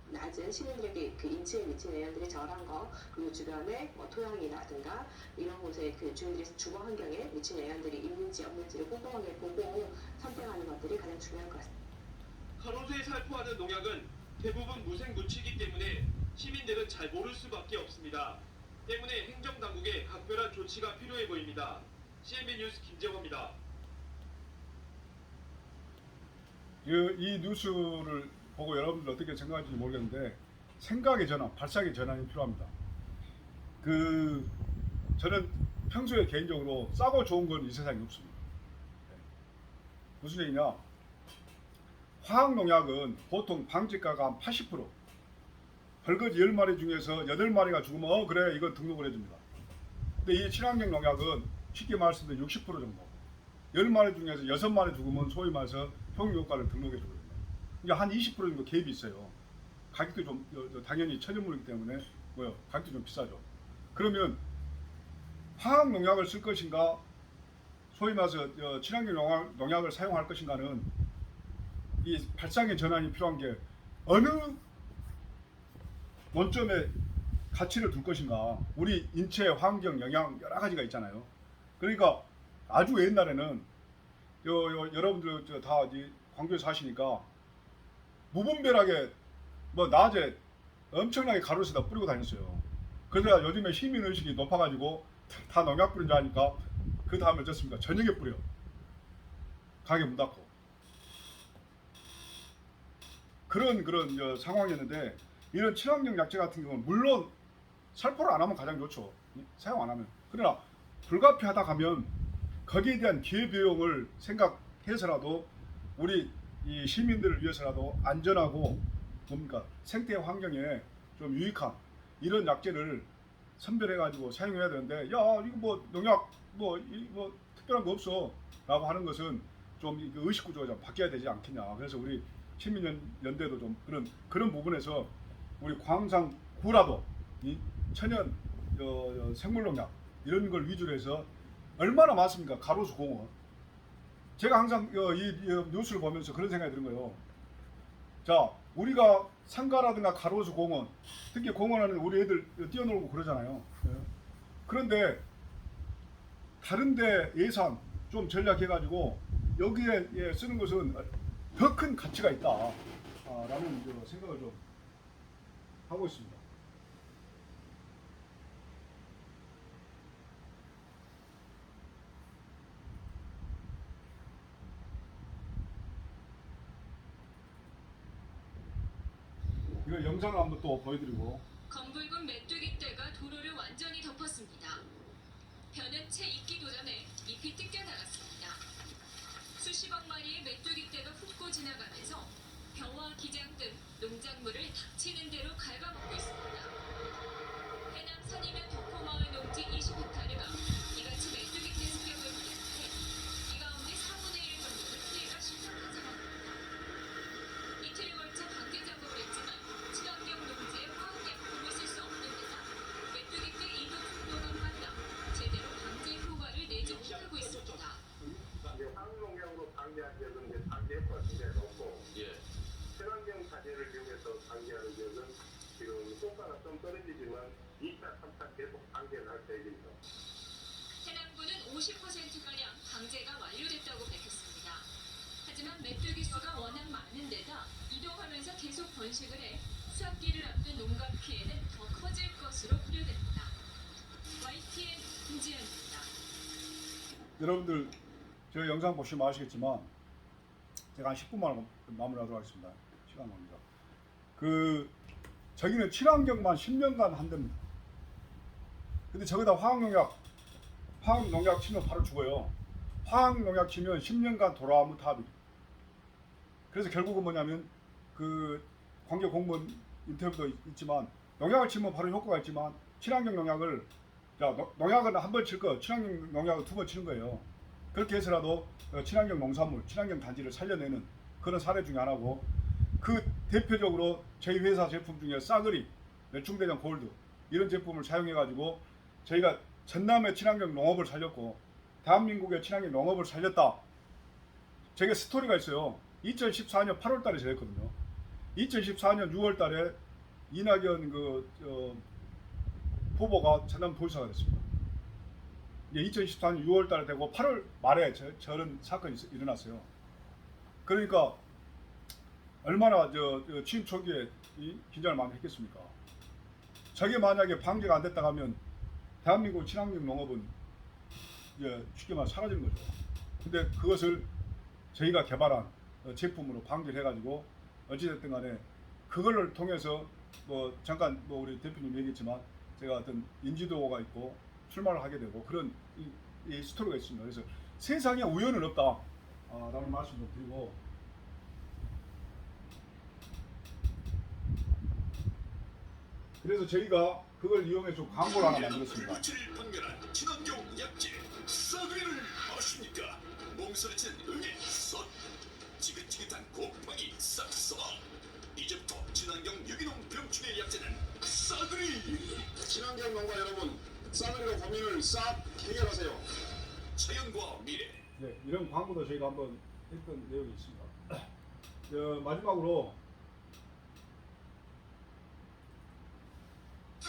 낮은 시민들에게 그 인체에 미친 내연들이 저한 거, 그리고 주변에 토양이라든가 이런 곳에 그 주민들의 주거 환경에 미친 내연들이 있는지 없는지를 꼼꼼하게 보고 선택하는 것들이 가장 중요한 것 같습니다. 가로수에 살포하는 농약은 대부분 무색무취이기 때문에 시민들은 잘 모를 수밖에 없습니다. 때문에 행정당국의 각별한 조치가 필요해 보입니다. CNB 뉴스 김재호입니다. 이 뉴스를 보고 여러분들 어떻게 생각할지 모르겠는데 생각의 전환, 발상의 전환이 필요합니다. 저는 평소에 개인적으로 싸고 좋은 건 이 세상에 없습니다. 무슨 얘기냐? 화학농약은 보통 방제가가 한 80%. 벌거지 10마리 중에서 8마리가 죽으면 그래 이건 등록을 해줍니다. 근데 이 친환경 농약은 쉽게 말씀드리면 60% 정도. 10마리 중에서 6마리 죽으면 소위 말해서 효용효과를 등록해 주거든요. 그러니까 한 20% 정도 갭이 있어요. 가격도 좀 당연히 천연물이기 때문에 가격도 좀 비싸죠. 그러면 화학농약을 쓸 것인가 소위 말해서 친환경 농약을 사용할 것인가는 이 발상의 전환이 필요한 게 어느 원점에 가치를 둘 것인가. 우리 인체, 환경, 영양 여러 가지가 있잖아요. 그러니까 아주 옛날에는 여러분들 다 광주에 사시니까 무분별하게 낮에 엄청나게 가로수에다 뿌리고 다녔어요. 그래서 요즘에 시민의식이 높아가지고 다 농약 뿌린 줄 아니까 그 다음에 어쩌습니까? 저녁에 뿌려. 가게 문 닫고. 그런 상황이었는데 이런 친환경 약재 같은 경우는 물론 살포를 안 하면 가장 좋죠. 사용 안 하면. 그러나 불가피하다 가면 거기에 대한 기회비용을 생각해서라도 우리 이 시민들을 위해서라도 안전하고 생태 환경에 좀 유익한 이런 약재를 선별해가지고 사용해야 되는데 이거 농약 특별한 거 없어 라고 하는 것은 좀 의식구조가 좀 바뀌어야 되지 않겠냐. 그래서 우리 시민연대도 좀 그런 부분에서 우리 광산구라도 이 천연 생물농약 이런 걸 위주로 해서 얼마나 많습니까? 가로수 공원. 제가 항상 이 뉴스를 보면서 그런 생각이 드는 거예요. 자, 우리가 상가라든가 가로수 공원, 특히 공원에는 우리 애들 뛰어놀고 그러잖아요. 그런데 다른데 예산 좀 전략해가지고 여기에 쓰는 것은 더 큰 가치가 있다라는 생각을 좀 하고 있습니다. 이거 영상을 한번 또 보여드리고. 검붉은 메뚜기 떼가 도로를 완전히 덮었습니다. 벼는 채 익기 도전에 잎이 뜯겨 나갔습니다. 수십억 마리의 메뚜기 떼가 훑고 지나가면서 벼와 기장 등 농작물을 닥치는 대로 갉아먹고 있습니다. 해남 산이면 덕호마을 농지 20헥타르가 이같이 메뚜기 떼 습격을 벌였는데 이 가운데 4분의 1 정도는 피해가 심각한 상황입니다. 이틀에 걸쳐 방제 작업을 했지만 친환경 농지에 화학약품을 쓸 수 없는 데다 메뚜기 떼 이동 속도가 빨라 제대로 방제 효과를 내지 못하고 있습니다. 화학농약으로 방제한 지역은 방제 효과가 굉장히 높고 친환경 자재를 이용해서 방제하는 지역은 지금 효과가 좀 떨어지지만 2차, 3차 계속 방제를 할 계획입니다. 해남군은 50%가량 방제가 완료됐다고 밝혔습니다. 하지만 메뚜기 수가 워낙 많은 데다 이동하면서 계속 번식을 해 수확기를 앞둔 농가 피해는 더 커질 것으로 우려됩니다. YTN 김지연입니다. 여러분들 저 영상 보시면 아시겠지만 제가 한 10분만 마무리하도록 하겠습니다. 시간 납니다. 저기는 친환경만 10년간 한답니다. 근데 저기다 화학농약 치면 바로 죽어요. 화학농약 치면 10년간 돌아오면 답이. 그래서 결국은 뭐냐면 관계 공무원 인터뷰도 있지만 농약을 치면 바로 효과가 있지만 친환경 농약을 농약은 한 번 칠 거, 친환경 농약을 2번 치는 거예요. 그렇게 해서라도 친환경 농산물, 친환경 단지를 살려내는 그런 사례 중에 하나고, 그 대표적으로 저희 회사 제품 중에 싸그리, 멸충대장 골드 이런 제품을 사용해 가지고 저희가 전남의 친환경 농업을 살렸고 대한민국의 친환경 농업을 살렸다. 제게 스토리가 있어요. 2014년 8월 달에 제가 했거든요. 2014년 6월 달에 이낙연 후보가 전남 도지사가 됐습니다. 이제 2014년 6월 달에 되고 8월 말에 저런 사건이 일어났어요. 그러니까 얼마나 취임 초기에 긴장을 많이 했겠습니까? 저게 만약에 방지가 안 됐다 하면 대한민국 친환경 농업은 이제 쉽게 말해 사라지는 거죠. 근데 그것을 저희가 개발한 제품으로 방지를 해가지고 어찌됐든 간에 그걸 통해서 잠깐 우리 대표님 얘기했지만 제가 어떤 인지도가 있고 출마를 하게 되고 그런 이 스토리가 있습니다. 그래서 세상에 우연은 없다 라는 말씀을 드리고, 그래서 저희가 그걸 이용해서 광고를 하나 만들었습니다. 물질을 분별한 친환경 약재 싸그리를 아십니까? 몸서리치는 응애 선, 지긋지긋한 곰팡이 싹싹. 이제부터 친환경 유기농 병충해 약재는 싸그리. 친환경 농가 여러분, 싸그리로 고민을 싹 해결하세요. 자연과 미래. 네, 이런 광고도 저희가 한번 했던 내용이 있습니다. 마지막으로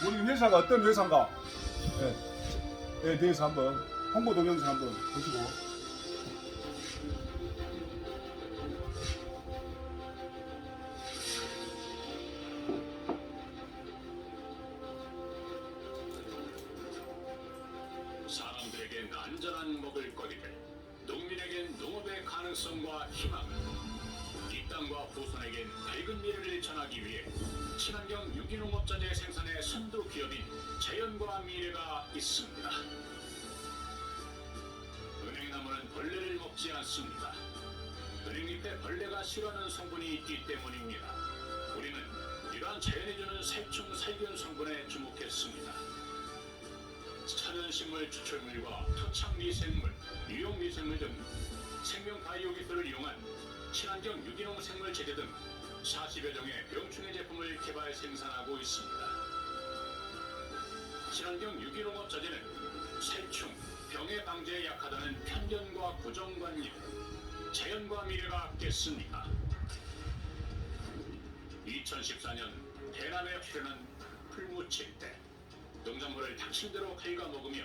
우리 회사가 어떤 회사인가에 대해서 한번 홍보 동영상 한번 보시고, 사람들에겐 안전한 먹을거리를, 농민에겐 농업의 가능성과 희망을, 이 땅과 후손에겐 밝은 미래를 전하기 위해 친환경 유기농업자재 생산의 선도 기업인 자연과 미래가 있습니다. 은행나무는 벌레를 먹지 않습니다. 은행잎에 벌레가 싫어하는 성분이 있기 때문입니다. 우리는 이러한 자연이 주는 살충 살균 성분에 주목했습니다. 천연식물 추출물과 토착 미생물, 유용 미생물 등 생명 바이오 기술을 이용한 친환경 유기농 생물 재료 등 40여 종의 병충해 제품을 개발 생산하고 있습니다. 친환경 유기농업 자재는 살충, 병해 방제에 약하다는 편견과 고정관념, 자연과 미래가 깼습니다. 2014년 대남에 출현한 풀무칠 때 농작물을 당신대로 갉아먹으며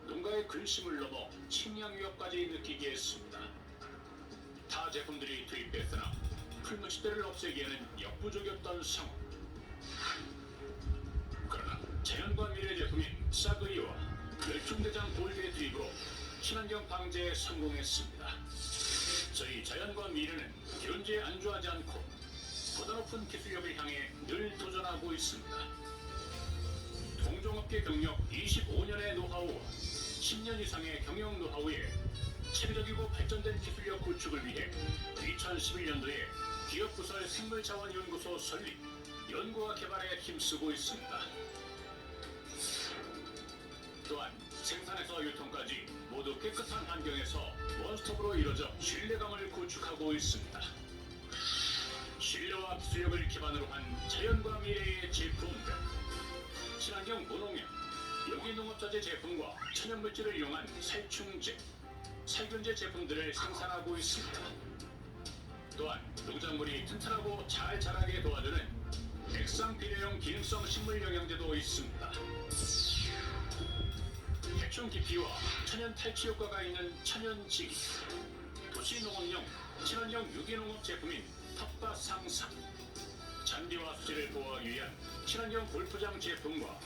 농가의 근심을 넘어 식량 위협까지 느끼게 했습니다. 타 제품들이 투입됐으나 풀무치대를 없애기에는 역부족이었던 상황. 그러나 자연과 미래 제품인 싸그리와 멸충대장 골드의 투입으로 친환경 방제에 성공했습니다. 저희 자연과 미래는 현재에 안주하지 않고 보다 높은 기술력을 향해 늘 도전하고 있습니다. 동종업계 경력 25년의 노하우와 10년 이상의 경영 노하우에 체계적이고 발전된 기술력 구축을 위해 2011년도에 기업부설 생물자원연구소 설립, 연구와 개발에 힘쓰고 있습니다. 또한 생산에서 유통까지 모두 깨끗한 환경에서 원스톱으로 이루어져 신뢰감을 구축하고 있습니다. 신뢰와 기술력을 기반으로 한 자연과 미래의 제품들, 친환경 무농약, 유기농업자재 제품과 천연물질을 이용한 살충제, 살균제 제품들을 생산하고 있습니다. 또한 농작물이 튼튼하고 잘 자라게 도와주는 액상 비료용 기능성 식물 영양제도 있습니다. 해충 기피와 천연 탈취 효과가 있는 천연지기, 도시농업용 친환경 유기농업 제품인 텃밭 상상, 잔디와 수질을 보호하기 위한 친환경 골프장 제품과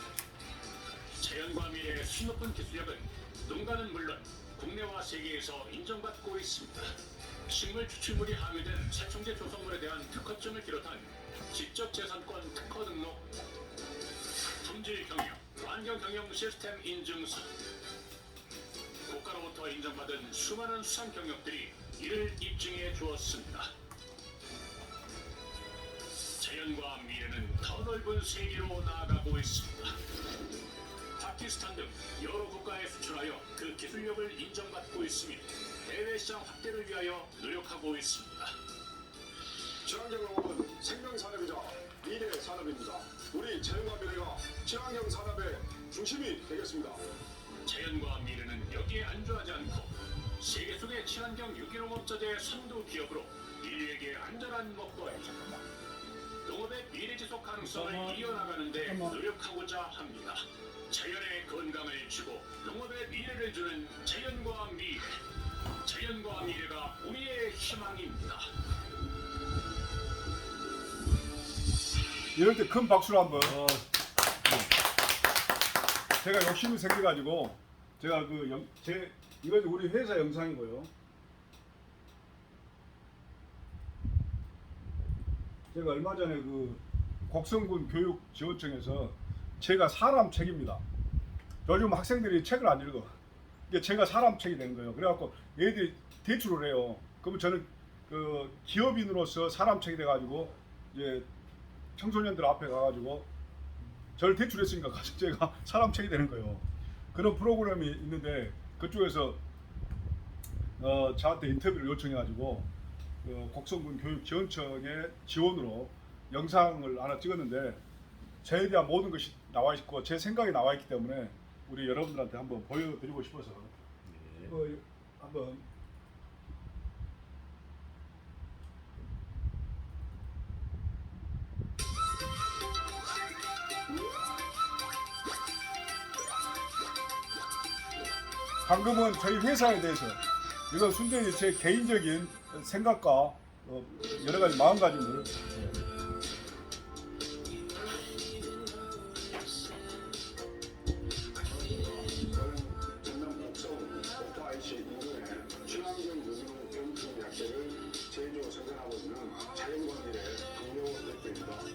자연과 미래의 수높은 기술력은 농가는 물론 국내와 세계에서 인정받고 있습니다. 식물 추출물이 함유된 살충제 조성물에 대한 특허증을 비롯한 지적재산권 특허 등록, 품질 경영, 환경 경영 시스템 인증서, 국가로부터 인정받은 수많은 수상 경력들이 이를 입증해 주었습니다. 자연과 미래는 더 넓은 세계로 나아가고 있습니다. 파키스탄 등 여러 국가에 수출하여 그 기술력을 인정받고 있으며 해외 시장 확대를 위하여 노력하고 있습니다. 친환경 농업은 생명 산업이자 미래 산업입니다. 우리 자연과 미래가 친환경 산업의 중심이 되겠습니다. 자연과 미래는 여기에 안주하지 않고 세계 속의 친환경 유기농업자재 선도 기업으로 인류에게 안전한 먹거리, 농업의 미래 지속 가능성을 이어나가는 데 노력하고자 합니다. 자연의 건강을 주고 농업의 미래를 주는 자연과 미래. 자연과 미래가 우리의 희망입니다. 이럴 때 큰 박수를 한번. 제가 욕심이 생겨가지고 제가 이거 우리 회사 영상이고요. 제가 얼마 전에 그 곡성군 교육지원청에서 제가 사람 책입니다. 요즘 학생들이 책을 안 읽어. 이게 제가 사람 책이 되는 거예요. 그래갖고 얘들이 대출을 해요. 그러면 저는 그 기업인으로서 사람 책이 돼가지고 이제 청소년들 앞에 가가지고 저를 대출했으니까 제가 사람 책이 되는 거예요. 그런 프로그램이 있는데 그쪽에서 저한테 인터뷰를 요청해가지고 곡성군 교육지원청의 지원으로 영상을 하나 찍었는데 저에 대한 모든 것이 나와 있고 제 생각이 나와 있기 때문에 우리 여러분들한테 한번 보여드리고 싶어서 한번 방금은 저희 회사에 대해서 이건 순전히 제 개인적인 생각과 여러 가지 마음가짐을 전남 곡성 오토아이시 인근에 친환경 유기농 병충 약재를 제조 생산하고 있는 자연과 미래 강명 대표입니다.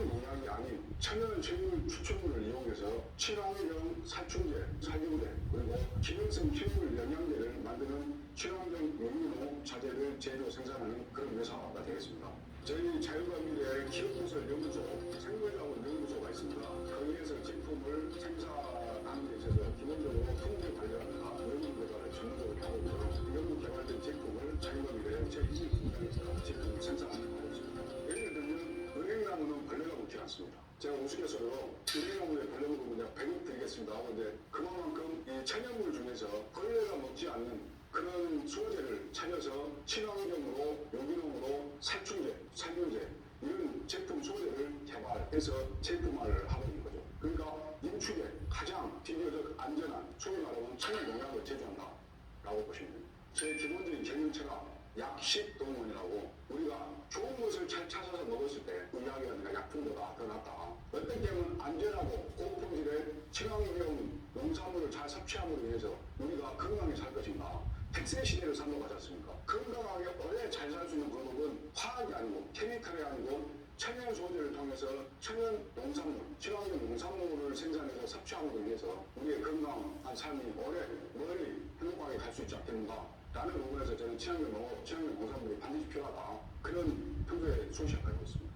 농약이 아닌 천연 생물 추출물을 이용해서 친환경 살충제, 살균제 그리고 기능성 식물 영양제를 만드는 친환경 유기농 자재를 제조 생산하는 그런 회사가 되겠습니다. 저희 자연과 미래 기업건설 연구소, 생물자원 연구소가 있습니다. 거기에서 제품을 생산하는 데 있어서 기본적으로 품질 관리라든가 연구 개발을 전문적으로 하고 있고 연구 개발된 제품을 자연과 미래 제2 공장에서 제품을 생산하고 있습니다. 예를 들면 은행나무는 벌레가 먹지 않습니다. 제가 우스갯소리로 은행나무에 벌레 먹으면 100억 드리겠습니다 하고 이제 그만큼 이 천연물 중에서 벌레가 먹지 않는 그런 소재를 찾아서 친환경으로 유기농으로 살충제, 살균제 이런 제품 소재를 개발해서 제품화를 하고 있는 거죠. 그러니까 인축에 가장 비교적 안전한 소위 말하면 천연 농약을 제조한다라고 보시면 됩니다. 제 기본적인 경영체가 약식동원이라고 우리가 좋은 것을 잘 찾아서 먹었을 때 의약이라든가 약품보다 더 낫다. 어떤 경우는 안전하고 고품질의 친환경 농산물을 잘 섭취함으로 인해서 우리가 건강히 살 것인가. 100세 시대를 살아가지 않습니까? 건강하게 오래 잘 살 수 있는 방법은 화학이 아니고 케미칼이 아니고 천연 소재를 통해서 천연 농산물, 친환경 농산물을 생산해서 섭취함으로 인해서 우리의 건강한 삶이 오래 멀리 행복하게 갈 수 있지 않겠는가 라는 부분에서 저는 친환경 농업, 친환경 농산물이 반드시 필요하다 그런 평소에 소식을 알고 있습니다.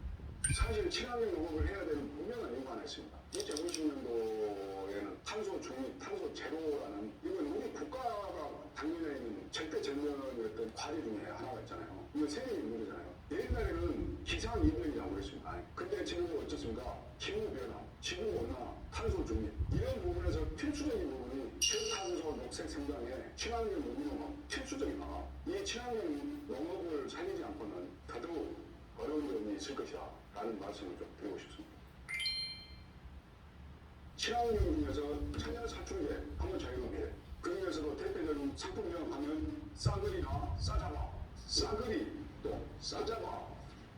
사실 친환경 농업을 해야 되는 분명한 이유가 하나 있습니다. 2050년도에는 탄소 중립, 탄소 제로라는 이건 우리 국가가 당면에 있는 절대 전면이었던 과제 중에 하나가 있잖아요. 이거 세계 인물이잖아요. 옛날에는 기상이변이라고 그랬습니다. 근데 지금은 어떻습니까? 기후변화, 지구온난화, 탄소 중립 이런 부분에서 필수적인 부분이 저탄소 녹색 성장에 친환경 유기농업 필수적이다. 이 친환경 농업을 살리지 않고는 더더욱 어려운 점이 있을 것이다 라는 말씀을 좀 드리고 싶습니다. 친환경 중에서 천연 살충제 한번 자유로운 미래 그 중에서도 대표적인 상품명 하면 싸그리나 싸잡아 싸그리 또 싸잡아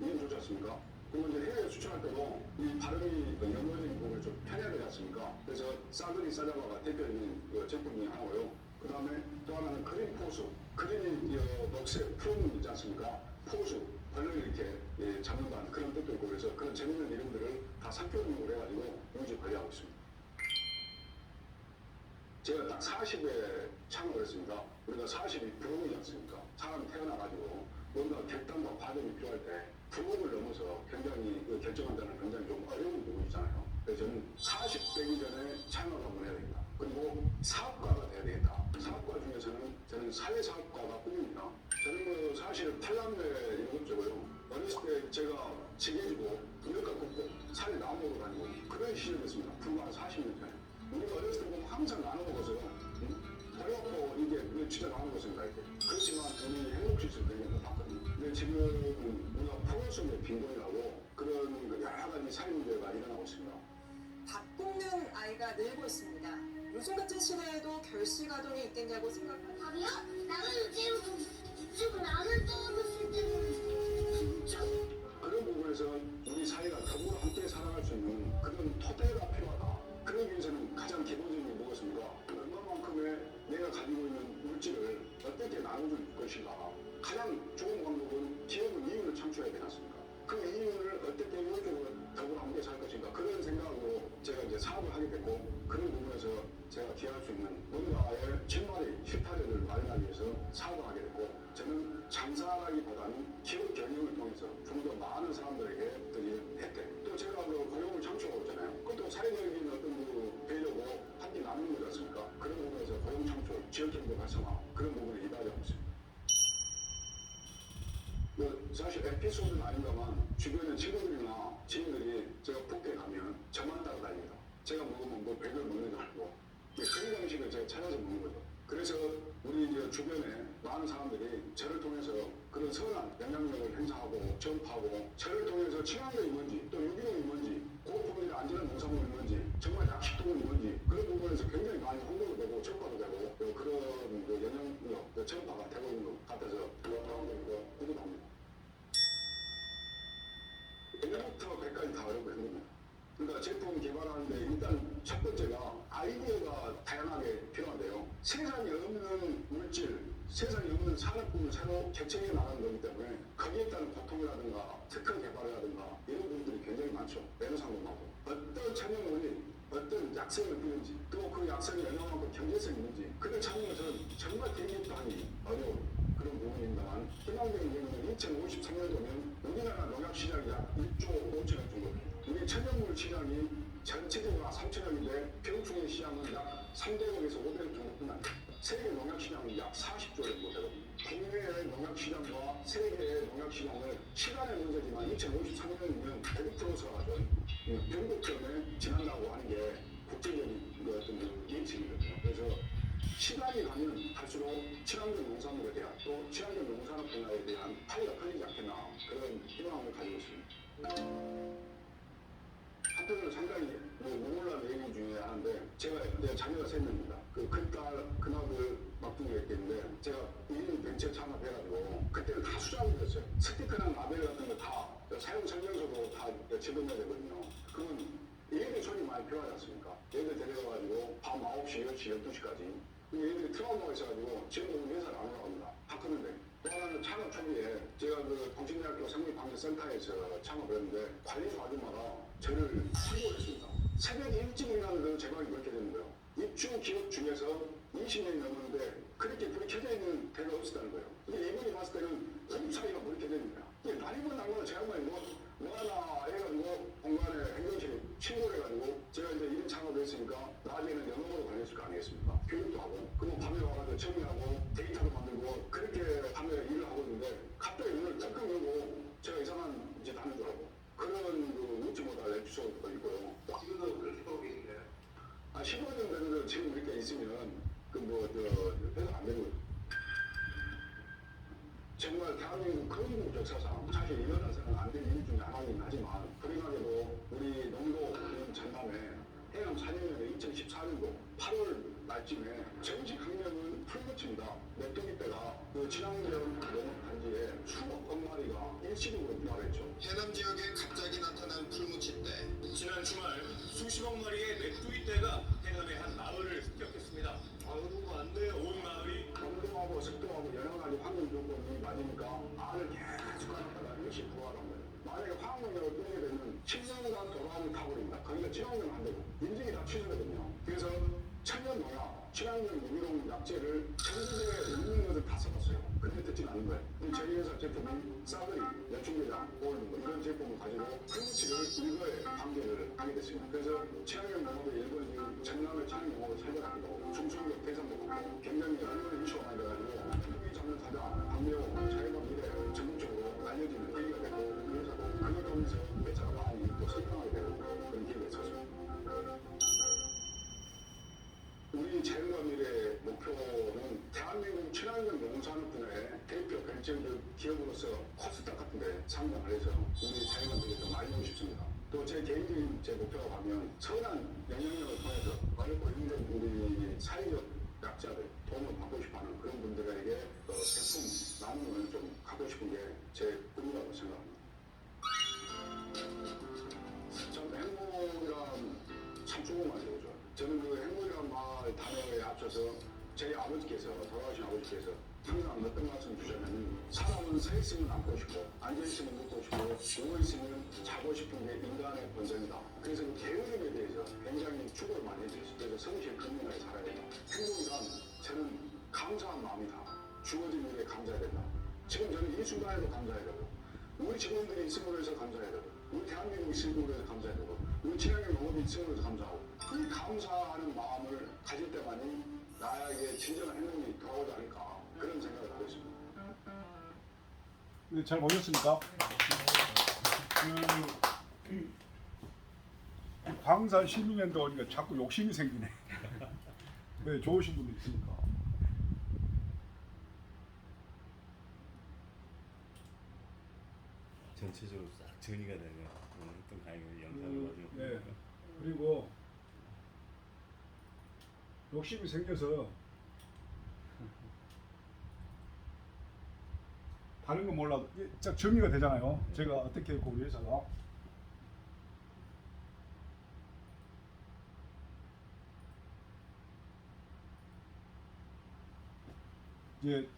이름 좋지 않습니까? 그리고 이제 해외 수출할 때도 이 발음이 영어적인 부분을 좀 편해야 되지 않습니까? 그래서 싸그리 싸잡아가 대표적인 제품 중에 하나고요. 그 다음에 또 하나는 그린 포수 그린이 녹색 푸른 있지 않습니까? 포수 벌레를 이렇게 잡는다는 그런 뜻도 있고 그래서 그런 재밌는 이름들을 다 상표명으로 해가지고 유지 관리하고 있습니다. 제가 딱 40에 창업을 했습니다. 우리가 40이 부록이지 않습니까? 사람이 태어나가지고 뭔가 결단과 과정이 필요할 때 부록을 넘어서 굉장히 결정한다는 굉장히 좀 어려운 부분이잖아요. 그래서 저는 40되기 전에 창업을 한번 해야 되겠다. 그리고 사업가가 돼야 되겠다. 사업가 중에서는 저는 사회사업가가 꿈입니다. 저는 뭐 사실 탈남매 이런 것저고요. 어렸을 때 제가 지게지고 부역가 꽂고 산에 나무로 다니고 그런 시절이었습니다. 불과 한 40년 전에. 우리가 어렸을 때 보면 항상 나눠 먹어서요. 배고프고 이게 진짜 나눠 먹었습니다. 이렇게. 그렇지만 저는 행복지수를 되게 못 봤거든요. 근데 지금 우리가 포용성의 빈곤이라고 그런 그 여러 가지 사회 문제가 일어나고 있습니다. 밥 굶는 아이가 늘고 있습니다. 요즘 같은 시대에도 결식아동이 있겠냐고 생각합니다. 밥이요? 나는 지금 라면 떠먹었을 때는 진짜 그런 부분에서 우리 사회가 더불어 함께 살아갈 수 있는 그런 토대가 필요하다. 그러기 위해서는 가장 기본적인 게 무엇입니까? 얼마만큼의 내가 가지고 있는 물질을 어떻게 나눠줄 것인가. 가장 좋은 방법은 기업은 이윤을 창출해야 되지 않습니까? 그 이윤을 어떻게 이쪽으로 더불어 함께 살 것인가. 그런 생각으로 제가 이제 사업을 하게 됐고 그런 부분에서 제가 기여할 수 있는 뭔가의 실마리, 실타래를 마련하기 위해서 사업을 하게 됐고 저는 장사라기보다는 기업 경영을 통해서 좀 더 많은 사람들에게 어떤 혜택 또 제가 그 고용을 창출하고 있잖아요. 그것도 사회적인 어떤 그 배려고 함께 나누는 거지 않습니까? 그런 부분에서 고용 창출, 지역경제 활성화 그런 부분을 이바지하고 있습니다. 사실 에피소드는 아닌가만 주변에 친구들이나 지인들이 제가 북에 가면 저만 따라다닙니다. 제가 먹으면 뭐 백을 먹는 줄 알고 그런 방식을 제가 찾아서 먹는 거죠. 그래서 우리 이제 주변에 많은 사람들이 저를 통해서 그런 선한 영향력을 행사하고 전파하고 저를 통해서 친환경이 뭔지 또 유기농이 뭔지 고품질 안전한 농산물이 뭔지 정말 약식동이 뭔지 그런 부분에서 굉장히 많이 홍보도 되고 전파도 되고 또 그런 그 영향력 또 전파가 되고 있는 것 같아서 그거 뿌듯합니다. 1부터 100까지 다 어렵고 힘듭니다. 그러니까 제품 개발하는데 일단 첫 번째가 아이디어가 다양하게 필요한데요. 세상에 없는 물질, 세상에 없는 산업군을 새로 개척해 나가는 거기 때문에 거기에 따른 고통이라든가 특허 개발이라든가 이런 부분들이 굉장히 많죠. 매너상품하고 어떤 천연물이 어떤 약성을 띠는지 또 그 약성이 얼마만큼 경제성이 있는지 그걸 찾는 것은 정말 대기업도 하기 어려운 그런 부분입니다만 희망적인 경우는 2053년도면 우리나라 농약 시장이 약 1조 5천억 정도 우리 천연물 시장이 전체적으로 3천억인데 병충해 시장은 약 300억에서 500억 정도뿐 아니에요. 세계 농약 시장은 약 40조 정도 되거든요. 국내의 농약 시장과 세계의 농약 시장을 시간의 문제지만 2053년이면 100% 서가지고 변곡점에 지난다고 하는 게 국제적인 어떤 예측이거든요. 그래서 시간이 가면 갈수록 친환경 농산물에 대한 또 친환경 농산업 분야에 대한 파이가 커지지 않겠나 그런 희망을 가지고 있습니다. 한편으로 상당히 눈물난 얘기 중에 하나인데 제가 내 자녀가 세 명입니다. 그 큰딸 큰아들 막둥이가 있겠는데 제가 1인 벤처 창업해가지고 그때는 다 수작업이었어요. 스티커나 라벨 같은 거 다 사용 설명서도 다 집어넣어야 되거든요. 그건 얘들 손이 많이 필요하지 않습니까? 얘들 데려가가지고 밤 9시, 10시, 12시까지 얘들이 트라우마가 있어가지고 지금도 회사를 안 올라갑니다. 바꾸는데 또 하나는 창업 초기에 제가 그 동신대학교 생물방역센터에서 창업을 했는데 관리소 아줌마가 저를 수고했습니다. 새벽에 일찍 일어나는 그 제방이 그렇게 되는 거예요. 입주 기업 중에서 20년이 넘었는데 그렇게 불이 켜져 있는 데가 없었다는 거예요. 이게 이분이 봤을 때는 호흡 사이가 불이 켜져 있는 거야. 이게 날이면 날마다 제 양반이 뭐 하나 해가지고 공간에 행정실에 신고를 해가지고 제가 이제 이런 창업을 했으니까 낮에는 영업으로 다녔을 거 아니겠습니까? 교육도 하고 그리고 밤에 와가지고 정리하고 데이터도 만들고 그렇게 밤에 일을 하고 있는데 갑자기 문을 쩍쩍 열고 제가 이상한 짓 하는 줄 알고 그런 그 웃지 못할 에피소드가 있고요. 지금도 그렇게 하고 계신가요? 15년 됐는데 지금 이렇게 있으면 회사 안 되는 거죠. 정말 대한민국 큰 역사상 사실 일어나서는 안 될 일 중에 하나이긴 하지만 불행하게도 우리 농도 전남에 해남 산림연의 2014년도 8월 말쯤에 정식 학명은 풀무치입니다. 메뚜기 떼가 그 친환경 농업단지에 수억 마리가 일시적으로 부활했죠. 해남 지역에 갑자기 나타난 풀무치떼. 지난 주말 수십억 마리의 메뚜기 떼가 해남의 한 마을을 습격했습니다. 아유 많네요. 온 마을이 온도하고 습도하고 여러 가지 환경 조건이 맞으니까 알을 계속 가다가 이것이 부활한 거예요. 만약에 화학농약을 뿌리게 되면 10년간 돌아오는 타버립니다. 거기가 친환경 안 되고 인증이 다 취소되거든요. 그래서 천연 농약, 친환경 유기농 약재를 전 세계에 있는 것을 다 써봤어요. 근데 듣지는 않는 거예요. 저희 회사 제품이 싸그리, 연충제장, 골드 이런 제품을 가지고 풀무치를 관계를 하게 됐습니다. 그래서 친환경 농업의 일본 지금 전남의 친환경 농업을 살려가지고 중소기업 대상도 받고 굉장히 얼마나 이슈가 많이 돼가지고 한국이 잡는 사장 방매호 자연과 미래 전문적으로 알려지는 계기가 되고 그 회사도 강력하면서 회사가 많이 또 성장하게 되고 그런 계기가 있었습니다. 우리 자연과 미래 목표는 대한민국 친환경 농산업분야의 대표 벤처 기업으로서 코스닥 같은데 상장을 해서 우리 자연과 미래 좀 알리고 싶습니다. 또 제 개인적인 제 목표가 가면 선한 영향력을 통해서 어렵고 힘든 우리 사회적 약자들 도움을 받고 싶어하는 그런 분들에게 제품 나눔을 좀 하고 싶은 게 제 꿈이라고 생각합니다. 저는 행복이란 참 좋은 말이죠. 저는 그 행복이란 말 단어에 앞서서 제 아버지께서 돌아가신 아버지께서 항상 어떤 말씀 주셨냐면 사람은 서 있으면 앉고 싶고 앉아 있으면 눕고 싶고 누워 있으면 자고 싶은 게 인간의 본성이다. 그래서 그 게으름에 대해서 굉장히 축을 많이 해주셨어요. 그래서 성실 근면하게 살아야 된다. 행복이란 저는 감사한 마음이다. 주어진 일에 감사해야 된다. 지금 저는 이 순간에도 감사해야 되고 우리 직원들이 있음으로 해서 감사해야 되고 우리 대한민국이 있음으로 해서 감사해야 되고 우리 친환경 농업이 있음으로 해서 감사하고 이 감사하는 마음을 가질 때만이 나에게 진정한 행복이 돌아오지 않을까 그런 생각을 하고 있습니다. 네, 잘 보셨습니까? 광산 시민연대 오니까 자꾸 욕심이 생기네. 네, 좋으신 분들 있으니까. 전체적으로 싹 정리가 되네요. 오늘 했던 강의 영상을 가지고. 네. 그리고 욕심이 생겨서 다른 건 몰라도 딱 정리가 되잖아요. 제가 어떻게 했고 우리 회사가 이제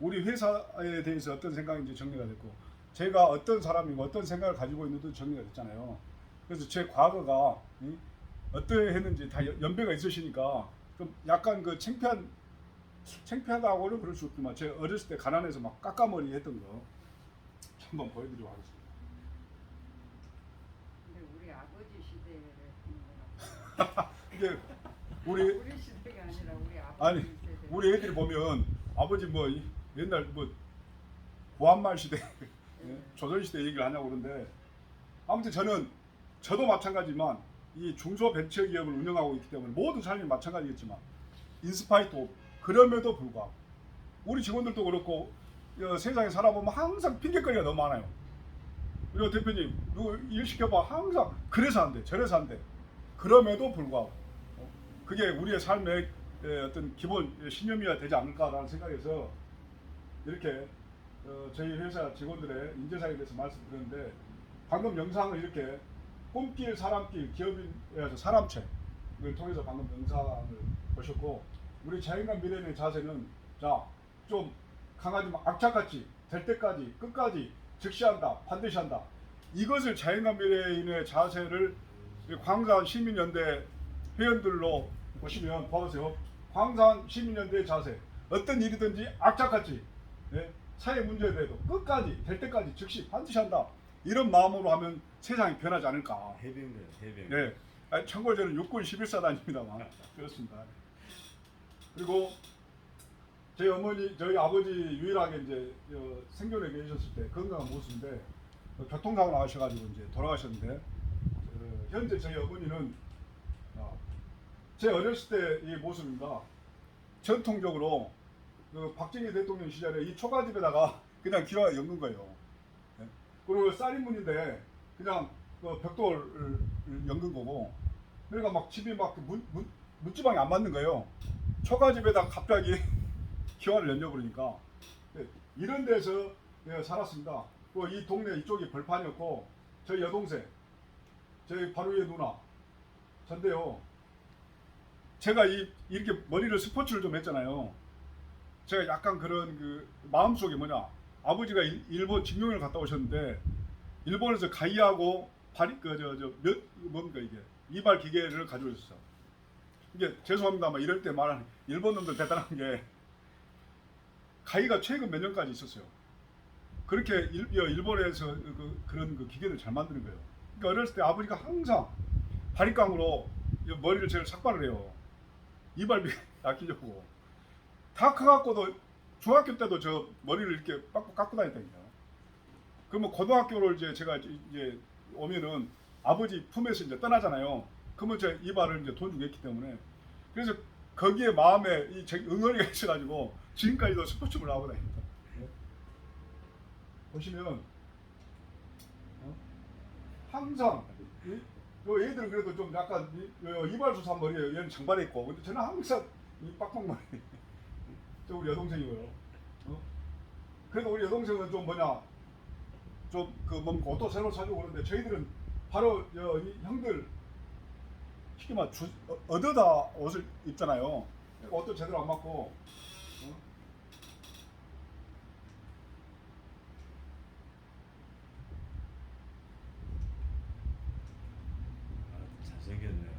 우리 회사에 대해서 어떤 생각인지 정리가 됐고 제가 어떤 사람이고 어떤 생각을 가지고 있는지도 정리가 됐잖아요. 그래서 제 과거가 어떠했는지 다 연배가 있으시니까 좀 약간 그 창피하다고는 그럴 수 없지만 제가 어렸을 때 가난해서 막 깎아머리 했던 거 한번 보여드리도록 하겠습니다. 근데 우리 아버지 시대를 하는 거라. 이게 우리 시대가 아니라 우리 아버지 아니 세대. 우리 애들이 보면 아버지 뭐 옛날 뭐 구한말 시대 조선 시대 얘기를 하냐고 그러는데 아무튼 저도 마찬가지지만 이 중소벤처기업을 운영하고 있기 때문에 모든 사람이 마찬가지겠지만 인스파이트 그럼에도 불구하고 우리 직원들도 그렇고 세상에 살아보면 항상 핑계거리가 너무 많아요. 그리고 대표님 누구 일 시켜봐 항상 그래서 안 돼 저래서 안 돼. 그럼에도 불구하고 그게 우리의 삶의 어떤 기본 신념이어야 되지 않을까라는 생각에서 이렇게 저희 회사 직원들의 인재상에 대해서 말씀드렸는데 방금 영상을 이렇게 꿈길 사람길 기업인에서 사람책을 통해서 방금 영상을 보셨고 우리 자연과 미래의 자세는 자 좀 강하지만 악착같이 될 때까지 끝까지 즉시한다 반드시 한다 이것을 자연과 미래인의 자세를 광산 시민연대 회원들로 보시면 봐보세요. 광산 시민연대의 자세 어떤 일이든지 악착같이 사회 문제에 대해서 끝까지 될 때까지 즉시 반드시 한다 이런 마음으로 하면 세상이 변하지 않을까. 해병대요, 해병. 네, 참고로 저는 육군 11사단입니다만 그렇습니다. 그리고 저희 어머니, 저희 아버지 유일하게 이제 생존에 계셨을 때 건강한 모습인데 교통사고 나가셔가지고 이제 돌아가셨는데 현재 저희 어머니는 제 어렸을 때 이 모습입니다. 전통적으로 그 박정희 대통령 시절에 이 초가집에다가 그냥 기와에 엮는 거예요. 그리고 쌀인문인데 그냥 그 벽돌을 엮은 거고 그러니까 막 집이 막 문지방이 안 맞는 거예요. 초가집에다가 갑자기 기와를 연져버리니까 이런 데서 살았습니다. 그 이 동네 이쪽이 벌판이었고 저희 여동생 저희 바로 위에 누나 전데요. 제가 이렇게 머리를 스포츠를 좀 했잖아요. 제가 약간 그런 그 마음속에 뭐냐 아버지가 일본 직영을 갔다 오셨는데 일본에서 가이하고 뭡니까 이게 이발 기계를 가져오셨어. 이게 죄송합니다만 이럴 때 말하는 일본 놈들 대단한 게 가이가 최근 몇 년까지 있었어요. 그렇게 일본에서 그런 그 기계를 잘 만드는 거예요. 그러니까 어렸을 때 아버지가 항상 바리깡으로 이 머리를 제일 삭발을 해요. 이발비 아끼려고. 다 커갖고도 중학교 때도 저 머리를 이렇게 빡빡 깎고 다녔다니까요. 그러면 고등학교를 이제 제가 이제 오면은 아버지 품에서 이제 떠나잖아요. 그러면 제 이발을 이제 돈 주고 했기 때문에 그래서 거기에 마음에 이 응어리가 있어가지고 지금까지도 스포츠를 하고 다닙니다. 보시면 항상 요 애들은 그래도 좀 약간 이발소산 머리예요. 얘는 장발에 있고 근데 저는 항상 이 빡빡머리. 저 우리 여동생이고요. 그래도 우리 여동생은 좀 뭐냐 좀 그 뭡니까 옷도 새로 사주고 그러는데 저희들은 바로 이 형들 쉽게 말 얻어다 옷을 입잖아요. 옷도 제대로 안 맞고. 잘생겼네요.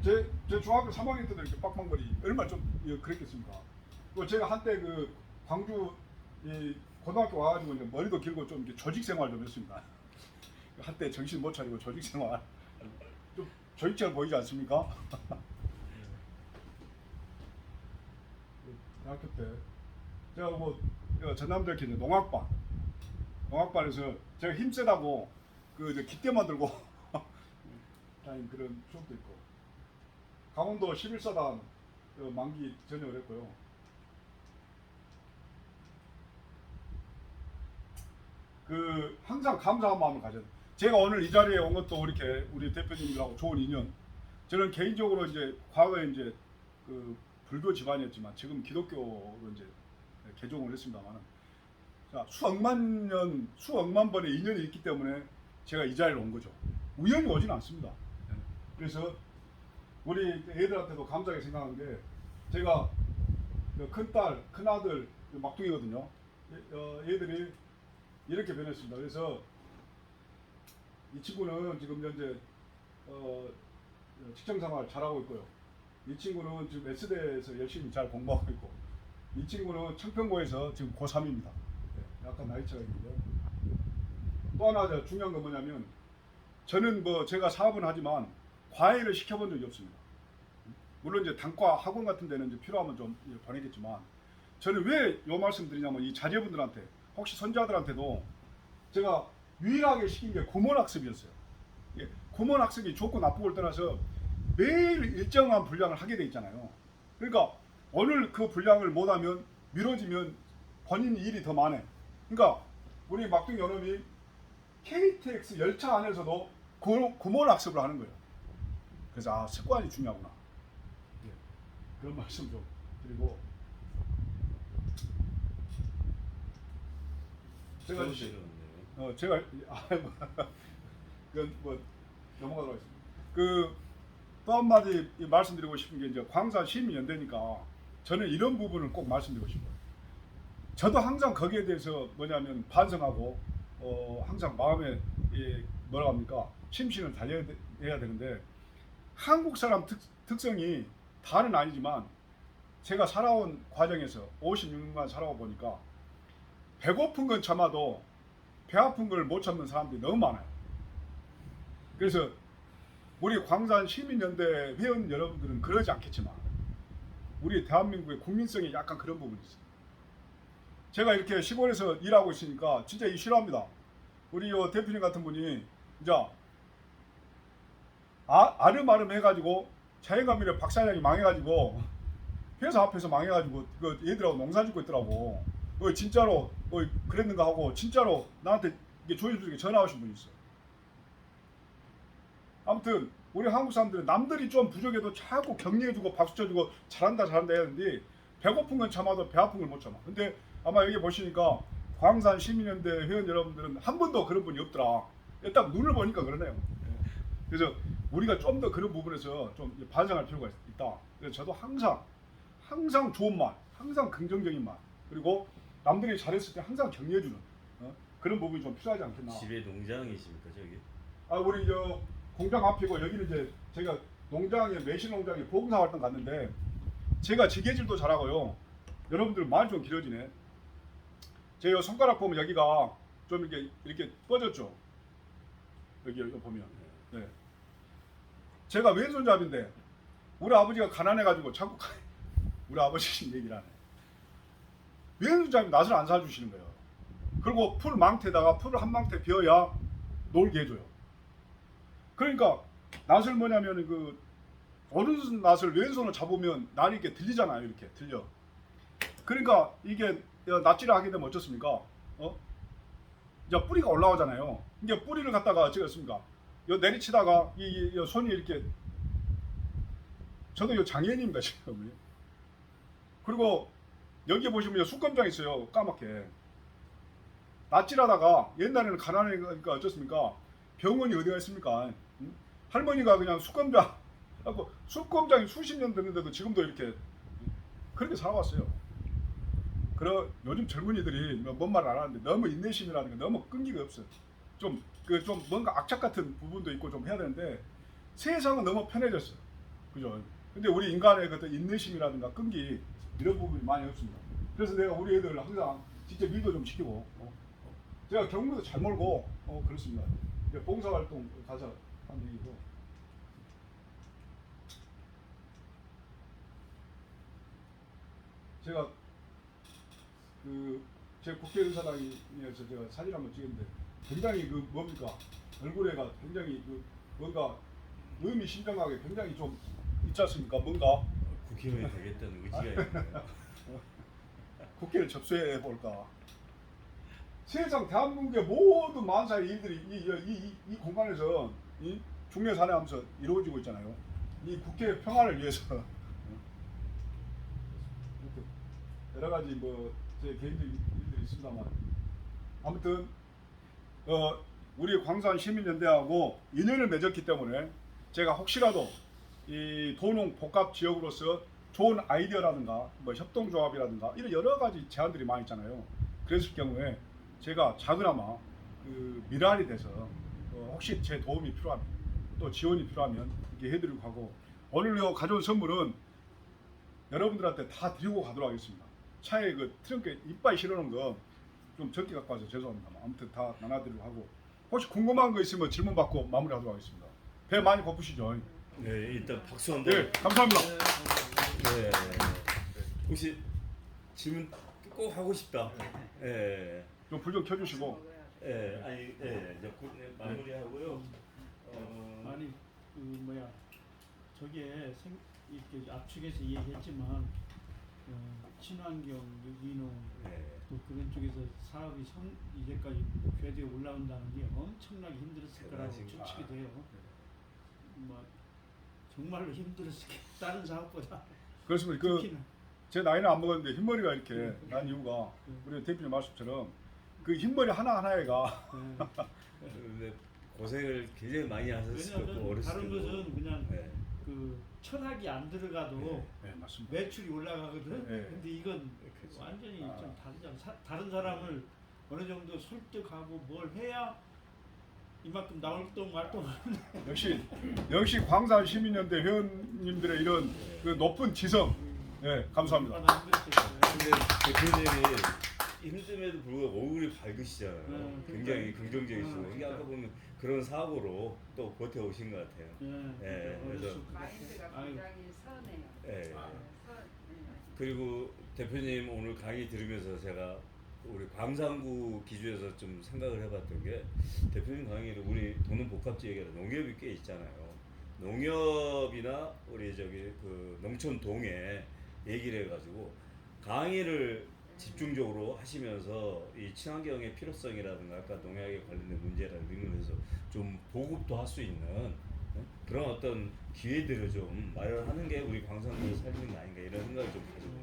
제 중학교 3학년 때도 이렇게 빡빡머리 얼마나 좀 그랬겠습니까? 또 제가 한때 그 광주 이 고등학교 와가지고 이제 머리도 길고 좀 이렇게 조직 생활 좀 했습니다. 한때 정신 못 차리고 조직 생활 좀 조직처럼 보이지 않습니까? 대학교 때 제가 뭐 전남대학교 이제 농악반에서 제가 힘세다고 그 이제 깃대만 들고 다닌 그런 추억도 있고 강원도 11사단 만기 전역을 했고요. 그 항상 감사한 마음을 가져요. 제가 오늘 이 자리에 온 것도 이렇게 우리 대표님들하고 좋은 인연. 저는 개인적으로 이제 과거에 이제 그 불교 집안이었지만 지금 기독교로 이제 개종을 했습니다만, 자 수억만 번의 인연이 있기 때문에 제가 이 자리에 온 거죠. 우연히 오진 않습니다. 그래서 우리 애들한테도 감사하게 생각한 게 제가 큰딸, 큰아들 막둥이거든요. 얘들이 이렇게 변했습니다. 그래서 이 친구는 지금 현재 직장생활 잘하고 있고요. 이 친구는 지금 S대에서 열심히 잘 공부하고 있고, 이 친구는 청평고에서 지금 고3입니다. 약간 나이 차가 있는데요. 또 하나 중요한 건 뭐냐면 저는 뭐 제가 사업은 하지만 과외를 시켜본 적이 없습니다. 물론 이제 단과 학원 같은 데는 이제 필요하면 좀 보내겠지만 저는 왜 이 말씀 드리냐면 이 자제분들한테 혹시 손자들한테도 제가 유일하게 시킨 게 구몬학습이었어요. 구몬학습이 좋고 나쁘고를 떠나서 매일 일정한 분량을 하게 돼 있잖아요. 그러니까 오늘 그 분량을 못하면 미뤄지면 본인 일이 더 많아. 그러니까 우리 막둥이 연합이 KTX 열차 안에서도 구몬학습을 하는 거예요. 그래서 습관이 중요하구나. 그런 말씀 좀 드리고, 제가 그건 뭐 넘어가도록 하겠습니다. 또 한마디 말씀드리고 싶은 게 이제 광산 시민연대니까 저는 이런 부분을 꼭 말씀드리고 싶어요. 저도 항상 거기에 대해서 뭐냐면 반성하고 항상 마음에 뭐라 합니까 심신을 달려야 되는데, 한국 사람 특성이 다는 아니지만 제가 살아온 과정에서 56년간 살아와 보니까 배고픈 건 참아도 배 아픈 걸 못 참는 사람들이 너무 많아요. 그래서 우리 광산 시민연대 회원 여러분들은 그러지 않겠지만 우리 대한민국의 국민성이 약간 그런 부분이 있어요. 제가 이렇게 시골에서 일하고 있으니까 진짜 이 싫어합니다. 우리 대표님 같은 분이 이제 아름아름 해가지고 자연감미래 박사장이 망해가지고 회사 앞에서 망해가지고 그 얘들하고 농사 짓고 있더라고. 진짜로 그랬는가 하고 진짜로 나한테 조심스럽게 전화 오신 분이 있어요. 아무튼 우리 한국 사람들은 남들이 좀 부족해도 자꾸 격려해주고 박수 쳐주고 잘한다 해야 되는데 배고픈 건 참아도 배 아픈 걸 못 참아. 근데 아마 여기 보시니까 광산 시민연대 회원 여러분들은 한 번도 그런 분이 없더라. 딱 눈을 보니까 그러네요. 그래서 우리가 좀 더 그런 부분에서 좀 반성할 필요가 있다. 그래서 저도 항상 좋은 말, 항상 긍정적인 말, 그리고 남들이 잘했을 때 항상 격려해주는 그런 부분이 좀 필요하지 않겠나. 집에 농장이십니까 저기? 우리 공장 앞이고 여기는 이제 제가 농장에 매실 농장에 보금사 활동 갔는데 제가 지게질도 잘하고요. 여러분들 말이 좀 길어지네. 제 손가락 보면 여기가 좀 이렇게 뻗었죠. 여기 보면. 네. 제가 왼손잡인데 우리 아버지가 가난해가지고 자꾸 우리 아버지 얘기를 하네. 왼손잡이 낫을 안 사주시는 거예요. 그리고 풀 망태에다가 풀을 한 망태 비어야 놀게 해줘요. 그러니까 낫을 뭐냐면 그 오른손 낫을 왼손으로 잡으면 낫이 이렇게 들리잖아요. 이렇게 들려. 그러니까 이게 낫질을 하게 되면 어떻습니까? 이제 뿌리가 올라오잖아요. 이게 뿌리를 갖다가 어떻습니까? 요 내리치다가 이 손이 이렇게 저도 요 장애인입니다 지금. 그리고 여기 보시면 수검장 있어요. 까맣게. 낫질하다가 옛날에는 가난하니까 어쩌습니까? 병원이 어디가 있습니까? 응? 할머니가 그냥 수검장 하고 수검장이 수십 년 됐는데도 지금도 이렇게 그렇게 살아왔어요. 그러 요즘 젊은이들이 뭔 말 안 하는데 너무 인내심이라는 게 너무 끈기가 없어요. 좀 뭔가 악착 같은 부분도 있고 좀 해야 되는데 세상은 너무 편해졌어요. 그죠? 근데 우리 인간의 그 인내심이라든가 끈기 이런 부분이 많이 없습니다. 그래서 내가 우리 애들 항상 직접 일도 좀 시키고 제가 경무도 잘 몰고 그렇습니다. 봉사활동 가서 하는 얘기고. 제가 제 국회의사당에서 제가 사진 한번 찍었는데 굉장히 뭡니까 얼굴에가 굉장히 뭔가 의미심장하게 굉장히 좀 있지 않습니까? 뭔가 국회의원이 되겠다는 의지가 있네요. 국회를 접수해 볼까. 세상 대한민국의 모든 만사의 일들이 이 공간에서 이 중내 산해하면서 이루어지고 있잖아요. 이 국회 평화를 위해서 여러 가지 제 개인적인 일들이 있습니다만 아무튼 우리 광산 시민연대하고 인연을 맺었기 때문에 제가 혹시라도 이 도농 복합 지역으로서 좋은 아이디어라든가 협동조합이라든가 이런 여러 가지 제안들이 많이 있잖아요. 그랬을 경우에 제가 작은아마 미랄이 돼서 혹시 제 도움이 필요하면 또 지원이 필요하면 이렇게 해드리고 가고 오늘 가져온 선물은 여러분들한테 다 드리고 가도록 하겠습니다. 차에 트렁크에 이빨 실어놓은 거 좀 적게 갖고 와서 죄송합니다. 아무튼 다 나눠드리고 하고 혹시 궁금한 거 있으면 질문 받고 마무리하도록 하겠습니다. 배 많이 고프시죠? 네, 일단 박수 한번. 네, 감사합니다. 네. 혹시 질문 꼭 하고 싶다. 예. 좀 불 좀 켜주시고. 예, 아니, 이제 마무리하고요. 아니 저게 이렇게 압축해서 얘기했지만 친환경, 유기농 또 그런 쪽에서 사업이 이제까지 궤도에 올라온다는 게 엄청나게 힘들었을 거라고 추측이 돼요. 정말로 힘들었을 게 다른 사업보다. 그렇습니다. 제 나이는 안 먹었는데 흰머리가 이렇게 난 이유가 우리 대표님 말씀처럼 흰머리 하나하나에가 근데 고생을 굉장히 많이 하셨을 거고 어렸을 다른 때도. 것은 그냥 철학이 안 들어가도 맞습니다. 매출이 올라가거든. 네. 근데 이건 완전히 좀 다르잖아. 다른 사람을 어느 정도 설득하고 뭘 해야 이만큼 나올 활동. 역시 광산 시민연대 회원님들의 이런 높은 지성. 네, 감사합니다. 근데 대표님이 힘듦에도 불구하고 얼굴이 밝으시잖아요. 굉장히 긍정적이시고 이게 아까 보면 그런 사고로 또 버텨오신 것 같아요. 그래서 마인드가 굉장히 선해요. 그리고 대표님 오늘 강의 들으면서 제가 우리 광산구 기준에서 좀 생각을 해봤던 게 대표님 강의를 우리 도농 복합지역에 농협이 꽤 있잖아요. 농협이나 우리 농촌 동에 얘기를 해가지고 강의를 집중적으로 하시면서 이 친환경의 필요성이라든가 아까 농약에 관련된 문제라는 의미에서 좀 보급도 할 수 있는 그런 어떤 기회들을 좀 마련하는 게 우리 광산구의 삶인 게 아닌가 이런 생각을 좀 가지고.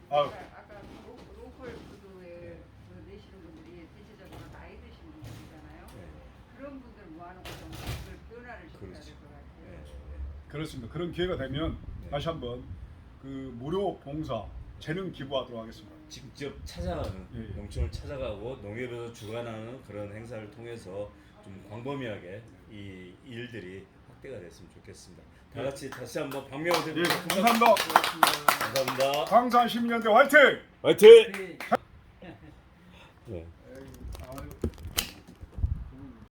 아까 로컬 푸드에 내시는 분들이 대체적으로 나이 드신 분들이잖아요. 그런 분들 모아놓고 좀 그걸 변화를 시켜야 될 것 같아요. 그렇습니다. 그런 기회가 되면 다시 한번 무료 봉사 재능 기부하도록 하겠습니다. 직접 찾아가는 농촌을 찾아가고 농협에서 주관하는 그런 행사를 통해서 좀 광범위하게 이 일들이 확대가 됐으면 좋겠습니다. 다 같이 다시 한번 박명호 대표님 감사합니다. 감사합니다. 광산 시민연대 화이팅! 화이팅! 네.